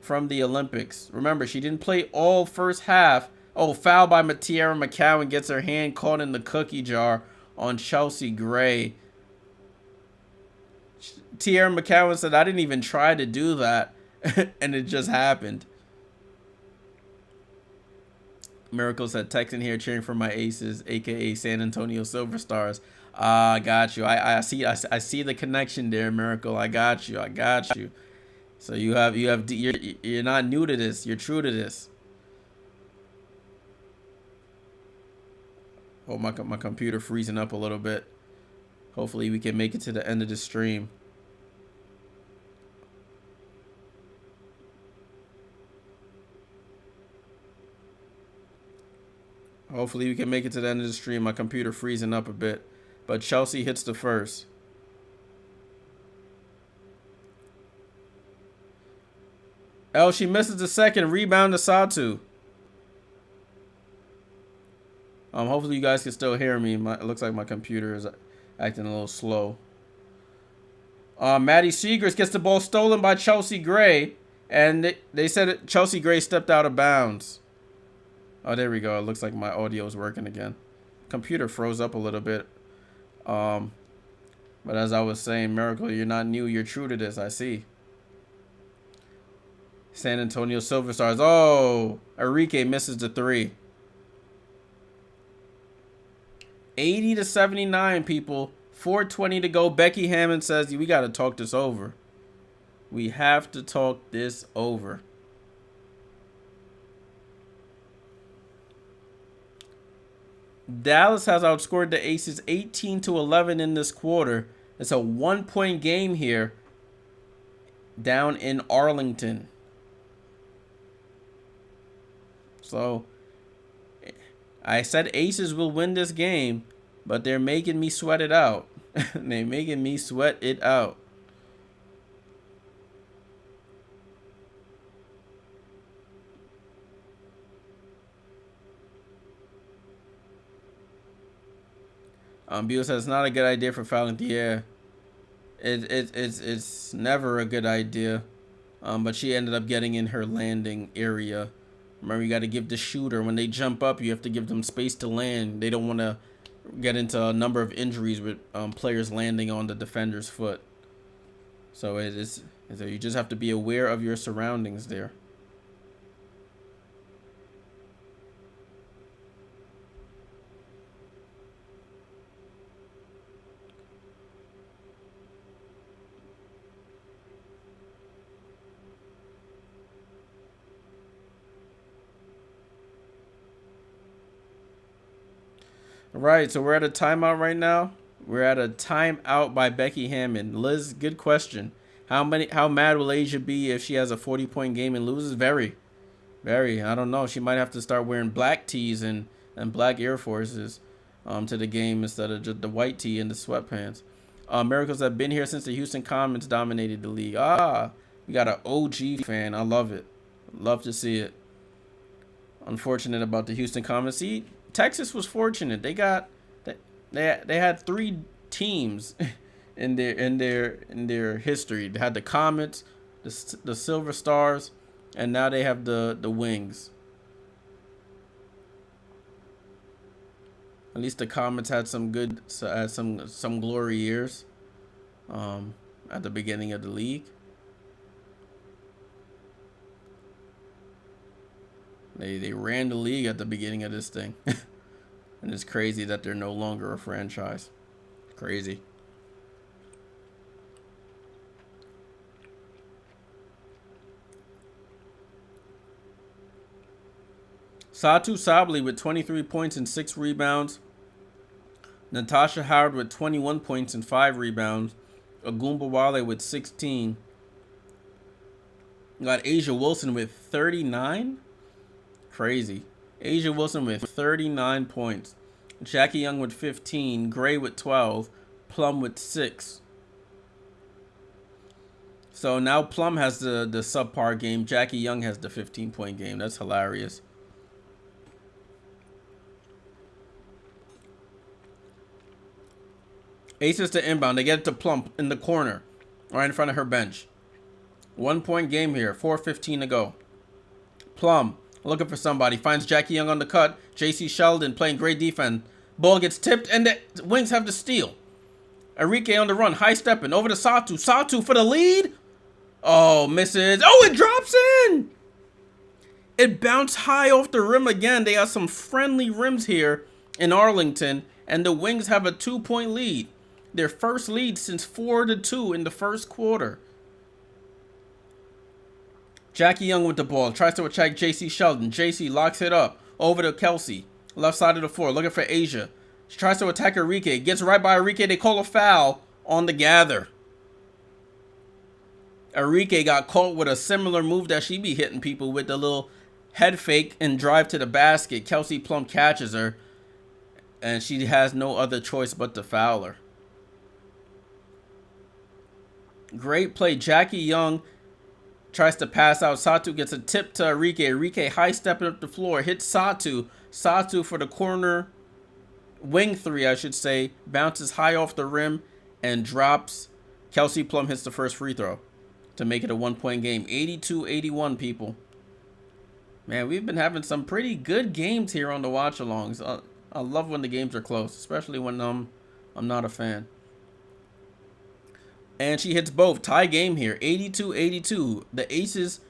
from the Olympics. Remember, she didn't play all first half, Oh, foul by Tierra McCowan. Gets her hand caught in the cookie jar on Chelsea Gray. Tierra McCowan said, I didn't even try to do that. And it just happened. Miracle said, texting here cheering for my aces, aka San Antonio Silver Stars. I got you. I see the connection there, Miracle. I got you. So you're not new to this. You're true to this. Oh, my computer freezing up a little bit. Hopefully we can make it to the end of the stream. Hopefully we can make it to the end of the stream. My computer freezing up a bit. But Chelsea hits the first. Oh, she misses the second. Rebound to Satu. Hopefully you guys can still hear me. It looks like my computer is acting a little slow. Maddie Seagrass gets the ball stolen by Chelsea Gray. And they said Chelsea Gray stepped out of bounds. Oh, there we go. It looks like my audio is working again. Computer froze up a little bit. But as I was saying, Miracle, you're not new. You're true to this. I see. San Antonio Silver Stars. Oh, Enrique misses the three. 80-79, people. 4:20 to go. Becky Hammond says, we got to talk this over. We have to talk this over. Dallas has outscored the Aces 18-11 in this quarter. It's a 1-point game here down in Arlington. So I said Aces will win this game, but they're making me sweat it out. They're making me sweat it out. Beal says it's not a good idea for fouling. Yeah, it's never a good idea. But she ended up getting in her landing area. Remember, you got to give the shooter, when they jump up, you have to give them space to land. They don't want to get into a number of injuries with players landing on the defender's foot. So you just have to be aware of your surroundings there. Right, so we're at a timeout right now. We're at a timeout by Becky Hammond. Liz, good question. How mad will Asia be if she has a 40-point game and loses? Very. I don't know. She might have to start wearing black tees and black Air Forces to the game instead of just the white tee and the sweatpants. Miracles have been here since the Houston Comets dominated the league. We got an OG fan. I love it. Love to see it. Unfortunate about the Houston Comets. See, Texas was fortunate. They had 3 teams in their history. They had the Comets, the Silver Stars, and now they have the Wings. At least the Comets had some good some glory years at the beginning of the league. They ran the league at the beginning of this thing. And it's crazy that they're no longer a franchise. Crazy. Satu Sabli with 23 points and 6 rebounds. Natasha Howard with 21 points and 5 rebounds. Agumba Wale with 16. You got Asia Wilson with 39. Crazy. Asia Wilson with 39 points. Jackie Young with 15. Gray with 12. Plum with 6. So now Plum has the subpar game. Jackie Young has the 15-point game. That's hilarious. Aces to inbound. They get it to Plum in the corner, right in front of her bench. 1-point game here. 4:15 to go. Plum Looking for somebody. Finds Jackie Young on the cut. J.C. Sheldon playing great defense. Ball gets tipped, and the Wings have the steal. Enrique on the run. High stepping. Over to Satu. Satu for the lead. Oh, misses. Oh, it drops in. It bounced high off the rim again. They have some friendly rims here in Arlington, and the Wings have a 2-point lead. Their first lead since 4-2 in the first quarter. Jackie Young with the ball. Tries to attack J.C. Sheldon. J.C. locks it up. Over to Kelsey. Left side of the floor. Looking for Asia. She tries to attack Enrique. Gets right by Enrique. They call a foul on the gather. Enrique got caught with a similar move that she be hitting people with, the little head fake and drive to the basket. Kelsey Plum catches her, and she has no other choice but to foul her. Great play. Jackie Young tries to pass out. Satu gets a tip to Enrique. Enrique high stepping up the floor. Hits Satu. Satu for the corner. Wing three, I should say. Bounces high off the rim and drops. Kelsey Plum hits the first free throw to make it a 1-point game. 82-81, people. Man, we've been having some pretty good games here on the watch-alongs. I love when the games are close, especially when I'm not a fan. And she hits both. Tie game here, 82-82. The Aces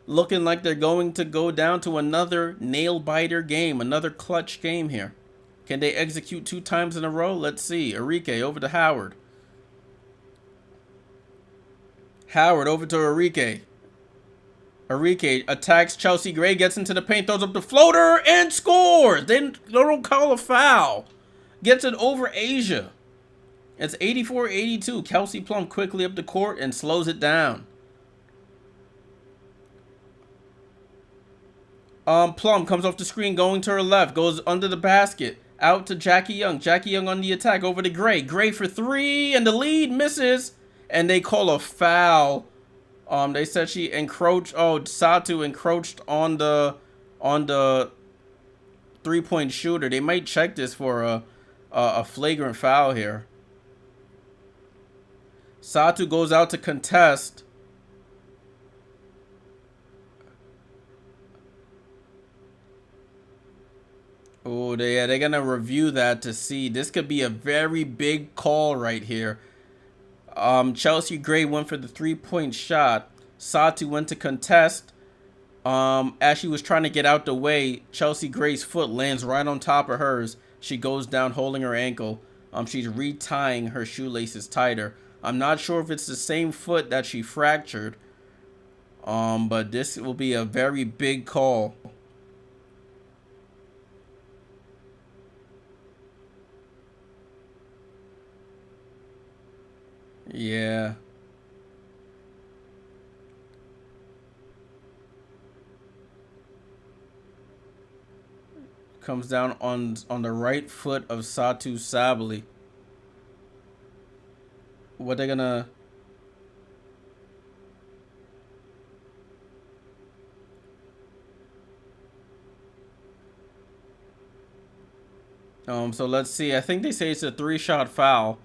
looking like they're going to go down to another nail-biter game, another clutch game here. Can they execute 2 times in a row? Let's see. Enrique over to Howard. Howard over to Enrique. Enrique attacks Chelsea Gray, gets into the paint, throws up the floater, and scores. They don't call a foul. Gets it over Asia. It's 84-82. Kelsey Plum quickly up the court and slows it down. Plum comes off the screen, going to her left, goes under the basket, out to Jackie Young. Jackie Young on the attack, over to Gray. Gray for 3, and the lead misses, and they call a foul. They said she encroached. Oh, Satu encroached on the 3-point shooter. They might check this for a flagrant foul here. Satu goes out to contest. Oh, they're gonna review that to see. This could be a very big call right here. Chelsea Gray went for the 3-point shot. Satu went to contest. As she was trying to get out the way, Chelsea Gray's foot lands right on top of hers. She goes down holding her ankle. She's retying her shoelaces tighter. I'm not sure if it's the same foot that she fractured. But this will be a very big call. Yeah. Comes down on the right foot of Satu Sabally. What they're gonna... So let's see. I think they say it's a 3-shot foul.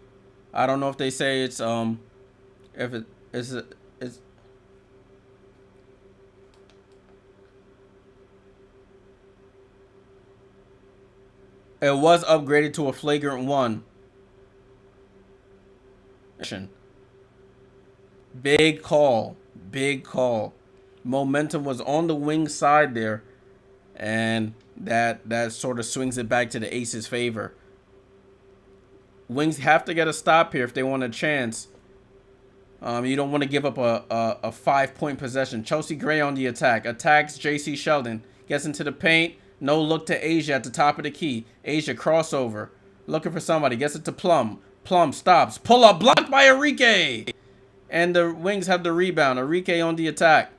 I don't know if they say it's if it is it's it was upgraded to a flagrant 1. Big call. Big call. Momentum was on the wing side there, and that sort of swings it back to the Aces' favor. Wings have to get a stop here if they want a chance. You don't want to give up a 5-point possession. Chelsea Gray on the attack. Attacks J.C. Sheldon. Gets into the paint. No look to Asia at the top of the key. Asia crossover. Looking for somebody. Gets it to Plum. Plum stops. Pull up. Blocked by Enrique. And the Wings have the rebound. Enrique on the attack.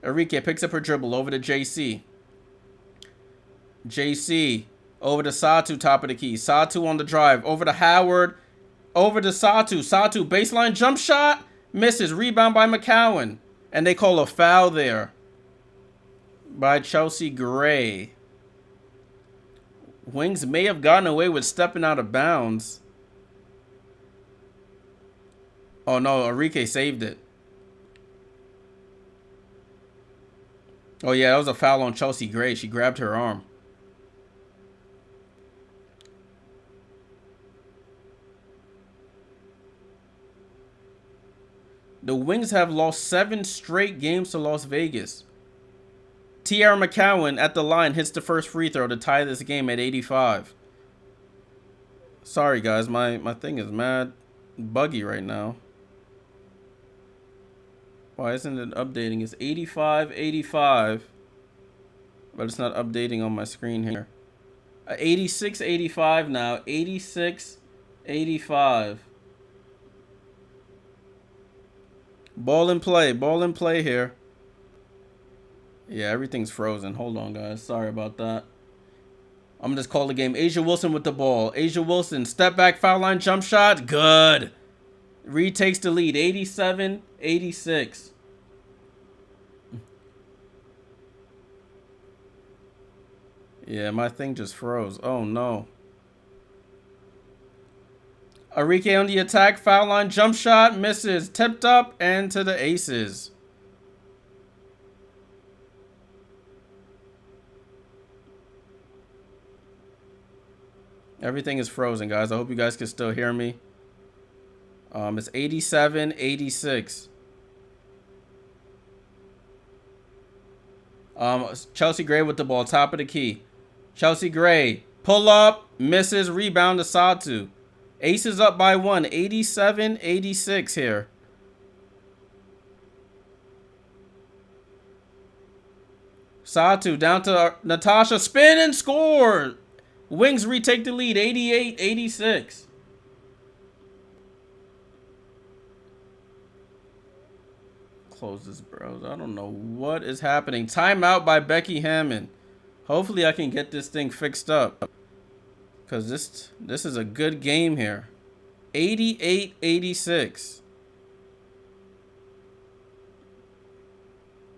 Enrique picks up her dribble. Over to J.C. J.C. Over to Satu, top of the key. Satu on the drive. Over to Howard. Over to Satu. Satu, baseline jump shot. Misses. Rebound by McCowan. And they call a foul there by Chelsea Gray. Wings may have gotten away with stepping out of bounds. Oh, no. Enrique saved it. Oh, yeah, that was a foul on Chelsea Gray. She grabbed her arm. The Wings have lost 7 straight games to Las Vegas. Tiara McCowan at the line hits the first free throw to tie this game at 85. Sorry, guys. My thing is mad buggy right now. Why isn't it updating? It's 85-85. But it's not updating on my screen here. 86-85 now. 86-85. Ball in play. Ball in play here. Yeah, everything's frozen. Hold on, guys. Sorry about that. I'm going to just call the game. Asia Wilson with the ball. Asia Wilson, step back, foul line, jump shot. Good. Reed takes the lead. 87-86. Yeah, my thing just froze. Oh, no. Arike on the attack. Foul line. Jump shot. Misses. Tipped up and to the aces. Everything is frozen, guys. I hope you guys can still hear me. It's 87-86. Chelsea Gray with the ball. Top of the key. Chelsea Gray. Pull up. Misses. Rebound to Satu. Aces up by 1. 87-86 here. Satu down to Natasha. Spin and score. Wings retake the lead. 88-86. Close this browser. I don't know what is happening. Timeout by Becky Hammond. Hopefully I can get this thing fixed up. Because this is a good game here. 88-86.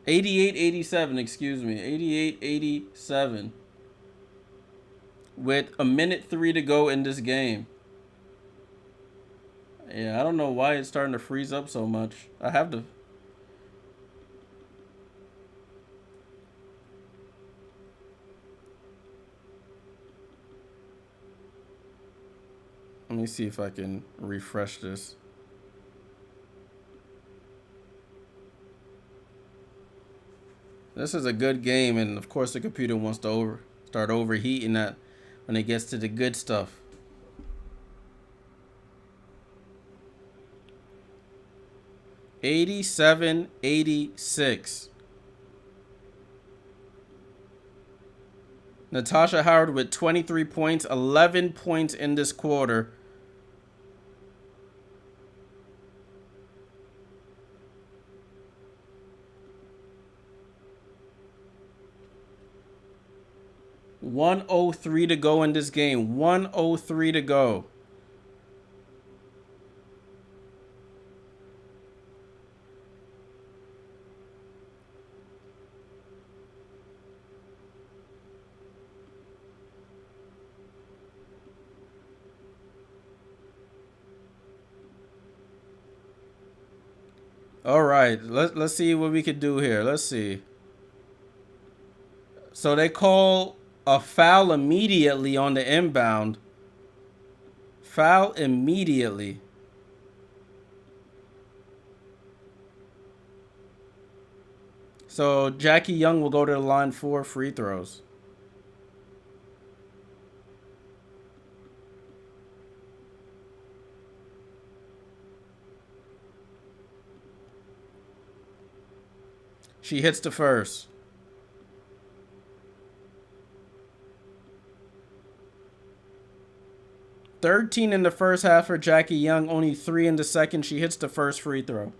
88-87, excuse me. 88-87. With a minute 3 to go in this game. Yeah, I don't know why it's starting to freeze up so much. I have to... Let me see if I can refresh this. This is a good game, and of course the computer wants to start overheating that when it gets to the good stuff. $87-86. Natasha Howard with 23 points, 11 points in this quarter. $103 to go in this game. $103 to go. All right, let's see what we could do here. Let's see. So they call a foul immediately on the inbound. Foul immediately. So Jackie Young will go to the line for free throws. She hits the first. $13 in the first half for Jackie Young, only 3 in the second. She hits the first free throw.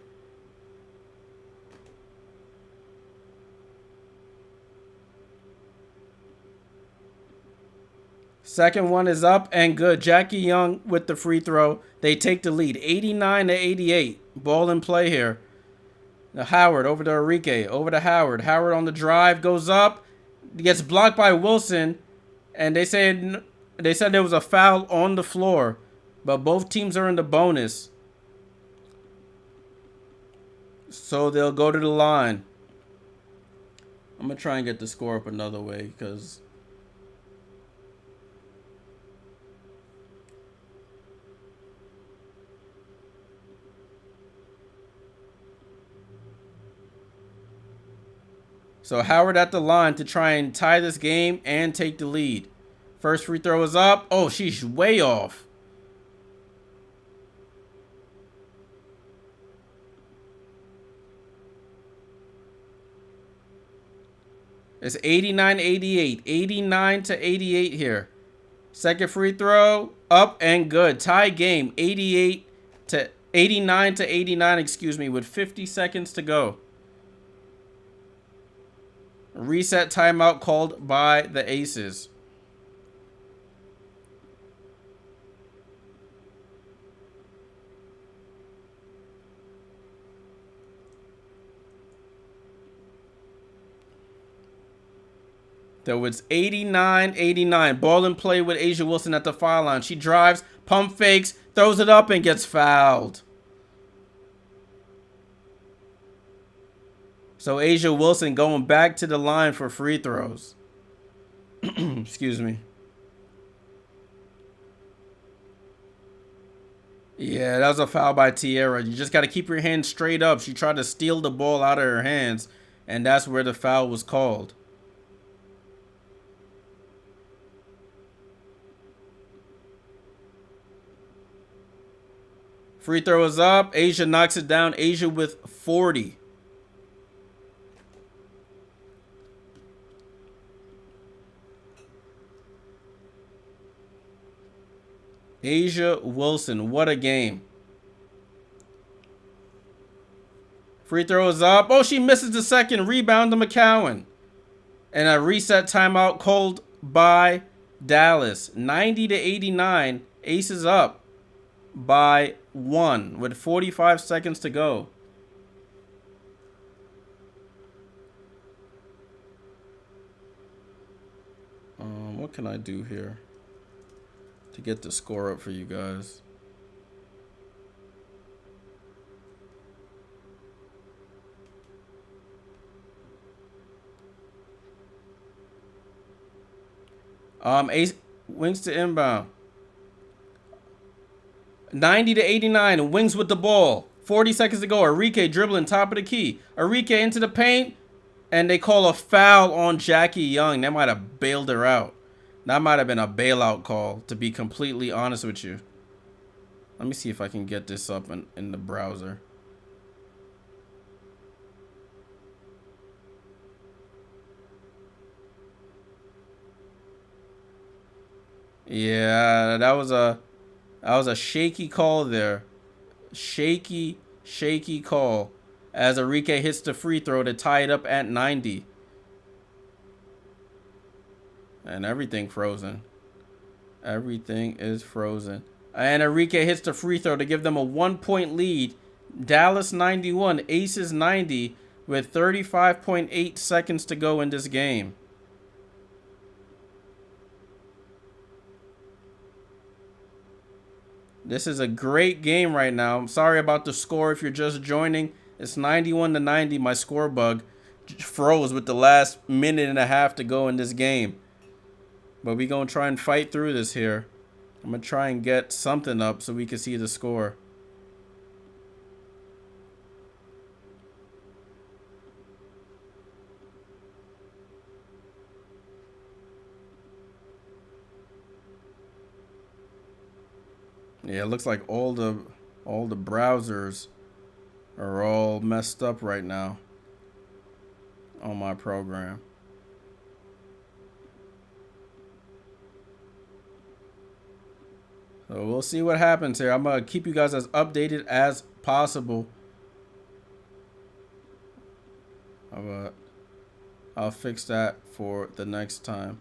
Second one is up and good. Jackie Young with the free throw. They take the lead, 89-88. Ball in play here. Now Howard over to Arike, over to Howard. Howard on the drive, goes up, gets blocked by Wilson, and they said there was a foul on the floor, but both teams are in the bonus, so they'll go to the line. I'm going to try and get the score up another way because... So Howard at the line to try and tie this game and take the lead. First free throw is up. Oh, she's way off. It's 89-88. 89-88 here. Second free throw up and good. Tie game. 89-89, excuse me, with 50 seconds to go. Reset timeout called by the Aces. So it's 89-89. Ball in play with A'ja Wilson at the foul line. She drives, pump fakes, throws it up, and gets fouled. So A'ja Wilson going back to the line for free throws. Excuse me. Yeah, that was a foul by Tierra. You just got to keep your hands straight up. She tried to steal the ball out of her hands, and that's where the foul was called. Free throw is up. A'ja knocks it down. A'ja with 40. A'ja Wilson, what a game. Free throw is up. Oh, she misses the second. Rebound to McCowan. And a reset timeout called by Dallas. 90-89. Aces up by 1 with 45 seconds to go. What can I do here to get the score up for you guys? Ace wings to inbound. 90-89. Wings with the ball. 40 seconds to go. Arike dribbling top of the key. Arike into the paint. And they call a foul on Jackie Young. That might have bailed her out. That might have been a bailout call, to be completely honest with you. Let me see if I can get this up in the browser. Yeah, that was a shaky call there. Shaky call. As Arike hits the free throw to tie it up at 90. And everything frozen. Everything is frozen. And Arike hits the free throw to give them a 1-point lead. Dallas 91, Aces 90 with 35.8 seconds to go in this game. This is a great game right now. I'm sorry about the score if you're just joining. It's 91-90. My score bug froze with the last minute and a half to go in this game. But we're going to try and fight through this here. I'm going to try and get something up so we can see the score. Yeah, it looks like all the browsers are all messed up right now on my program. So we'll see what happens here. I'm going to keep you guys as updated as possible. I'll fix that for the next time.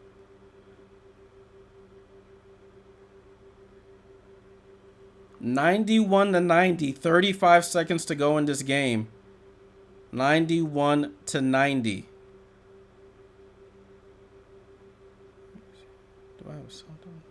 (91-90), 35 seconds to go in this game. 91-90. Do I have something?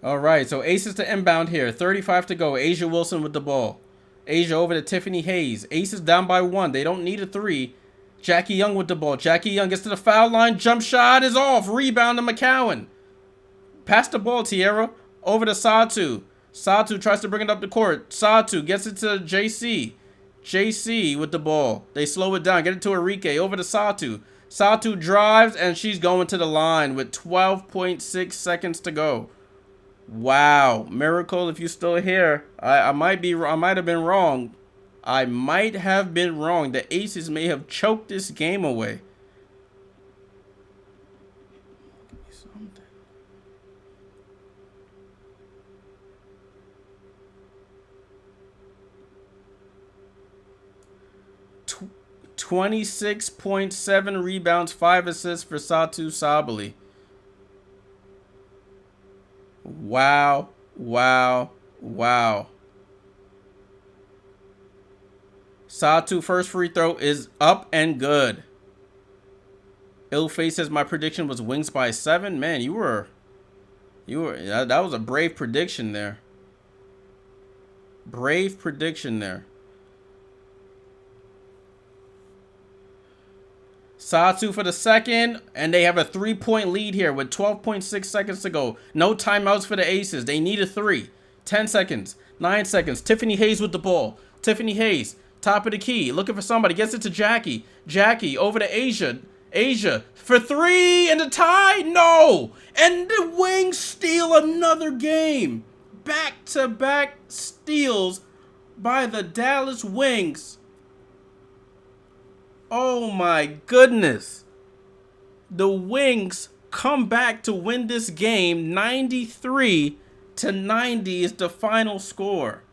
All right, so Aces to inbound here. 35 to go. Asia Wilson with the ball. Asia over to Tiffany Hayes. Aces down by 1. They don't need a 3. Jackie Young with the ball. Jackie Young gets to the foul line. Jump shot is off. Rebound to McCowan. Pass the ball, Tierra. Over to Satu. Satu tries to bring it up the court. Satu gets it to JC. JC with the ball. They slow it down. Get it to Enrique. Over to Satu. Satu drives, and she's going to the line with 12.6 seconds to go. Wow. Miracle, if you're still here. I might have been wrong. I might have been wrong. The Aces may have choked this game away. 26.7 rebounds, 5 assists for Satu Sabally. Wow, wow, wow. Satu first free throw is up and good. Illface says my prediction was Wings by 7. Man, that was a brave prediction there. Brave prediction there. Satu for the second, and they have a 3-point lead here with 12.6 seconds to go. No timeouts for the Aces. They need a 3. 10 seconds. 9 seconds. Tiffany Hayes with the ball. Tiffany Hayes, top of the key, looking for somebody. Gets it to Jackie. Jackie over to Asia. Asia for 3 and the tie. No! And the Wings steal another game. Back-to-back steals by the Dallas Wings. Oh my goodness. The Wings come back to win this game. 93-90 is the final score.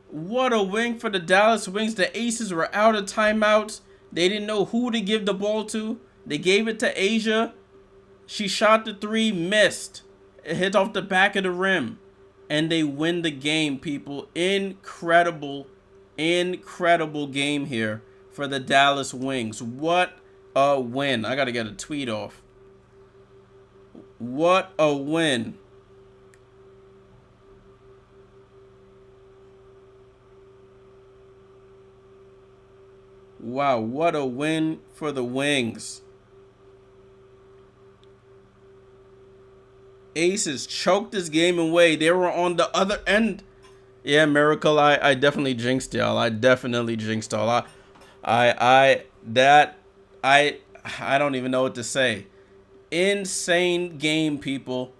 What a win for the Dallas Wings. The Aces were out of timeouts. They didn't know who to give the ball to. They gave it to Asia. She shot the 3, missed. It hit off the back of the rim. And they win the game, people. Incredible, incredible game here for the Dallas Wings. What a win. I got to get a tweet off. What a win. Wow, what a win for the Wings. Aces choked this game away. They were on the other end. Yeah, Miracle, I definitely jinxed y'all. I definitely jinxed y'all. I don't even know what to say. Insane game, people.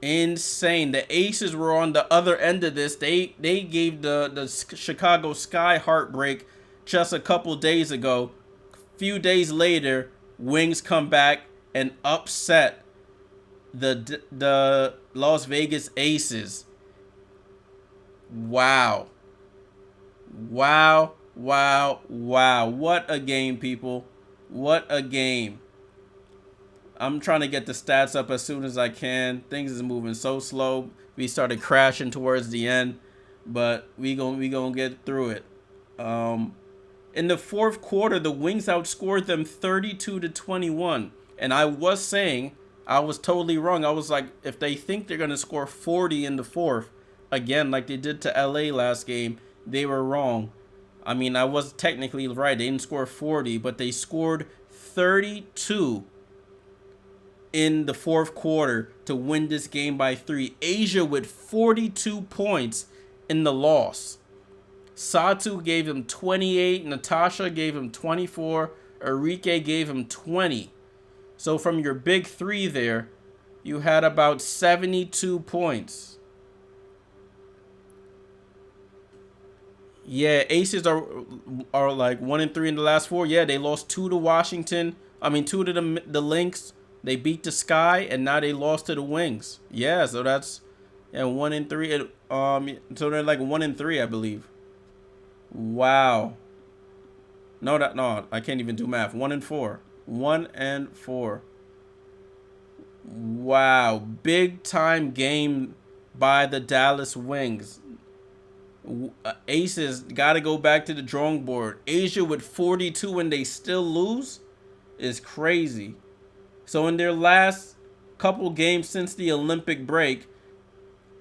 Insane. The Aces were on the other end of this. They gave the Chicago Sky heartbreak just a couple days ago. Few days later, Wings come back and upset the Las Vegas Aces. Wow. Wow. Wow, wow. What a game, people. What a game. I'm trying to get the stats up as soon as I can. Things is moving so slow. We started crashing towards the end, but we gonna get through it. In the fourth quarter, the Wings outscored them 32-21. And I was saying, I was totally wrong. I was like, if they think they're going to score 40 in the fourth, again, like they did to LA last game, they were wrong. I mean, I was technically right. They didn't score 40, but they scored 32 in the fourth quarter to win this game by 3. Asia with 42 points in the loss. Satu gave him 28. Natasha gave him 24. Enrique gave him 20. So from your big 3 there, you had about 72 points. Yeah, Aces are like 1-3 in the last 4. Yeah, they lost 2 to Washington. 2 to the Lynx. They beat the Sky, and now they lost to the Wings. Yeah, so that's 1-3. So they're like 1-3, I believe. Wow. No, I can't even do math. 1-4. 1-4. Wow, big time game by the Dallas Wings. Aces got to go back to the drawing board. Asia with 42 and they still lose is crazy. So in their last couple games since the Olympic break.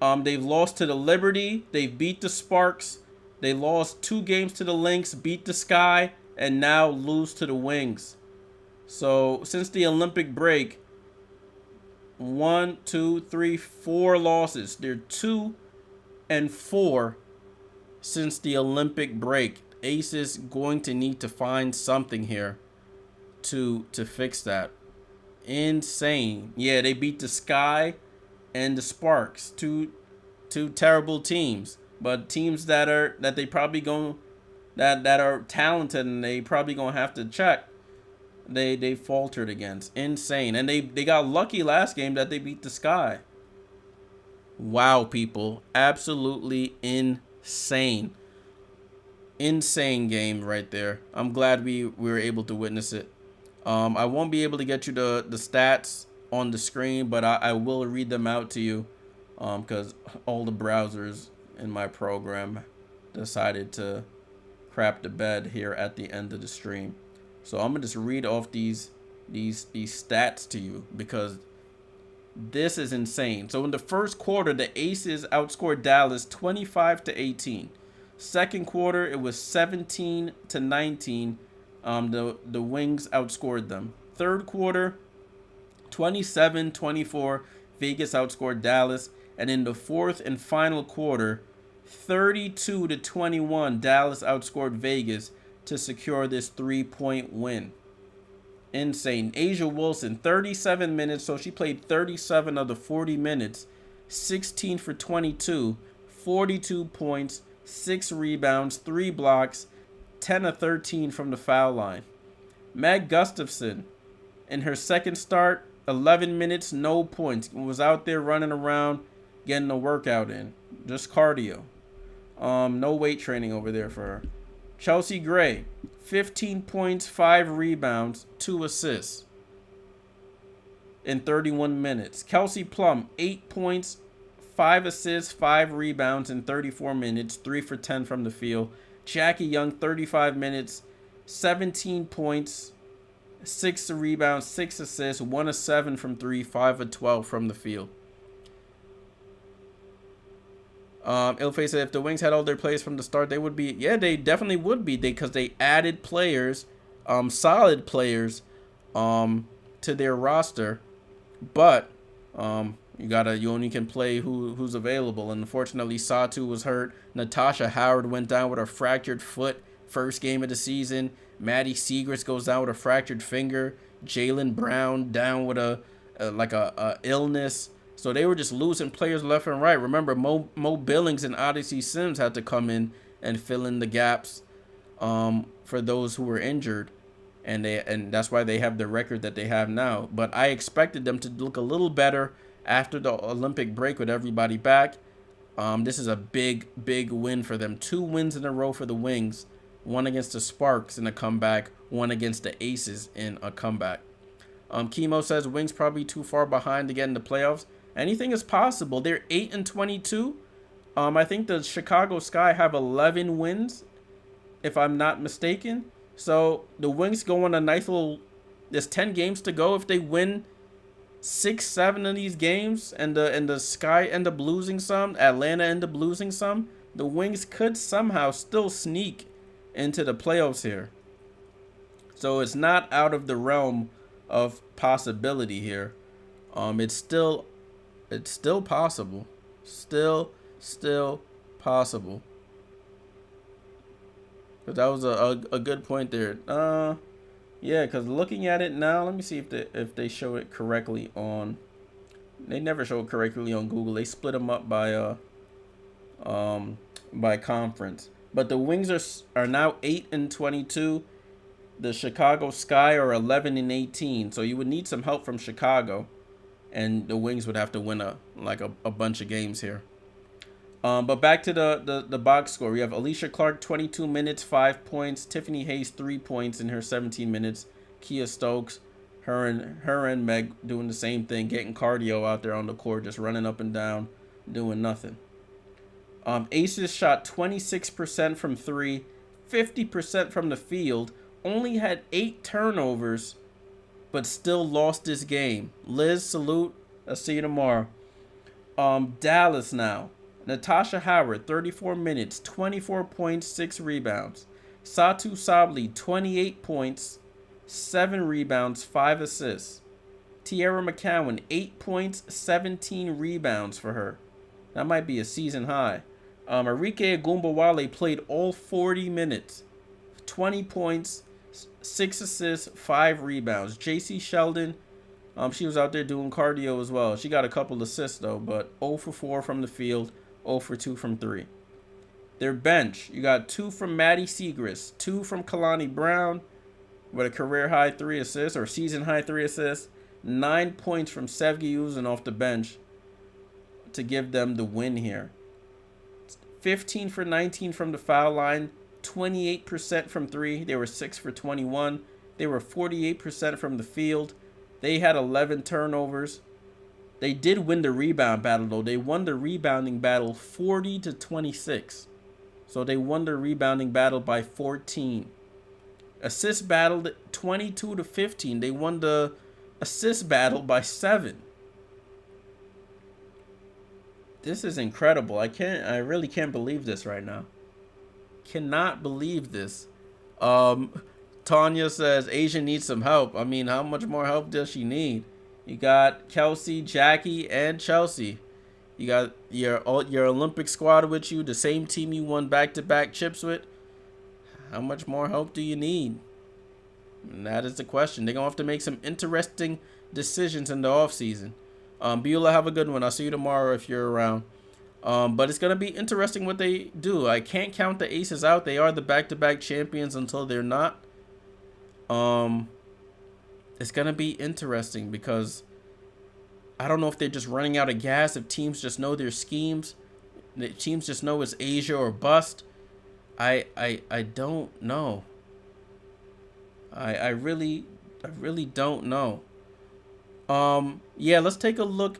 They've lost to the Liberty. They've beat the Sparks. They lost 2 games to the Lynx, beat the Sky, and now lose to the Wings. So since the Olympic break, 1, 2, 3, 4 losses. They're 2-4 since the Olympic break. Aces going to need to find something here to fix that. Insane. Yeah, they beat the Sky and the Sparks. Two terrible teams, but teams that are talented and they probably gonna have to check. They faltered against. Insane. And they got lucky last game that they beat the Sky. Wow, people. Absolutely insane. Insane game right there. I'm glad we were able to witness it. I won't be able to get you the stats on the screen, but I will read them out to you because all the browsers in my program decided to crap the bed here at the end of the stream. So I'm gonna just read off these stats to you because this is insane. So in the first quarter, the Aces outscored Dallas 25-18. Second quarter, it was 17-19. The Wings outscored them. Third quarter, 27-24. Vegas outscored Dallas. And in the fourth and final quarter, 32-21, Dallas outscored Vegas to secure this 3-point win. Insane. Asia Wilson, 37 minutes, so she played 37 of the 40 minutes, 16 for 22, 42 points, 6 rebounds, 3 blocks, 10 of 13 from the foul line. Meg Gustafson, in her second start, 11 minutes, no points. Was out there running around, getting a workout in. Just cardio. No weight training over there for her. Chelsea Gray, 15 points, 5 rebounds, 2 assists in 31 minutes. Kelsey Plum, 8 points, 5 assists, 5 rebounds in 34 minutes, 3 for 10 from the field. Jackie Young, 35 minutes, 17 points, 6 rebounds, 6 assists, 1 of 7 from 3, 5 of 12 from the field. Ilfe said if the Wings had all their players from the start, they would be. Yeah, they definitely would be. Because they added players, solid players, to their roster. But you only can play who's available. And unfortunately, Satu was hurt. Natasha Howard went down with a fractured foot. First game of the season. Maddie Segrist goes down with a fractured finger. Jaylen Brown down with a illness. So they were just losing players left and right. Remember, Mo Billings and Odyssey Sims had to come in and fill in the gaps for those who were injured. And that's why they have the record that they have now. But I expected them to look a little better after the Olympic break with everybody back. This is a big win for them. 2 wins in a row for the Wings. 1 against the Sparks in a comeback. 1 against the Aces in a comeback. Chemo says Wings probably too far behind to get in the playoffs. Anything is possible. They're 8-22. I think the Chicago Sky have 11 wins, if I'm not mistaken. So the Wings go on a nice little. There's 10 games to go. If they win 6-7 of these games, and the Sky end up losing some, Atlanta end up losing some, the Wings could somehow still sneak into the playoffs here. So it's not out of the realm of possibility here. It's still possible. Still possible. But that was a good point there. Yeah, because looking at it now, let me see if they show it correctly on. They never show it correctly on Google. They split them up by conference. But the Wings are now 8-22. The Chicago Sky are 11-18. So you would need some help from Chicago. And the Wings would have to win a bunch of games here. But back to the box score. We have Alicia Clark, 22 minutes, 5 points. Tiffany Hayes, 3 points in her 17 minutes. Kia Stokes, her and Meg doing the same thing, getting cardio out there on the court, just running up and down, doing nothing. Aces shot 26% from 3, 50% from the field. Only had 8 turnovers, but still lost this game. Liz, salute. I'll see you tomorrow. Dallas now. Natasha Howard, 34 minutes, 24 points, 6 rebounds. Satu Sabli, 28 points, 7 rebounds, 5 assists. Tierra McCowan, 8 points, 17 rebounds for her. That might be a season high. Arike Agumbawale played all 40 minutes. 20 points, 6 assists, 5 rebounds. JC Sheldon, she was out there doing cardio as well. She got a couple assists though, but 0 for 4 from the field, 0 for 2 from 3. Their bench, you got 2 from Maddie Siegrist, 2 from Kalani Brown with a career high 3 assists or season high 3 assists. 9 points from Sevgi Uzun off the bench to give them the win here. 15 for 19 from the foul line, 28% from 3. They were 6 for 21. They were 48% from the field. They had 11 turnovers. They did win the rebound battle though. They won the rebounding battle 40-26. So they won the rebounding battle by 14. Assist battle 22-15. They won the assist battle by 7. This is incredible. I really can't believe this right now. Cannot believe this. Tanya says Asia needs some help. I mean, how much more help does she need? You got Kelsey, Jackie, and Chelsea. You got your Olympic squad with you, the same team you won back-to-back chips with. How much more help do you need? And that is the question. They're going to have to make some interesting decisions in the offseason. Beulah, have a good one. I'll see you tomorrow if you're around. But it's going to be interesting what they do. I can't count the Aces out. They are the back-to-back champions until they're not. It's going to be interesting because I don't know if they're just running out of gas, if teams just know their schemes. If teams just know it's Asia or bust. I don't know. I really don't know. Yeah, let's take a look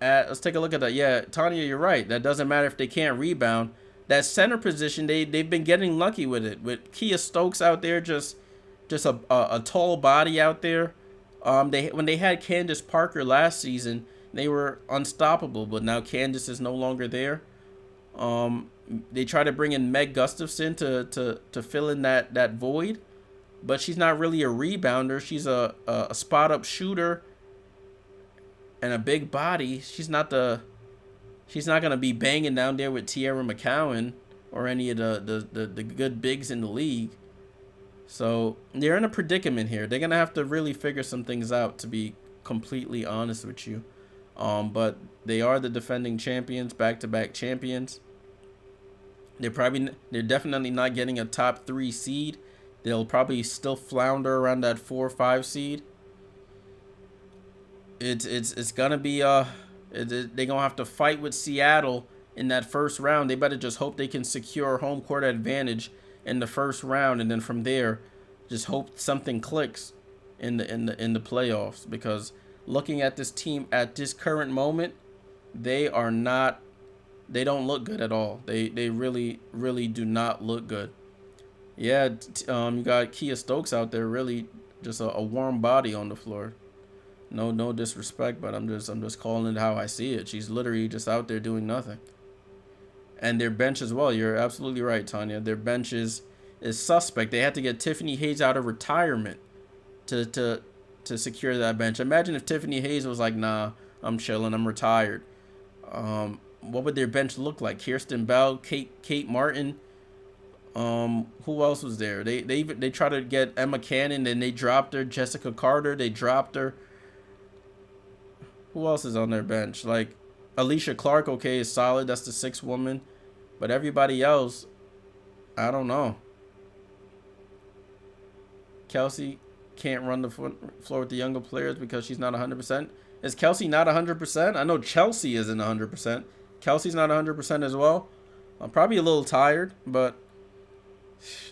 at that. Yeah, Tanya, you're right. That doesn't matter if they can't rebound. That center position, they've been getting lucky with it. With Kia Stokes out there, just a tall body out there. When they had Candace Parker last season, they were unstoppable, but now Candace is no longer there. They try to bring in Meg Gustafson to fill in that void, but she's not really a rebounder. She's a spot up shooter and a big body. She's not gonna be banging down there with Tierra McCowan or any of the good bigs in the league. So they're in a predicament here. They're gonna have to really figure some things out, to be completely honest with you. But they are the defending champions, back-to-back champions. They're definitely not getting a top 3 seed. They'll probably still flounder around that 4 or 5 seed. It's gonna be they're gonna have to fight with Seattle in that first round. They better just hope they can secure home court advantage in the first round, and then from there, just hope something clicks in the playoffs. Because looking at this team at this current moment, they don't look good at all. They really do not look good. Yeah, you got Kia Stokes out there, really just a warm body on the floor. No disrespect, but I'm just calling it how I see it. She's literally just out there doing nothing. And their bench as well. You're absolutely right, Tanya. Their bench is suspect. They had to get Tiffany Hayes out of retirement to secure that bench. Imagine if Tiffany Hayes was like, nah, I'm chilling, I'm retired. What would their bench look like? Kirsten Bell, Kate Martin. Who else was there? They tried to get Emma Cannon, and they dropped her. Jessica Carter, they dropped her. Who else is on their bench? Like Alicia Clark, okay, is solid. That's the 6th woman. But everybody else, I don't know. Kelsey can't run the floor with the younger players because she's not 100%. Is Kelsey not 100%? I know Chelsea isn't 100%. Kelsey's not 100% as well. I'm probably a little tired, but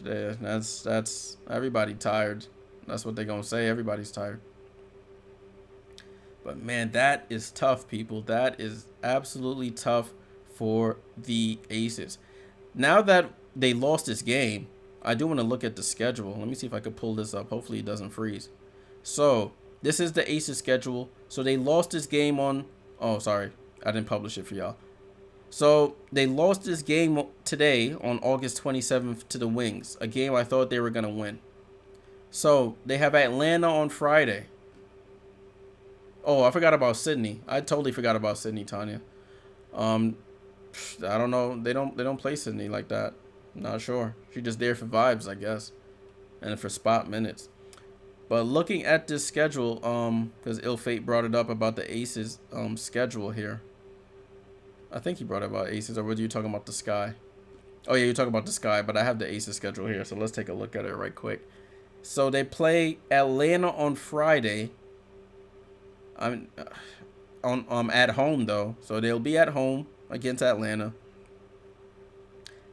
that's everybody tired. That's what they're going to say. Everybody's tired. But, man, that is tough, people. That is absolutely tough for the Aces. Now that they lost this game, I do want to look at the schedule. Let me see if I could pull this up. Hopefully it doesn't freeze. So, This is the Aces schedule. So they lost this game on. Oh, sorry, I didn't publish it for y'all. So they lost this game today on August 27th to the Wings, a game I thought they were gonna win. So they have Atlanta on Friday. Oh, I forgot about Sydney. I totally forgot about Sydney, Tanya. Um, I don't know. They don't play Sydney like that. Not sure. She's just there for vibes, I guess, and for spot minutes. But looking at this schedule, because Ill Fate brought it up about the Aces schedule here. I think he brought it about Aces, or were you talking about the Sky? Oh yeah, you're talking about the Sky, but I have the Aces schedule here, so let's take a look at it right quick. So they play Atlanta on Friday. I'm on at home though, so they'll be at home against Atlanta.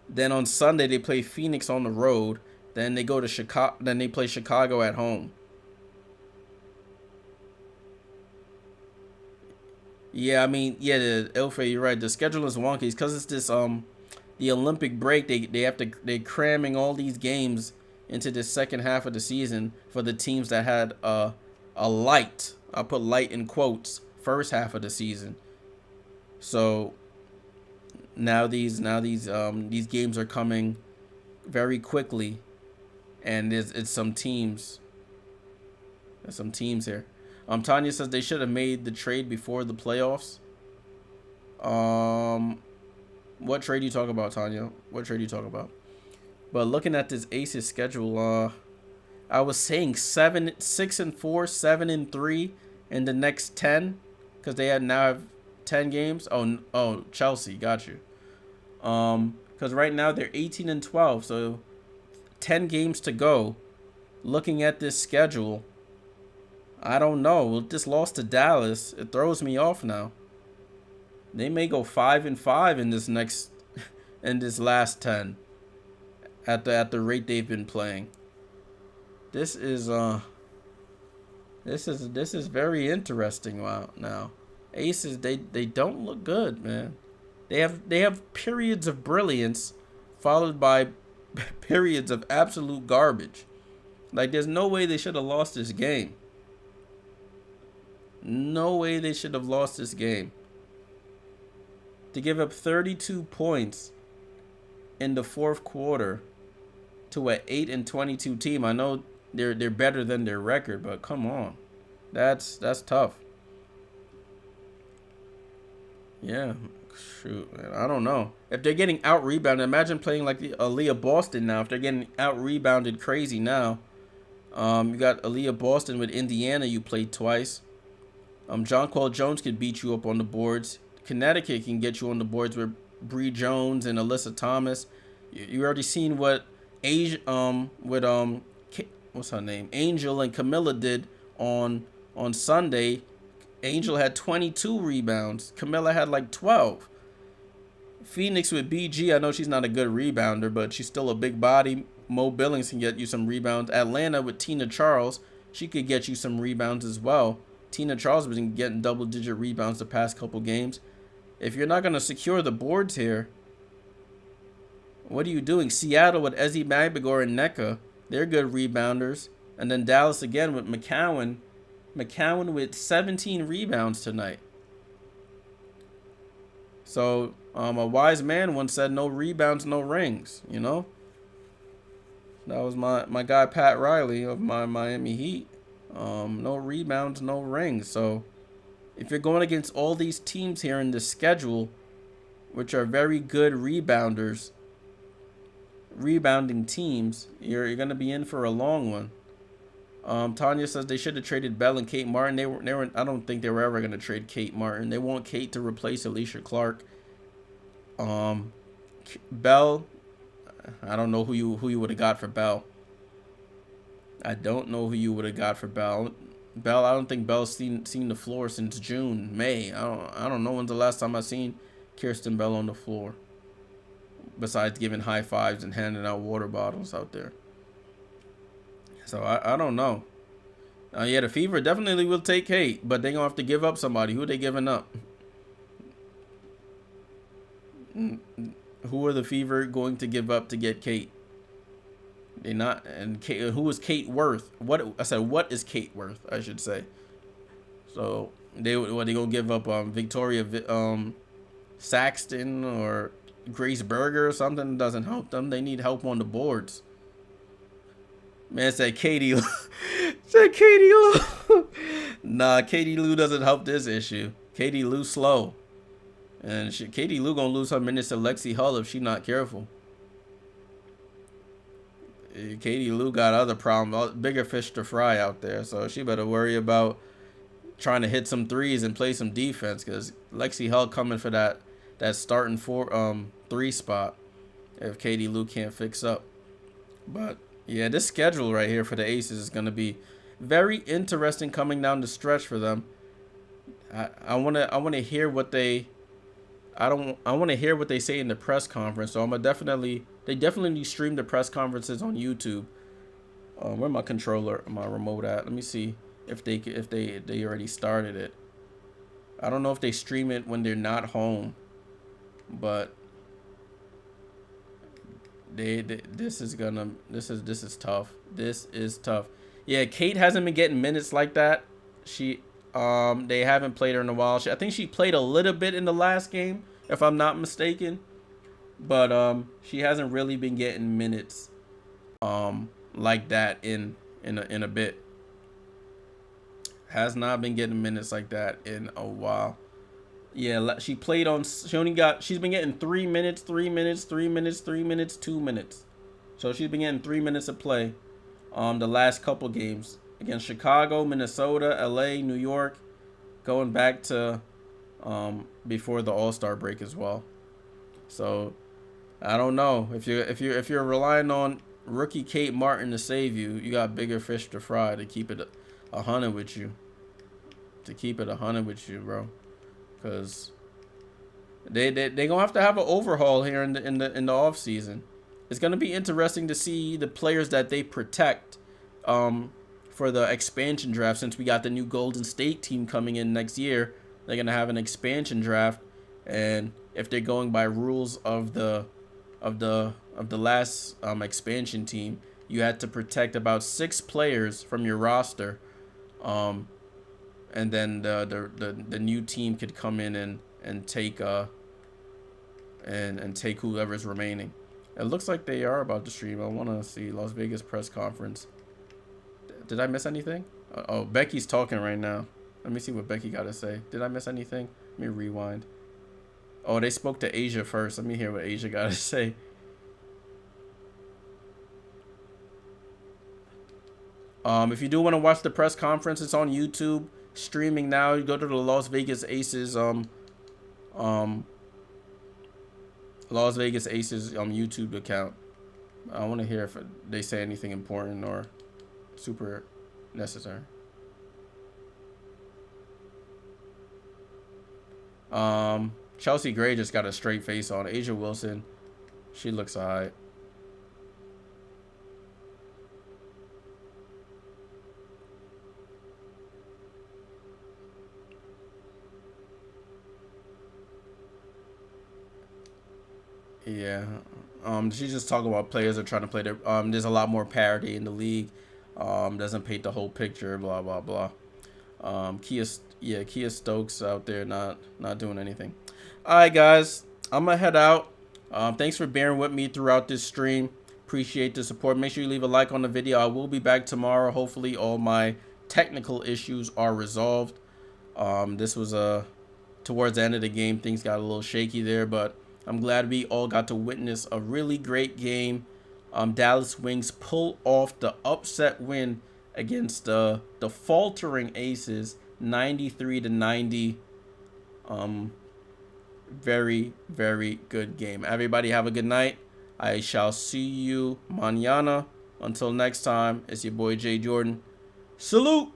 Then on Sunday they play Phoenix on the road. Then they go to Chicago. Then they play Chicago at home. Yeah, I mean, yeah, Ilfe, you're right. The schedule is wonky because it's this the Olympic break. They're cramming all these games into the second half of the season for the teams that had a light. I'll put light in quotes. First half of the season. So now these games are coming very quickly, and it's some teams. There's some teams here. Tanya says they should have made the trade before the playoffs. What trade you talk about, Tanya? What trade you talk about? But looking at this Aces schedule, I was saying 6-4, 7-3 in the next 10, because they now have 10 games. Oh, Chelsea, got you. Because right now they're 18-12, so 10 games to go. Looking at this schedule, I don't know. With this loss to Dallas, it throws me off now. They may go 5-5 in this last 10 at the rate they've been playing. This is very interesting now. Aces, they don't look good, man. They have periods of brilliance followed by periods of absolute garbage. Like, there's no way they should have lost this game. No way they should have lost this game. To give up 32 points in the fourth quarter to an 8-22 team. I know they're better than their record, but come on. That's tough. Yeah. Shoot, man. I don't know. If they're getting out rebounded, imagine playing like the Aaliyah Boston now. If they're getting out rebounded crazy now. You got Aaliyah Boston with Indiana you played twice. Jonquel Jones could beat you up on the boards. Connecticut can get you on the boards with Bree Jones and Alyssa Thomas. You already seen what what's her name? Angel and Camilla did on Sunday. Angel had 22 rebounds. Camilla had like 12. Phoenix with BG, I know she's not a good rebounder, but she's still a big body. Mo Billings can get you some rebounds. Atlanta with Tina Charles, she could get you some rebounds as well. Tina Charles has been getting double-digit rebounds the past couple games. If you're not going to secure the boards here, what are you doing? Seattle with Ezzy Magbegor and Nneka, they're good rebounders. And then Dallas again with McCowan. McCowan with 17 rebounds tonight. So a wise man once said, no rebounds, no rings, you know? That was my guy Pat Riley of my Miami Heat. No rebounds, no rings. So if you're going against all these teams here in the schedule, which are very good rebounding teams, you're going to be in for a long one. Tanya says they should have traded Bell and Kate Martin. They were. I don't think they were ever going to trade Kate Martin. They want Kate to replace Alicia Clark. Bell, I don't know who you would have got for Bell. I don't know who you would have got for Bell. I don't think Bell's seen the floor since May. I don't know when's the last time I seen Kirsten Bell on the floor. Besides giving high fives and handing out water bottles out there. So I don't know. Yeah, the Fever definitely will take Kate, but they're gonna have to give up somebody. Who are they giving up? Who are the Fever going to give up to get Kate? They not. And Kate, who is Kate worth? What is Kate worth? I should say. So they gonna give up Victoria Saxton or Grace Berger or something? Doesn't help them. They need help on the boards. Man said Katie said Katie Lou. Nah, Katie Lou doesn't help this issue. Katie Lou slow. And Katie Lou gonna lose her minutes to Lexi Hull if she not careful. Katie Lou got other problems, bigger fish to fry out there, so she better worry about trying to hit some threes and play some defense, because Lexi Hull coming for that starting 3 spot if Katie Lou can't fix up. But yeah, this schedule right here for the Aces is gonna be very interesting coming down the stretch for them. I wanna hear what they hear what they say in the press conference. So they definitely stream the press conferences on YouTube. Where my controller, my remote at? Let me see if they already started it. I don't know if they stream it when they're not home, but this is tough. This is tough. Yeah, Kate hasn't been getting minutes like that. They haven't played her in a while. I think she played a little bit in the last game, if I'm not mistaken. But she hasn't really been getting minutes like that in a bit. Has not been getting minutes like that in a while. Yeah, she's been getting 3 minutes, 3 minutes, 3 minutes, 3 minutes, 2 minutes. So she's been getting 3 minutes of play the last couple games against Chicago, Minnesota, LA, New York, going back to before the All-Star break as well. So I don't know if you're relying on rookie Kate Martin to save you. You got bigger fish to fry to keep it 100 with you. To keep it 100 with you, bro, because they gonna have to have an overhaul here in the off season. It's gonna be interesting to see the players that they protect for the expansion draft, since we got the new Golden State team coming in next year. They're gonna have an expansion draft, and if they're going by rules of the last expansion team, you had to protect about 6 players from your roster, and then the new team could come in and take and take whoever's remaining. It looks like they are about to stream. I want to see Las Vegas press conference. Did I miss anything? Oh, Becky's talking right now. Let me see what Becky got to say. Did I miss anything? Let me rewind. Oh, they spoke to Asia first. Let me hear what Asia got to say. If you do want to watch the press conference, it's on YouTube, streaming now. You go to the Las Vegas Aces YouTube account. I want to hear if they say anything important or super necessary. Chelsea Gray just got a straight face on. Asia Wilson, she looks alright. Yeah. She's just talking about players are trying to play their there's a lot more parity in the league. Doesn't paint the whole picture, blah blah blah. Kia Stokes out there not doing anything. Alright guys, I'm gonna head out. Thanks for bearing with me throughout this stream. Appreciate the support. Make sure you leave a like on the video. I will be back tomorrow. Hopefully all my technical issues are resolved. This was towards the end of the game, things got a little shaky there, but I'm glad we all got to witness a really great game. Dallas Wings pull off the upset win against the faltering Aces, 93-90. Very, very good game. Everybody have a good night. I shall see you mañana. Until next time, it's your boy Jay Jordan. Salute!